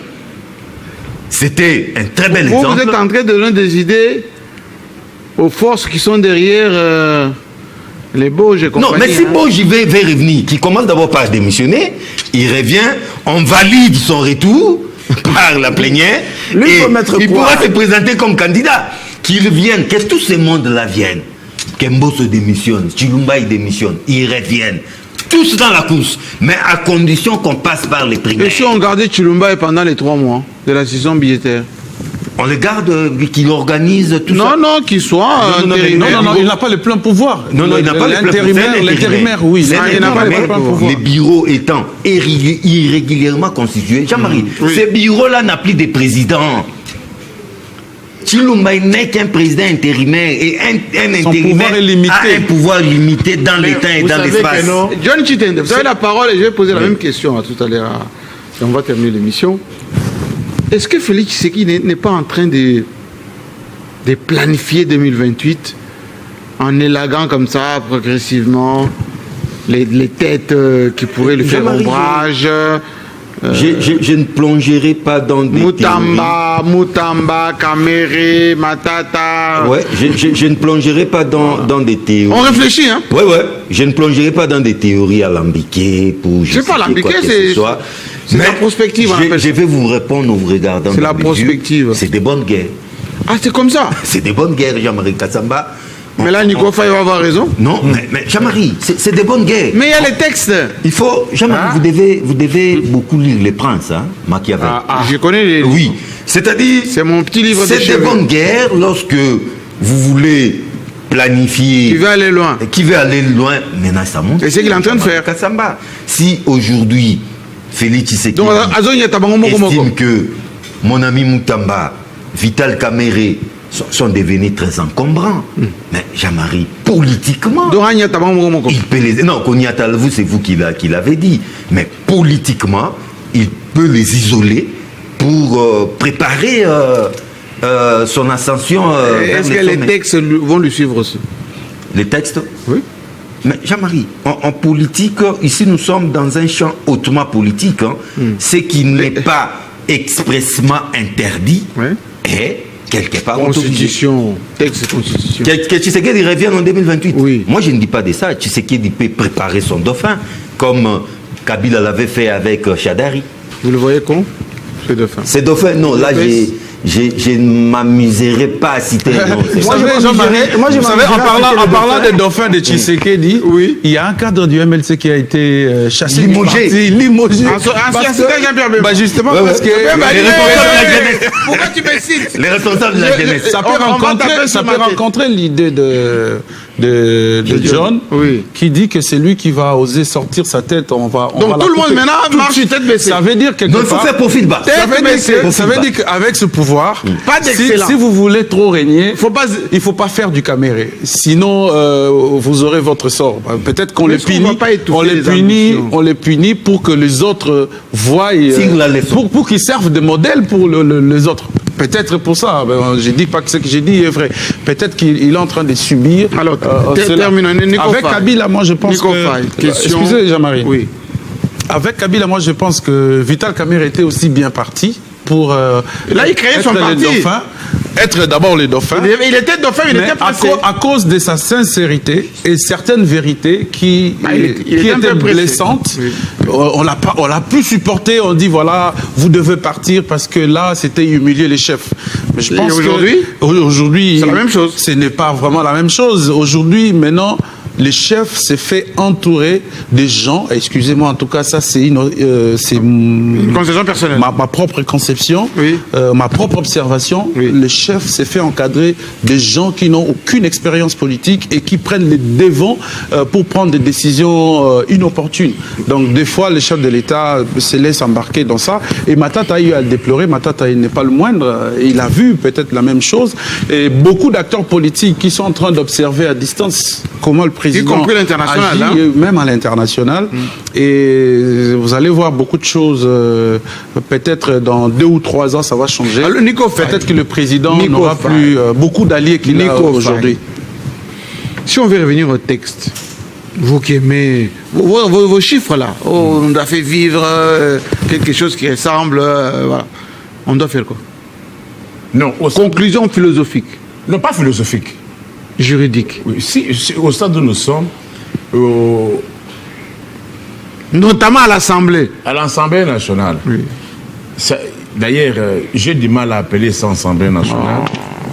C'était un très bel exemple. Vous êtes en train de donner des idées aux forces qui sont derrière les Bauges et compagnie. Non, mais si Bauge veut revenir, qui commence d'abord par démissionner, il revient, on valide son retour par la plénière, et il pourra se présenter comme candidat. Qu'il vienne, que tous ces mondes-là viennent. Kembo se démissionne, Chilumbaï démissionne, ils reviennent. Tous dans la course, mais à condition qu'on passe par les primaires. Et si on gardait Chilumbaï pendant les 3 mois de la saison budgétaire? On le garde, qu'il organise tout ça. Non, qu'il soit intérimaire. Non, il n'a pas le plein pouvoir. Non, il n'a pas le plein pouvoir. L'intérimaire, oui. Il n'a pas le plein pouvoir. Les bureaux étant irrégulièrement constitués. Jean-Marie, ces bureaux-là n'ont plus de président. Chilumbaï n'est qu'un président intérimaire et un intérimaire a un pouvoir limité dans les temps et dans l'espace. John Chitende, vous avez la parole et je vais poser la même question à tout à l'heure. On va terminer l'émission. Est-ce que Félix Tshisekedi n'est pas en train de planifier 2028 en élaguant comme ça progressivement les têtes qui pourraient le faire ombrage? Je ne plongerai pas dans des Moutamba, Caméré, Matata. Ouais, je ne plongerai pas dans des théories. On réfléchit, hein? Ouais. Je ne plongerai pas dans des théories alambiquées pour justifier c'est pas alambiqué, c'est la prospective. Je vais vous répondre en vous regardant. C'est la prospective. C'est des bonnes guerres. Ah, c'est comme ça? C'est des bonnes guerres, Jean-Marie Kassamba. Mais là, Nico Faye va avoir raison. Non, mais Jean-Marie, c'est des bonnes guerres. Mais il y a les textes. Il faut, Jean-Marie, vous devez beaucoup lire Les Princes, hein, Machiavel. Je connais les livres. Oui, c'est-à-dire... C'est mon petit livre de C'est des bonnes guerres lorsque vous voulez planifier... Qui veut aller loin. Maintenant, ça monte. Et c'est ce qu'il est en train de faire. Kassamba. Si aujourd'hui, Félix Tshisekedi estime que mon ami Moutamba, Vital Caméré, sont devenus très encombrants. Mais Jean-Marie, politiquement... il peut les... Non, Koniatalvu, c'est vous qui l'avez dit. Mais politiquement, il peut les isoler pour préparer son ascension. Est-ce que les textes vont lui suivre aussi? Les textes? Oui. Mais Jean-Marie, en politique, ici nous sommes dans un champ hautement politique. Ce qui n'est pas expressement interdit est quelque part Constitution, texte constitution. Que Tshisekedi revienne en 2028. Oui. Moi, je ne dis pas de ça. Tshisekedi peut préparer son dauphin, comme Kabila l'avait fait avec Chadari. Vous le voyez con, ce dauphin? C'est dauphin, non, là, je ne m'amuserai pas à citer un nom. Vous savez, en parlant des dauphins de Tshisekedi, il y a un cadre du MLC qui a été chassé. Limogé. Justement, parce que... Pourquoi tu me cites les responsables de la jeunesse? Ça peut rencontrer l'idée John, qui dit que c'est lui qui va oser sortir sa tête. Donc tout le monde maintenant marche tête baissée. Ça veut dire que il faut faire profil bas. Ça veut dire qu'avec ce pouvoir, si vous voulez trop régner, il ne faut pas faire du caméré. Sinon, vous aurez votre sort. Peut-être qu'on les punit pour que les autres voient, pour qu'ils servent de modèle pour les autres. Peut-être pour ça. Je ne dis pas que ce que j'ai dit est vrai. Peut-être qu'il est en train de subir. Alors, avec Kabila, moi je pense que... Excusez, Jean-Marie. Oui. Avec Kabila, moi je pense que Vital Kamerhe était aussi bien parti pour là, il créait son parti. Être d'abord le dauphin. Il était dauphin, il était pressé. À cause de sa sincérité et certaines vérités qui étaient blessantes, on l'a pu supporter. On dit voilà, vous devez partir parce que là, c'était humilier les chefs. Mais je pense qu'aujourd'hui, c'est la même chose. Ce n'est pas vraiment la même chose. Aujourd'hui, maintenant, les chefs s'est fait entourer des gens, excusez-moi, en tout cas, ça c'est une conception personnelle. Ma propre conception, ma propre observation. Le chef s'est fait encadrer des gens qui n'ont aucune expérience politique et qui prennent les devants pour prendre des décisions inopportunes. Donc des fois, le chef de l'État se laisse embarquer dans ça. Et Matata a eu à le déplorer. Matata, il n'est pas le moindre. Il a vu peut-être la même chose. Et beaucoup d'acteurs politiques qui sont en train d'observer à distance comment le président, y compris l'international, agit, même à l'international. Et vous allez voir beaucoup de choses. Peut-être dans 2 ou 3 ans, ça va changer. Peut-être que le président n'aura plus beaucoup d'alliés qu'il a aujourd'hui. Si on veut revenir au texte, vous qui aimez vos chiffres là, on doit faire vivre quelque chose qui ressemble, voilà. On doit faire quoi? Non. Conclusion philosophique. Non, pas philosophique. Juridique. Oui, si au stade où nous sommes, notamment à l'Assemblée. À l'Assemblée nationale. Oui. D'ailleurs, j'ai du mal à appeler ça Assemblée nationale.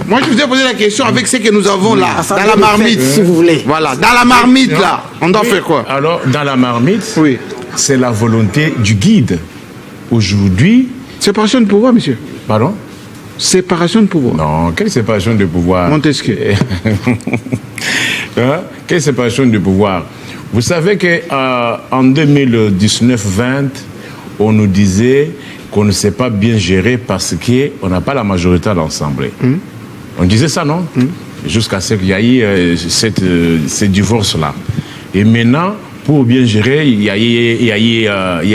Moi, je vous ai posé la question avec ce que nous avons là, dans la marmite, si vous voulez. Voilà, dans la marmite là, on doit faire quoi? Alors, dans la marmite, c'est la volonté du guide. Aujourd'hui... Séparation de pouvoir, monsieur. Pardon? Séparation de pouvoir. Non, quelle séparation de pouvoir? Montesquieu. Quelle séparation de pouvoir? Vous savez qu'en 2019-20, on nous disait qu'on ne sait pas bien gérer parce qu'on n'a pas la majorité à l'Assemblée. On disait ça, non? Jusqu'à ce qu'il y ait ce divorce-là. Et maintenant, pour bien gérer, il y a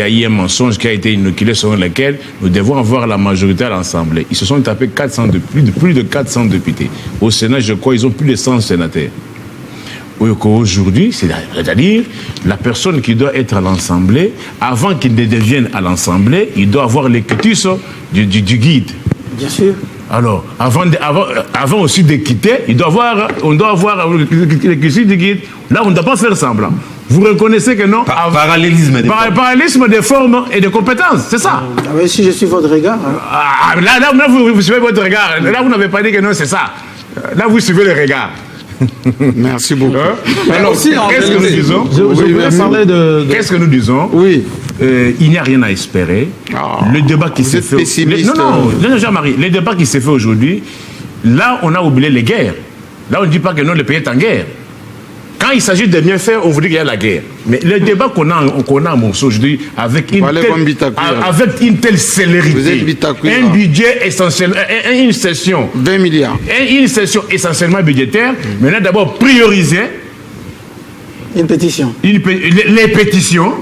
eu un mensonge qui a été inoculé selon lequel nous devons avoir la majorité à l'Assemblée. Ils se sont tapés plus de 400 députés. Au Sénat, je crois, ils ont plus de 100 sénateurs. Aujourd'hui, c'est-à-dire la personne qui doit être à l'Assemblée, avant qu'il ne devienne à l'Assemblée, il doit avoir les quitus du guide. Bien sûr. Alors, avant aussi de quitter, on doit avoir les quitus du guide. Là, on ne doit pas faire semblant. Vous reconnaissez que non? Parallélisme des formes et des compétences, c'est ça. Ah oui, si je suis votre regard. Hein. Là, vous suivez votre regard. Là, vous n'avez pas dit que non, c'est ça. Là, vous suivez le regard. Merci beaucoup. Alors, qu'est-ce que nous disons? Qu'est-ce que nous disons? Oui. Il n'y a rien à espérer. Le débat qui s'est fait... Non, Jean-Marie, le débat qui s'est fait aujourd'hui, là, on a oublié les guerres. Là, on ne dit pas que non, le pays est en guerre. Quand il s'agit de bien faire, on vous dit qu'il y a la guerre. Mais le débat qu'on a en morceau aujourd'hui, avec une telle célérité, un budget essentiel, une session... 20 milliards. Une session essentiellement budgétaire, maintenant d'abord prioriser... Une pétition. Les pétitions...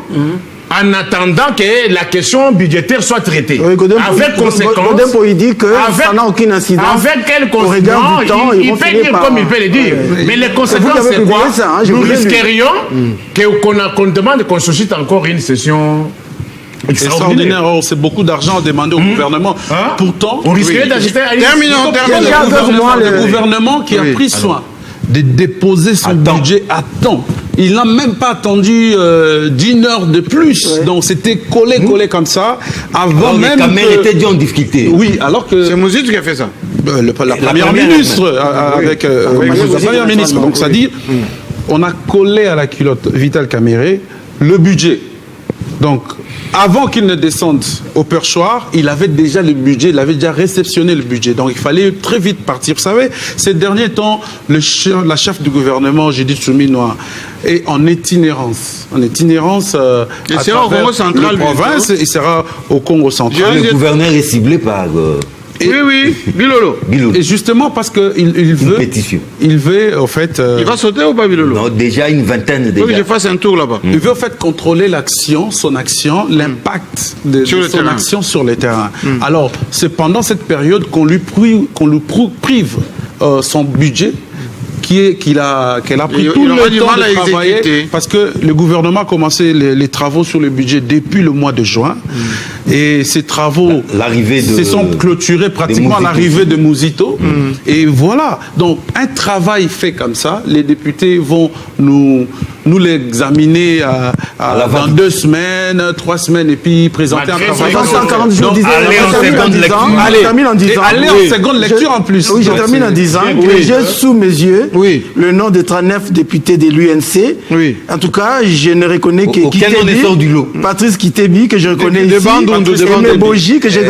En attendant que la question budgétaire soit traitée. Avec conséquence. Il dit que ça n'a aucun incidence. Avec quelle conséquence? Il peut dire comme il peut le dire. Mais les conséquences, c'est quoi? Nous risquerions qu'on demande qu'on suscite encore une session extraordinaire. C'est beaucoup d'argent demandé au gouvernement. Pourtant, on risquerait d'acheter à le gouvernement qui a pris soin de déposer son budget à temps. Il n'a même pas attendu d'1 heure de plus. Donc c'était collé comme ça. Avant même que... était déjà en difficulté. Oui, alors que... C'est Mouzid qui a fait ça. La première ministre, avec la première ministre. Donc ça dit, on a collé à la culotte Vital Kamerhe le budget. Donc, avant qu'il ne descende au perchoir, il avait déjà le budget, il avait déjà réceptionné le budget. Donc il fallait très vite partir. Vous savez, ces derniers temps, la chef du gouvernement, Judith Suminwa, est en itinérance. En itinérance à travers la province, il sera au Congo central. Le gouverneur est ciblé par... Oui, Bilolo. Et justement parce qu'il veut... Pétition. Il veut, en fait... Il va sauter ou pas, Bilolo? Non, déjà une vingtaine. Il faut que je fasse un tour là-bas. Il veut, en fait, contrôler son action, l'impact de son action sur le terrain. Alors, c'est pendant cette période qu'on lui prive son budget, qu'elle a pris tout le temps de travailler, parce que le gouvernement a commencé les travaux sur le budget depuis le mois de juin, et ces travaux se sont clôturés pratiquement à l'arrivée de Mouzito, et voilà, donc un travail fait comme ça, les députés vont nous l'examiner dans 2 semaines, 3 semaines, et puis présenter un travail. 140 jours, aller en seconde lecture. Aller en seconde lecture en plus. Oui, je termine en disant que j'ai sous mes yeux le nom des 39 députés de l'UNC. Oui. En tout cas, je ne reconnais que Patrice Kitebi, que je reconnais ici. Aimé Boji, que j'ai...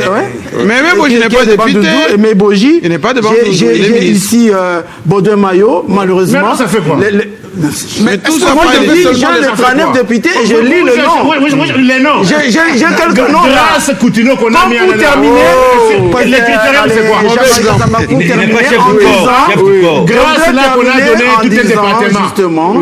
Mais Aimé Boji n'est pas député. Aimé Boji. Il n'est pas de J'ai ici Baudouin Maillot, malheureusement. Mais ça fait quoi? Mais tout ça, moi, j'ai les 39 députés et je lis le nom. Oui, les noms. J'ai quelques noms là. Grâce Coutinho qu'on a mis en terminer. Les critères, c'est quoi? Pour terminer en disant, grâce là qu'on a donné tous les départements. Justement,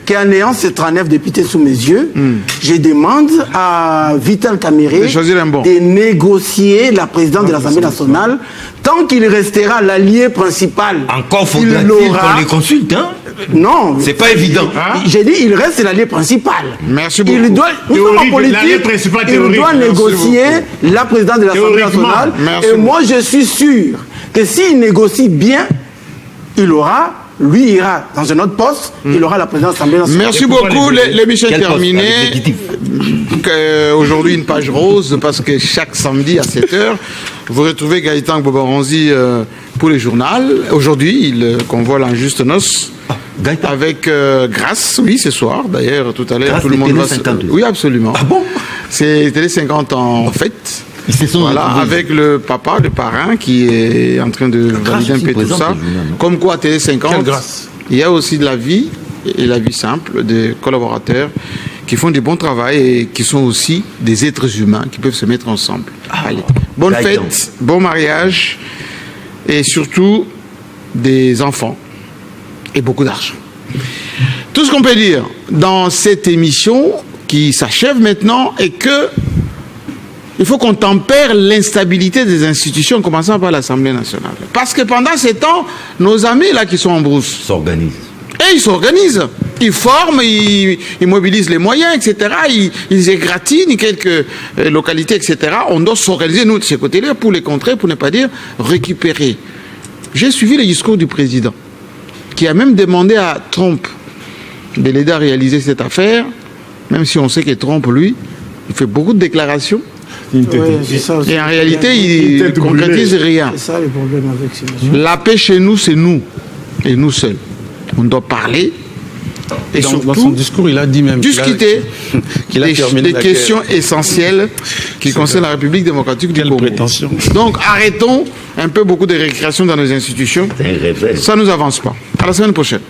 qu'en ayant ces 39 députés sous mes yeux, je demande à Vital Kamerhe de négocier la présidence de l'Assemblée nationale tant qu'il restera l'allié principal. Encore faudra-t-il qu'on les consulte, hein? Non. C'est pas évident. J'ai dit, il reste l'allié principal. Merci beaucoup. Il doit, nous sommes en politique, il doit négocier la présidence de l'Assemblée nationale. Et moi, je suis sûr que s'il négocie bien, il aura... Lui ira dans un autre poste, il aura la présidence de l'Assemblée nationale. Merci beaucoup, l'émission est terminée. Aujourd'hui, une page rose, parce que chaque samedi à 7h, vous retrouvez Gaëtan Boboronzi pour les journaux. Aujourd'hui, il convoie l'Injuste Noce. Avec Grâce, oui, ce soir. D'ailleurs, tout à l'heure, tout le monde va... Oui, absolument. Ah bon? C'est Télé 50 en fête. Voilà, avec le papa, le parrain, qui est en train de valider un peu tout ça. Comme quoi, Télé 50, il y a aussi de la vie, et la vie simple, des collaborateurs qui font du bon travail et qui sont aussi des êtres humains qui peuvent se mettre ensemble. Allez. Bonne fête, bon mariage, et surtout des enfants et beaucoup d'argent. Tout ce qu'on peut dire dans cette émission qui s'achève maintenant est que il faut qu'on tempère l'instabilité des institutions, en commençant par l'Assemblée nationale. Parce que pendant ces temps, nos amis là qui sont en brousse s'organisent. Et ils s'organisent. Ils forment, ils mobilisent les moyens, etc. Ils égratignent quelques localités, etc. On doit s'organiser, nous, de ce côté-là, pour les contrer, pour ne pas dire récupérer. J'ai suivi le discours du président, qui a même demandé à Trump de l'aider à réaliser cette affaire, même si on sait que Trump, lui, il fait beaucoup de déclarations. Et en réalité, il ne concrétise rien. C'est ça le problème avec ces messieurs. La paix chez nous, c'est nous, et nous seuls. On doit parler. Et surtout, dans son discours, il a dit même discuter des questions essentielles qui concernent la République démocratique du Congo. Donc arrêtons un peu beaucoup de récréation dans nos institutions. Ça ne nous avance pas. À la semaine prochaine.